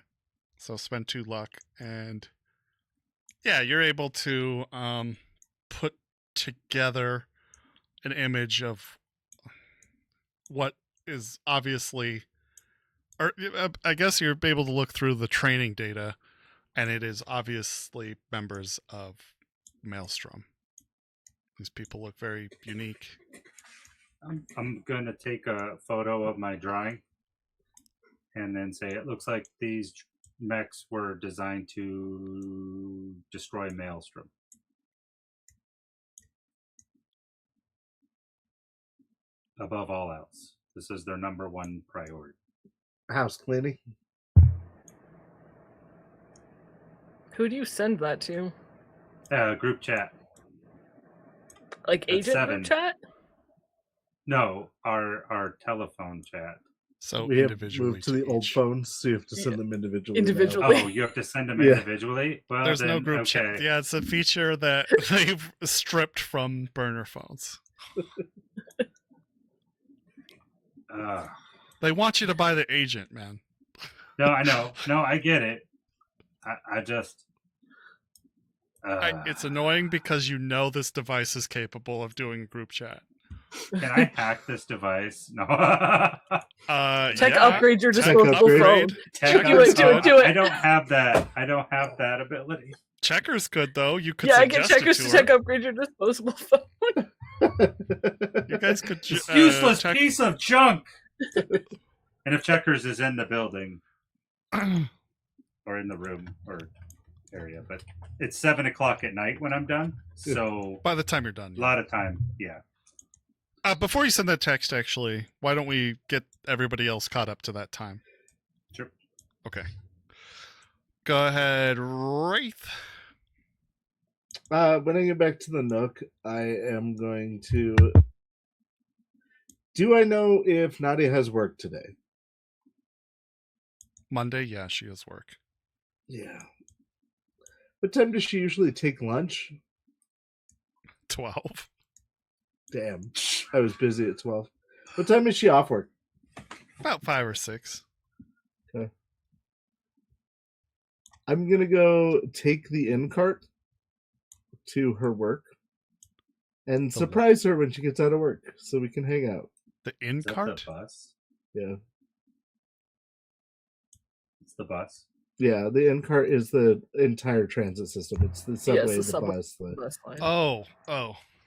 So spend 2 luck, and yeah, you're able to put together an image of what is obviously, or I guess you're able to look through the training data, and it is obviously members of Maelstrom. These people look very unique. I'm going to take a photo of my drawing and then say it looks like these mechs were designed to destroy Maelstrom. Above all else, this is their number one priority. House cleaning. Who do you send that to? Group chat. Like At agent 7. group chat? No, our telephone chat. So We have individually moved to the old each. phones, so you have to send them individually. now. Individually. Oh, you have to send them Yeah. individually? Well, There's then, no group okay. chat. Yeah, it's a feature that they've stripped from burner phones. They want you to buy the agent, man. No, I know. No, I get it. I just... It's annoying because you know this device is capable of doing a group chat. Can I hack this device? No. Tech upgrade your Tech disposable upgrade. phone. Tech Do it, do it, do it. I don't have that. I don't have that ability. Checker's good though. You could Yeah, I get suggest checkers it to to tech her. upgrade your disposable phone. You guys could This useless check. piece of junk. And if Checkers is in the building or in the room or area, but it's 7 o'clock at night when I'm done, so By the time you're done. a lot of time. Yeah. Before you send that text, actually, why don't we get everybody else caught up to that time? Sure. Okay. Go ahead, Wraith. When I get back to the Nook, I am going to... Do I know if Nadia has work today? Monday, yeah, she has work. Yeah. What time does she usually take lunch? 12. Damn. I was busy at 12. What time is she off work? About 5 or 6. Okay. I'm going to go take the in cart to her work and surprise her when she gets out of work so we can hang out. The in Is that cart? the bus? Yeah. It's the bus. Yeah, the in cart is the entire transit system. It's the subway, the the subway. bus. That's fine. Oh,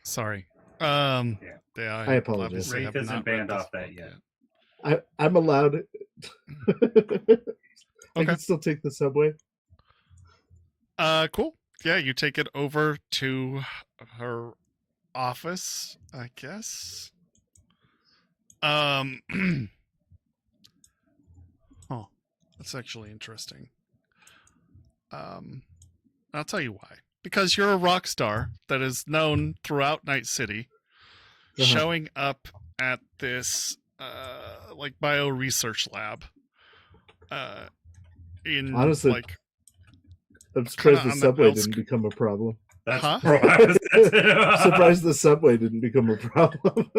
sorry. I apologize. obviously Wraith have isn't not banned read off this that book yet. I'm allowed it. I Okay. can still take the subway. Cool. Yeah, you take it over to her office, I guess. Huh. That's actually interesting. I'll tell you why. Because you're a rock star that is known throughout Night City, showing up at this like bio research lab. In Honestly, like I'm surprised the on the subway outsk- didn't become a problem. That's Huh? Surprised the subway didn't become a problem.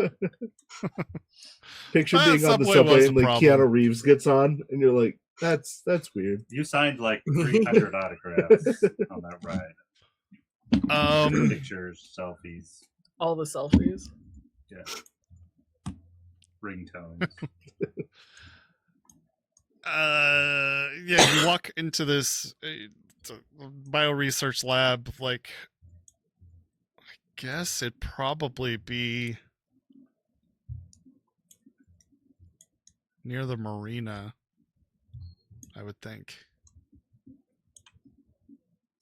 Picture Well, being on the subway subway was and a like problem. Keanu Reeves gets on, and you're like, "That's weird." You signed like 300 autographs on that ride. Pictures, selfies, All the selfies. ringtones. Yeah, you walk into this bio research lab. Like, I guess it'd probably be near the marina, I would think,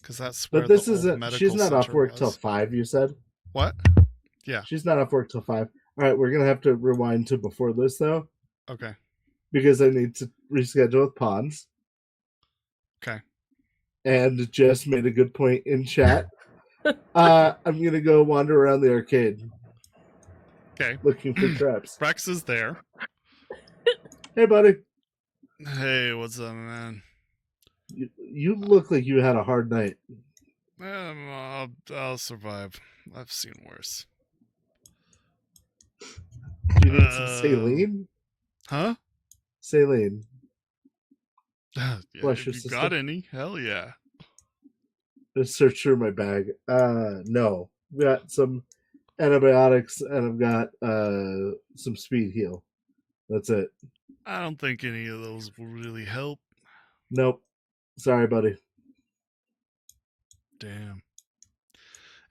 because that's where But this the old isn't. medical She's not off center work was. till 5. You said. What? Yeah. She's not off work till 5. All right, we're gonna have to rewind to before this though, Okay. because I need to reschedule with Pawns. Okay. And just made a good point in chat. I'm gonna go wander around the arcade Okay. looking for traps. Rex is there. Hey, buddy. Hey, what's up, man? You look like you had a hard night. I'll survive. I've seen worse. Do you need some saline? Huh? Saline. Yeah, Flush if your you system. got any? Hell yeah. Just search through my bag. No. We got some antibiotics and I've got some speed heal. That's it. I don't think any of those will really help. Nope. Sorry, buddy. Damn.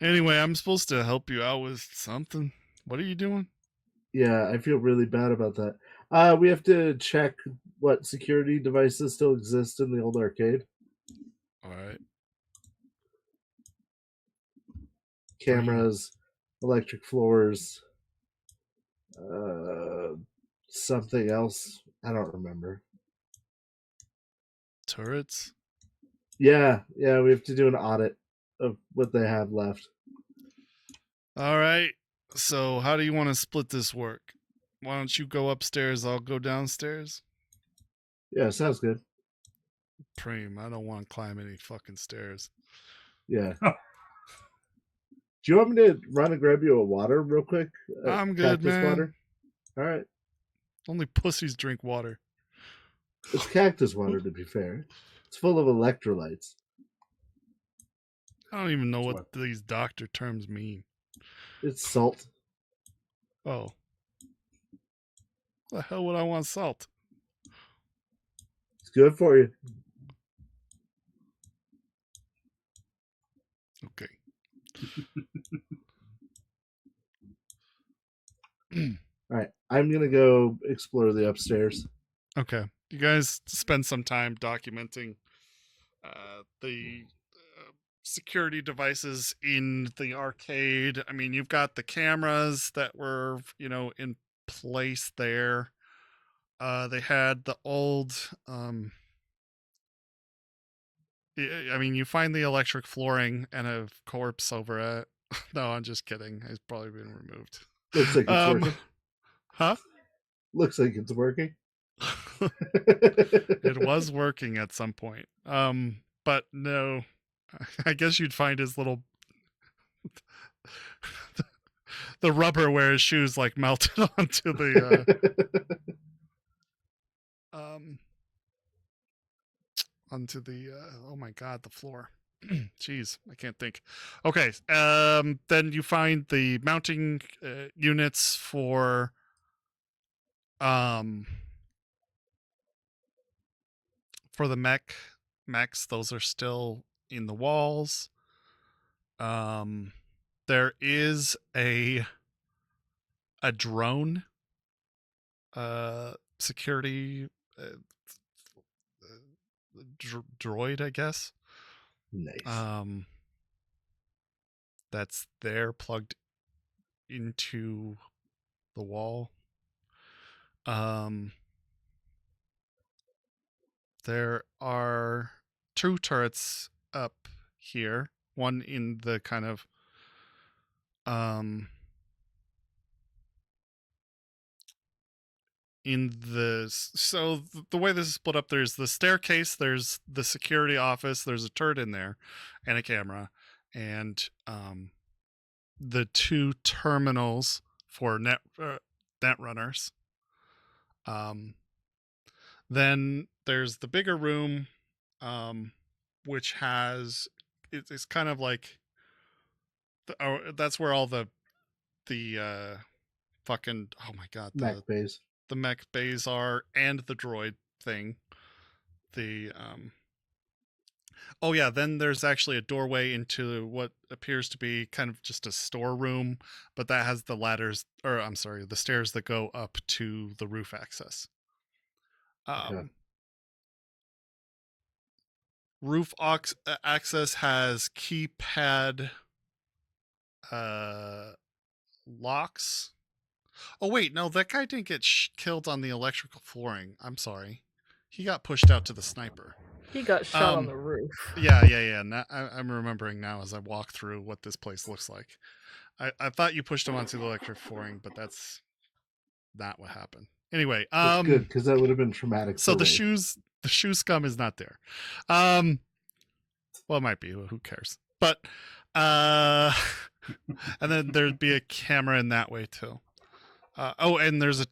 Anyway, I'm supposed to help you out with something. What are you doing? Yeah, I feel really bad about that. We have to check what security devices still exist in the old arcade. All right. Cameras, electric floors, something else. I don't remember. Turrets. Yeah, we have to do an audit of what they have left. All right. So how do you want to split this work? Why don't you go upstairs? I'll go downstairs. Yeah, sounds good. Preem, I don't want to climb any fucking stairs. Yeah. Do you want me to run and grab you a water real quick? I'm good, cactus man. water? All right. Only pussies drink water. It's cactus water, to be fair. It's full of electrolytes. I don't even know what these doctor terms mean. It's salt. Oh. The hell would I want salt? It's good for you. Okay. All right. I'm going to go explore the upstairs. Okay. You guys spend some time documenting the security devices in the arcade. I mean, you've got the cameras that were, in place there. They had the old I mean, you find the electric flooring and a corpse over it. No, I'm just kidding. It's probably been removed. Looks like it's working. Huh? Looks like it's working. It was working at some point. But no, I guess you'd find his little the rubber where his shoes like melted onto the onto the oh my god, the floor. Jeez, I can't think. Okay, then you find the mounting units for the mechs. Those are still in the walls. There is a drone security droid, I guess. Nice. That's there plugged into the wall. There are 2 turrets up here. One in the kind of so the way this is split up, there's the staircase, there's the security office, there's a turret in there and a camera, and the 2 terminals for net runners. Then there's the bigger room, which has it's kind of like that's where all the fucking oh my god, mech bays. The mech bays are, and the droid thing. The oh yeah, then there's actually a doorway into what appears to be kind of just a storeroom, but that has the ladders, or I'm sorry, the stairs that go up to the roof access. Okay. Roof access has keypad locks. Oh wait, no, that guy didn't get killed on the electrical flooring. I'm sorry, he got pushed out to the sniper. He got shot on the roof. Yeah. Now, I'm remembering now as I walk through what this place looks like. I thought you pushed him onto the electric flooring, but that's not what happened. Anyway, that's good, because that would have been traumatic. So the shoe scum is not there. Well, it might be. Who cares? But and then there'd be a camera in that way too. Oh, and there's a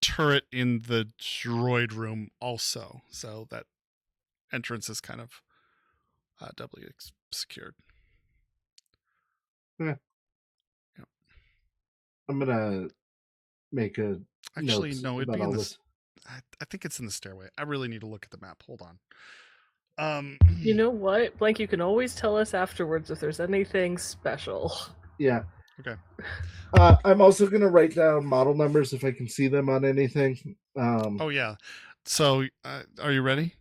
turret in the droid room also, so that entrance is kind of doubly secured. Yeah. I'm gonna make a actually no. It'd be in this. I think it's in the stairway. I really need to look at the map. Hold on. You know what, Blank? You can always tell us afterwards if there's anything special. Yeah, Okay. I'm also going to write down model numbers if I can see them on anything. Oh yeah. So, are you ready?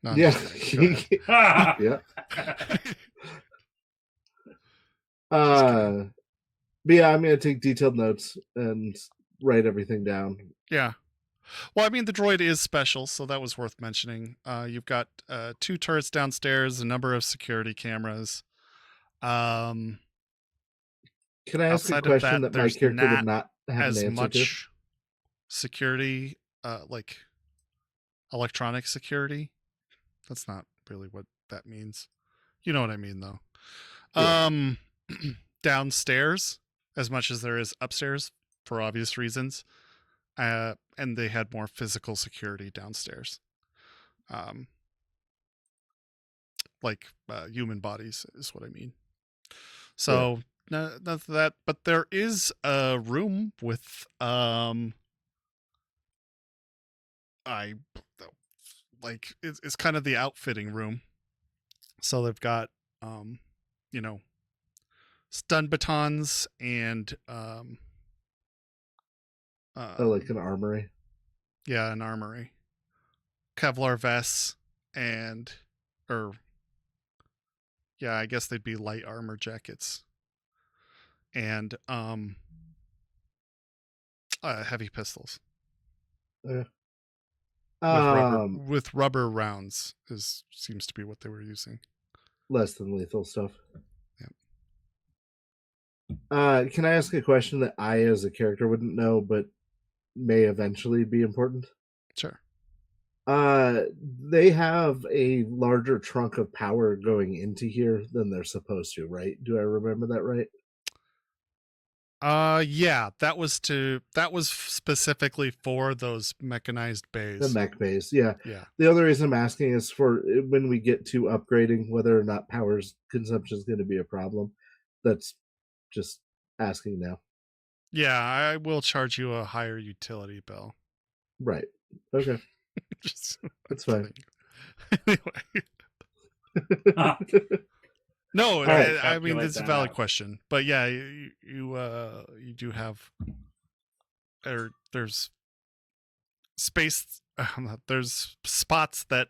No, I'm yeah. just kidding. Go ahead. Yeah. Just kidding. But yeah, I'm going to take detailed notes and write everything down. Yeah. Well, I mean, the droid is special, so that was worth mentioning. You've got 2 turrets downstairs, a number of security cameras. Can I ask a Outside of question that, that my there's character would not not have an as answer to? much security, like electronic security. That's not really what that means. You know what I mean, though. Yeah. Downstairs, as much as there is upstairs, for obvious reasons. And they had more physical security downstairs. Like human bodies is what I mean. So none of that, but there is a room with I like it's kind of the outfitting room. So they've got you know, stun batons and Like an armory. yeah, an armory, Kevlar vests, and or yeah, I guess they'd be light armor jackets, and heavy pistols Okay. with rubber rounds seems to be what they were using. Less than lethal stuff. Yeah. Can I ask a question that I, as a character, wouldn't know, but may eventually be important? Sure. They have a larger trunk of power going into here than they're supposed to, right? Do I remember that right? Yeah, that was specifically for those mechanized bays. The mech base, yeah. Yeah. The other reason I'm asking is for when we get to upgrading, whether or not power consumption is going to be a problem. That's just asking now. Yeah, I will charge you a higher utility bill. Right. Okay. That's fine. Anyway. No, right, I mean, calculate it's a that valid out. question, but yeah, you do have, or there's space, there's spots that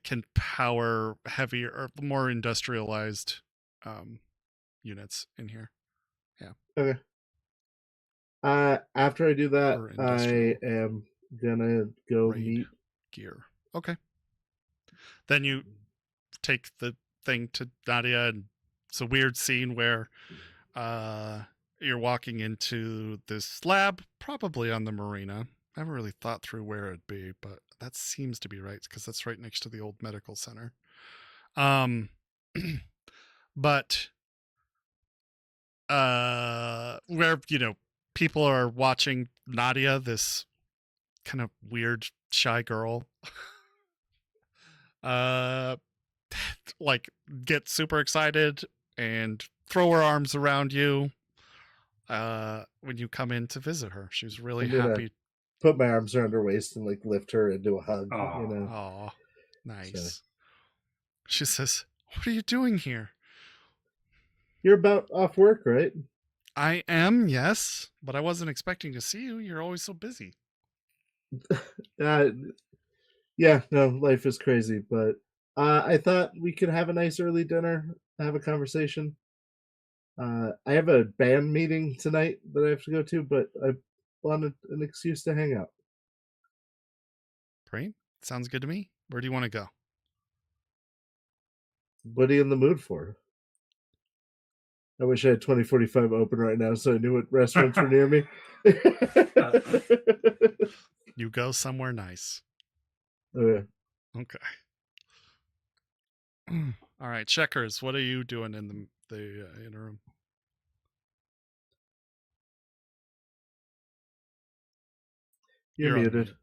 can power heavier or more industrialized units in here. Yeah. Okay. After I do that, Or industrial I am gonna go raid meet. gear. Okay. Then you take the thing to Nadia, and it's a weird scene where you're walking into this lab, probably on the marina. I haven't really thought through where it'd be, but that seems to be right because that's right next to the old medical center. But where people are watching Nadia, this kind of weird shy girl, like get super excited and throw her arms around you when you come in to visit her. She's really happy. Put my arms around her waist and like lift her into a hug. Aw. You know. Oh, nice. So. She says, "What are you doing here?" You're about off work, right? I am, yes, but I wasn't expecting to see you. You're always so busy. Yeah, no, life is crazy, but I thought we could have a nice early dinner, have a conversation. I have a band meeting tonight that I have to go to, but I wanted an excuse to hang out. Great. Sounds good to me. Where do you want to go? What are you in the mood for? I wish I had 2045 open right now so I knew what restaurants were near me. You go somewhere nice. Okay. Okay. All right, Checkers, what are you doing in the interim? You're muted.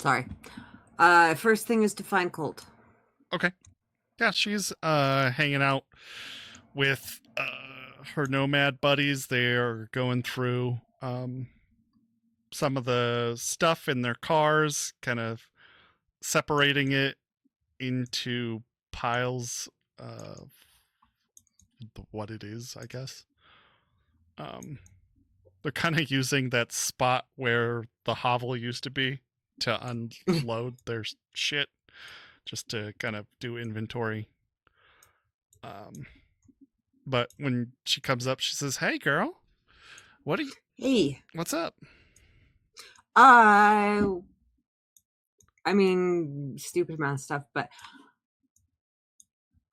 Sorry. First thing is to find Colt. Okay. Yeah, she's hanging out with her nomad buddies. They are going through some of the stuff in their cars, kind of separating it into piles what it is, I guess. They're kind of using that spot where the hovel used to be to unload their shit, just to kind of do inventory. But when she comes up, she says, "Hey, girl, Hey. what's up?" I mean, stupid amount of stuff, but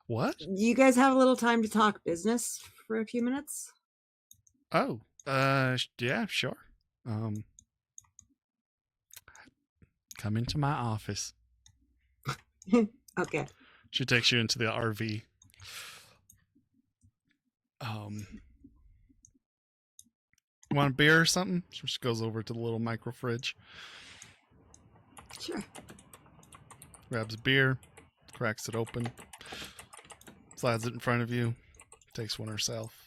What? you guys have a little time to talk business for a few minutes? Oh, yeah, sure. Come into my office. Okay. She takes you into the RV. Want a beer or something? So she goes over to the little micro fridge, Sure. grabs a beer, cracks it open, slides it in front of you, takes one herself,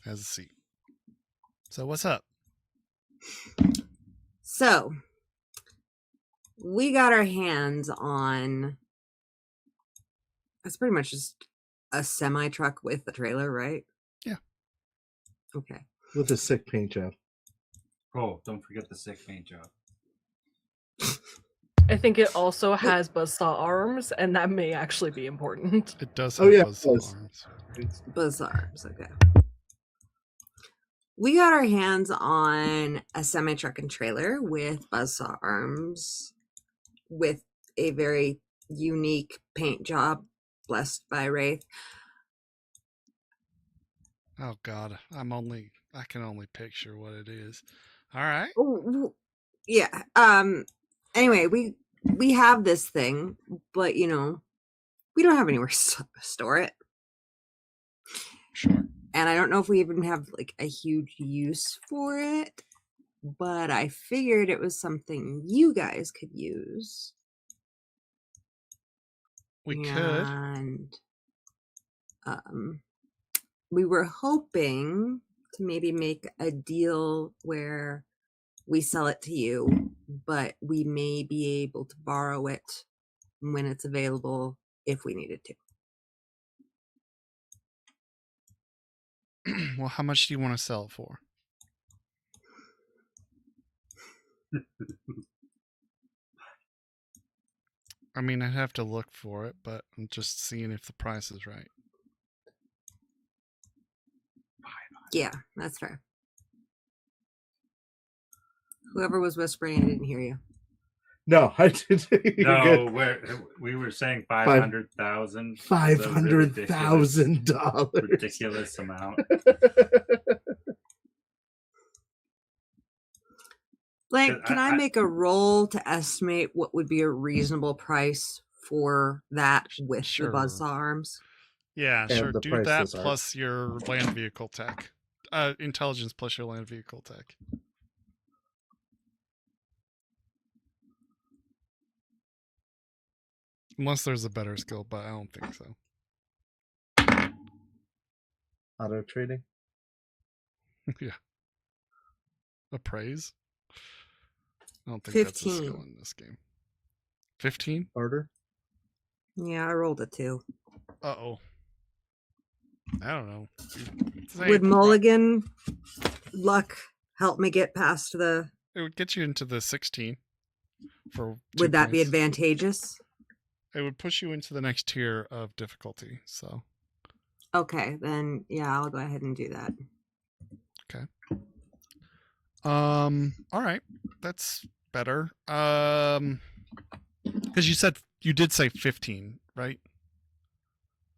has a seat. So what's up? So, we got our hands on, it's pretty much just a semi truck with a trailer, right? Yeah. Okay. With a sick paint job. Oh, don't forget the sick paint job. I think it also has buzzsaw arms, and that may actually be important. It does Oh, have yeah, it buzzsaw does. arms. Bizarre. Okay. We got our hands on a semi truck and trailer with buzzsaw arms with a very unique paint job blessed by Wraith. Oh God, I can only picture what it is. All right. Oh, yeah. Anyway, we have this thing, but we don't have anywhere to store it. Sure. And I don't know if we even have like a huge use for it, but I figured it was something you guys could use. We could. And we were hoping to maybe make a deal where we sell it to you, but we may be able to borrow it when it's available if we needed to. Well, how much do you want to sell it for? I mean, I'd have to look for it, but I'm just seeing if the price is right. Yeah, that's fair. Whoever was whispering, I didn't hear you. No, I didn't. No, we were saying 500,000. $500,000. Ridiculous amount. Like, can I make a roll to estimate what would be a reasonable price for that with Sure. the buzzsaw arms? Yeah, And sure. the Do that prices are- plus your land vehicle tech. Intelligence plus your land vehicle tech. Unless there's a better skill, but I don't think so. Auto trading. Yeah. Appraise? I don't think 15. that's a skill in this game. 15? Order. Yeah, I rolled a 2. Uh-oh. I don't know. Would Mulligan luck help me get past the... It would get you into the 16. For 2 Would that be points. advantageous? It would push you into the next tier of difficulty, so. Okay, then yeah, I'll go ahead and do that. All right. That's better. Because you did say 15, right?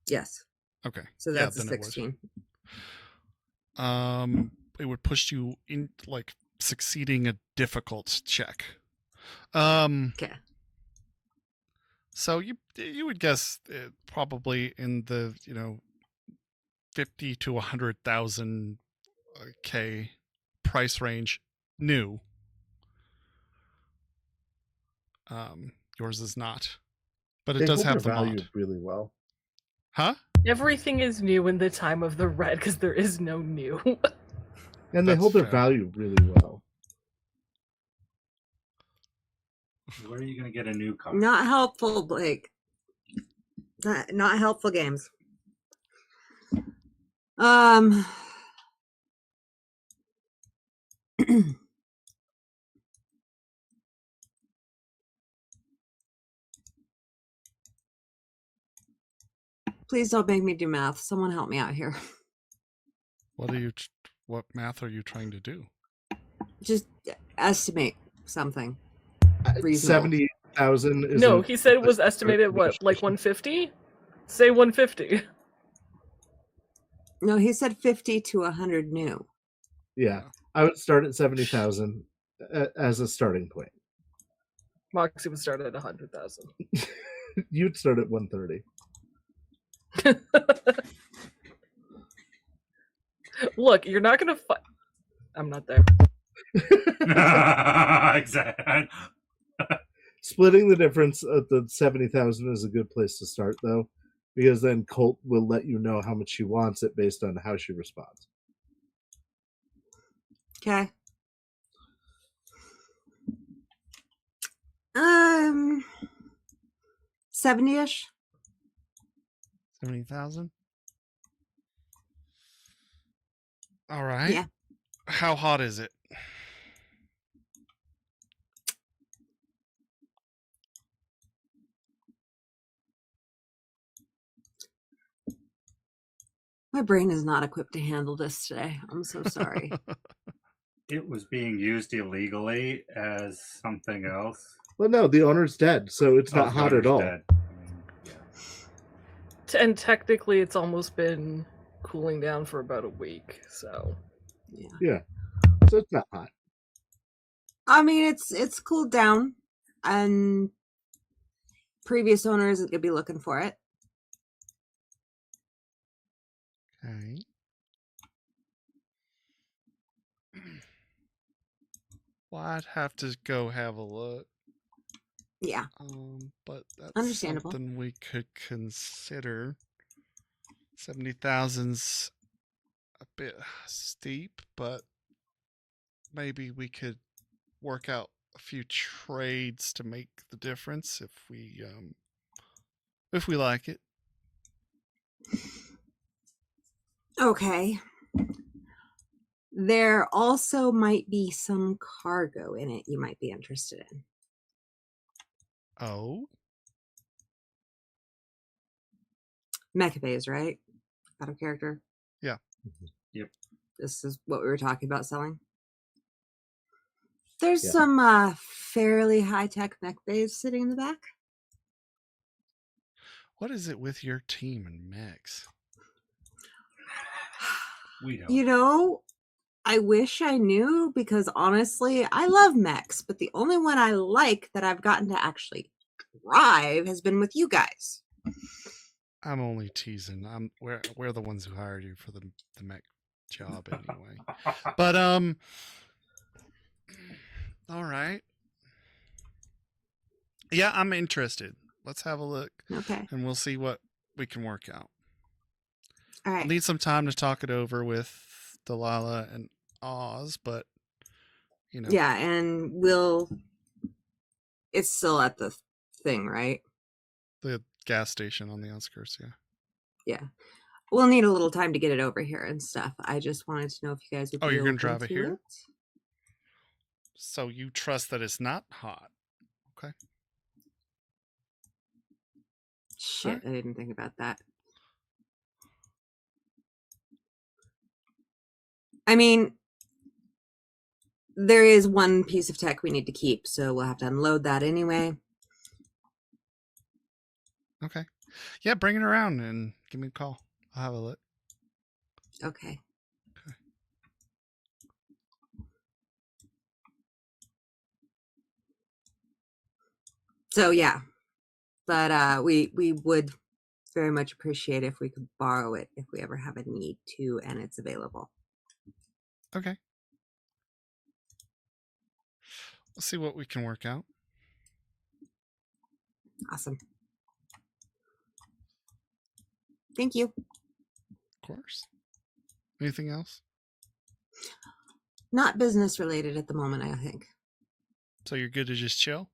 Yes. Okay. So that's a then it would. 16. It would push you in, like, succeeding a difficult check. Okay. So you would guess probably in the 50 to 100,000 K price range, new. Yours is not, but it They does hold have the their value mod. really well. Huh? Everything is new in the time of the red because there is no new. And they That's hold their fair. value really well. Where are you going to get a new car? Not helpful, Blake. Not helpful games. Um. Please don't make me do math. Someone help me out here. What math are you trying to do? Just estimate something reasonable. 70,000 is No, he said it was estimated, what, like 150? Say 150. No, he said 50 to 100 new. Yeah, I would start at 70,000 as a starting point. Moxie would start at 100,000. You'd start at 130. Look, you're not gonna fight. I'm not there. Exactly. Splitting the difference at the 70,000 is a good place to start, though, because then Colt will let you know how much she wants it based on how she responds. Okay. 70-ish. 70,000. All right. Yeah. How hot is it? My brain is not equipped to handle this today. I'm so sorry. It was being used illegally as something else. Well, no, the owner's dead, so it's Oh, not hot at all. dead. I mean, yeah. And technically, it's almost been cooling down for about a week, so. Yeah, so it's not hot. I mean, it's cooled down, and previous owners could be looking for it. Okay. Well, I'd have to go have a look. Yeah. But that's Understandable. something we could consider. 70,000's a bit steep, but maybe we could work out a few trades to make the difference if we like it. Okay. There also might be some cargo in it you might be interested in. Oh, Mecha bays, right? Out of character. yeah. Yep. This is what we were talking about selling. There's Yeah. some fairly high-tech mech bays sitting in the back. What is it with your team and mechs? We don't. You know, I wish I knew, because honestly, I love mechs, but the only one I like that I've gotten to actually drive has been with you guys. I'm only teasing. We're the ones who hired you for the mech job anyway. But all right. Yeah, I'm interested. Let's have a look, Okay. and we'll see what we can work out. All I'll right. need some time to talk it over with Delilah and Oz, but you know. Yeah, and it's still at the thing, right? The gas station on the outskirts, yeah. Yeah. We'll need a little time to get it over here and stuff. I just wanted to know if you guys would be You're gonna open drive it to here? So you trust that it's not hot. Okay. Shit, Alright. I didn't think about that. I mean, there is one piece of tech we need to keep, so we'll have to unload that anyway. Okay. Yeah, bring it around and give me a call. I'll have a look. Okay. So yeah, but we would very much appreciate if we could borrow it if we ever have a need to, and it's available. Okay. We'll see what we can work out. Awesome. Thank you. Of course. Anything else? Not business related at the moment, I think. So you're good to just chill?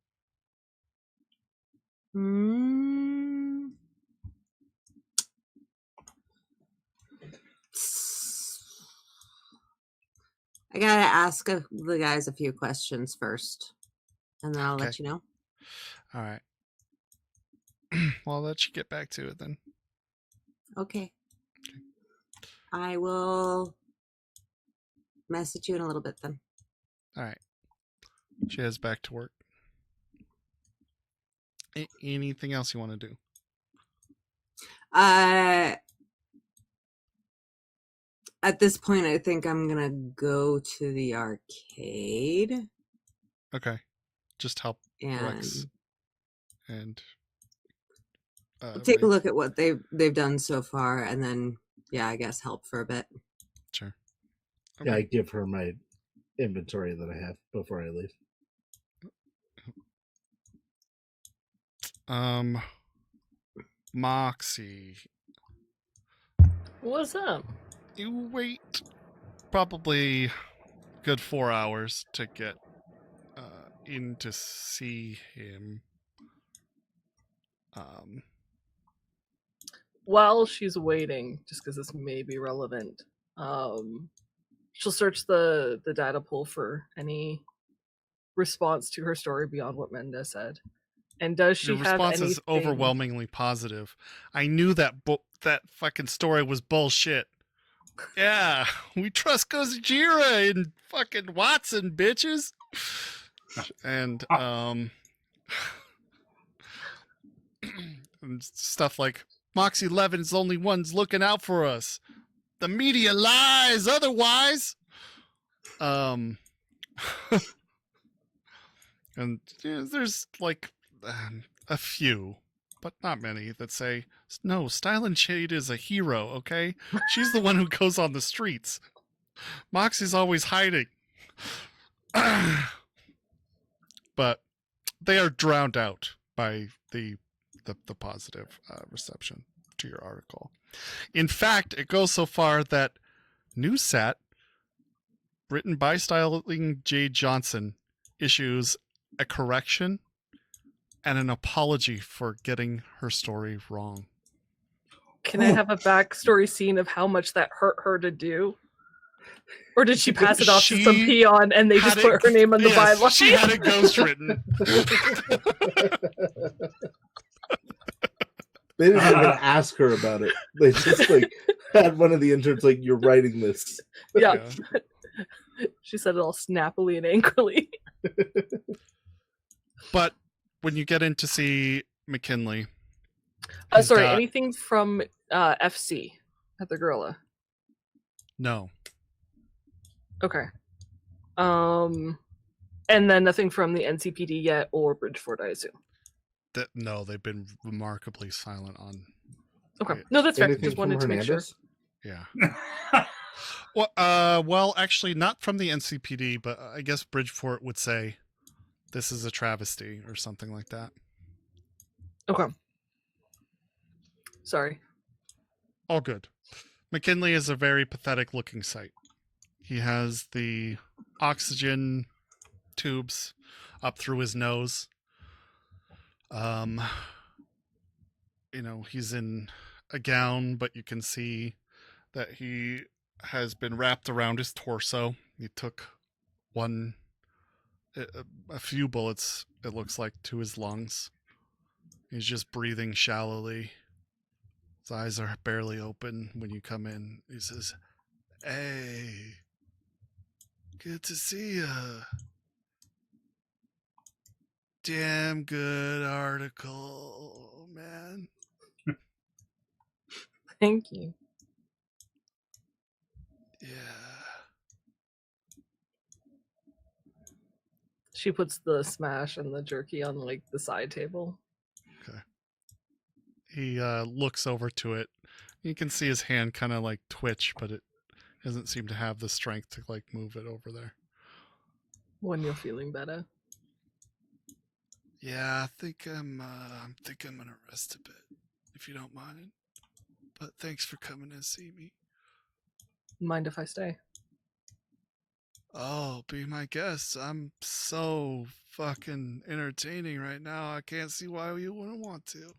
I gotta ask the guys a few questions first, and then I'll let you know. All right. Well, I'll let you get back to it then. Okay. I will message you in a little bit then. All right. She heads back to work. Anything else you want to do? At this point, I think I'm gonna go to the arcade. Okay. Just help and Rex and take a look at what they've done so far, and then I guess help for a bit. Sure. Okay. Yeah, I give her my inventory that I have before I leave. Moxie. What's up? You wait probably good 4 hours to get in to see him. While she's waiting, just because this may be relevant, she'll search the data pool for any response to her story beyond what Menda said. And does she Your have response anything... is overwhelmingly positive. I knew that that fucking story was bullshit. Yeah, we trust Gojira and fucking Watson, bitches. And and stuff like Moxie Levin's the only ones looking out for us. The media lies otherwise. And there's like a few, but not many, that say, no, Style and Shade is a hero, okay? She's the one who goes on the streets. Moxie's always hiding. But they are drowned out by the positive reception to your article. In fact, it goes so far that NewsSat, written by Styling J. Johnson, issues a correction and an apology for getting her story wrong. Can I have a backstory scene of how much that hurt her to do? Or did she pass it off to some peon and they just put her name on the byline? She had it ghostwritten. They didn't even ask her about it. They just had one of the interns you're writing this. Yeah. She said it all snappily and angrily. But when you get in to see McKinley... sorry, anything from FC at the Gorilla? No. Okay. And then nothing from the NCPD yet or Bridgeport, I assume. No, they've been remarkably silent on. Okay, no, that's fair. Anything Just wanted to make sure. Yeah. Well, actually, not from the NCPD, but I guess Bridgeport would say this is a travesty or something like that. Okay. Sorry. All good. McKinley is a very pathetic-looking sight. He has the oxygen tubes up through his nose. He's in a gown, but you can see that he has been wrapped around his torso. He took a few bullets, it looks like, to his lungs. He's just breathing shallowly. His eyes are barely open when you come in. He says, "Hey, good to see ya. Damn good article, man." Thank you. Yeah. She puts the smash and the jerky on the side table. Okay. He looks over to it. You can see his hand kind of twitch, but it doesn't seem to have the strength to move it over there. When you're feeling better. Yeah, I think I'm gonna rest a bit, if you don't mind. But thanks for coming to see me. Mind if I stay? Oh, be my guest. I'm so fucking entertaining right now. I can't see why you wouldn't want to.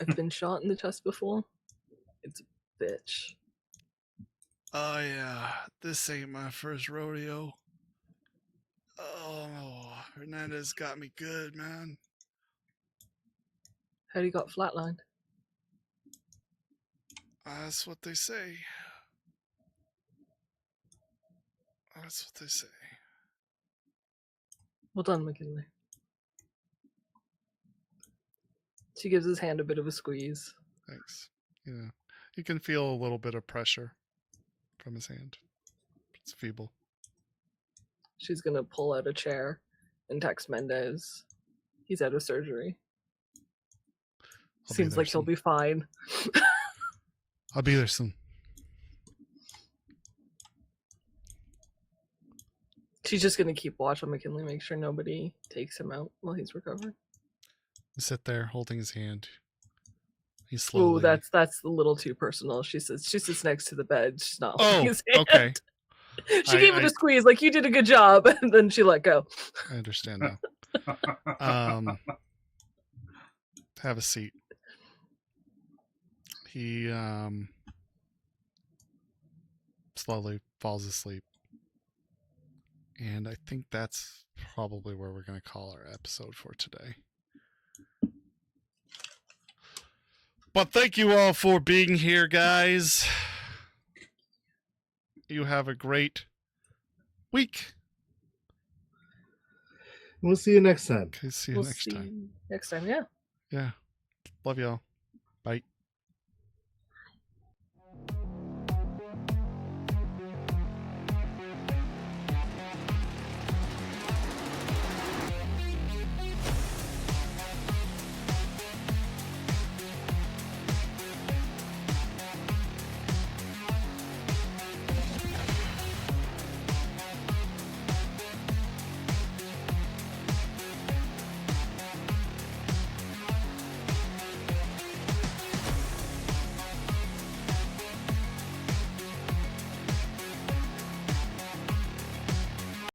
I've been shot in the chest before. It's a bitch. Oh, yeah. This ain't my first rodeo. Oh, Hernandez got me good, man. How do you got flatlined? That's what they say. That's what they say. Well done, McKinley. She gives his hand a bit of a squeeze. Thanks. Yeah. You can feel a little bit of pressure from his hand. It's feeble. She's gonna pull out a chair and text Mendez. He's out of surgery. I'll be Seems there like he'll soon. be fine. I'll be there soon. She's just gonna keep watch on McKinley, make sure nobody takes him out while he's recovering. Sit there holding his hand. He's Oh, slowly. that's a little too personal. She sits next to the bed. She's not holding Oh, his hand. okay. She gave it a squeeze, like you did a good job, and then she let go. I understand now. Have a seat. He slowly falls asleep. And I think that's probably where we're going to call our episode for today. But thank you all for being here, guys. You have a great week. We'll see you next time. Okay, see you We'll next see time. you next time, yeah. Yeah. Love y'all. Bye.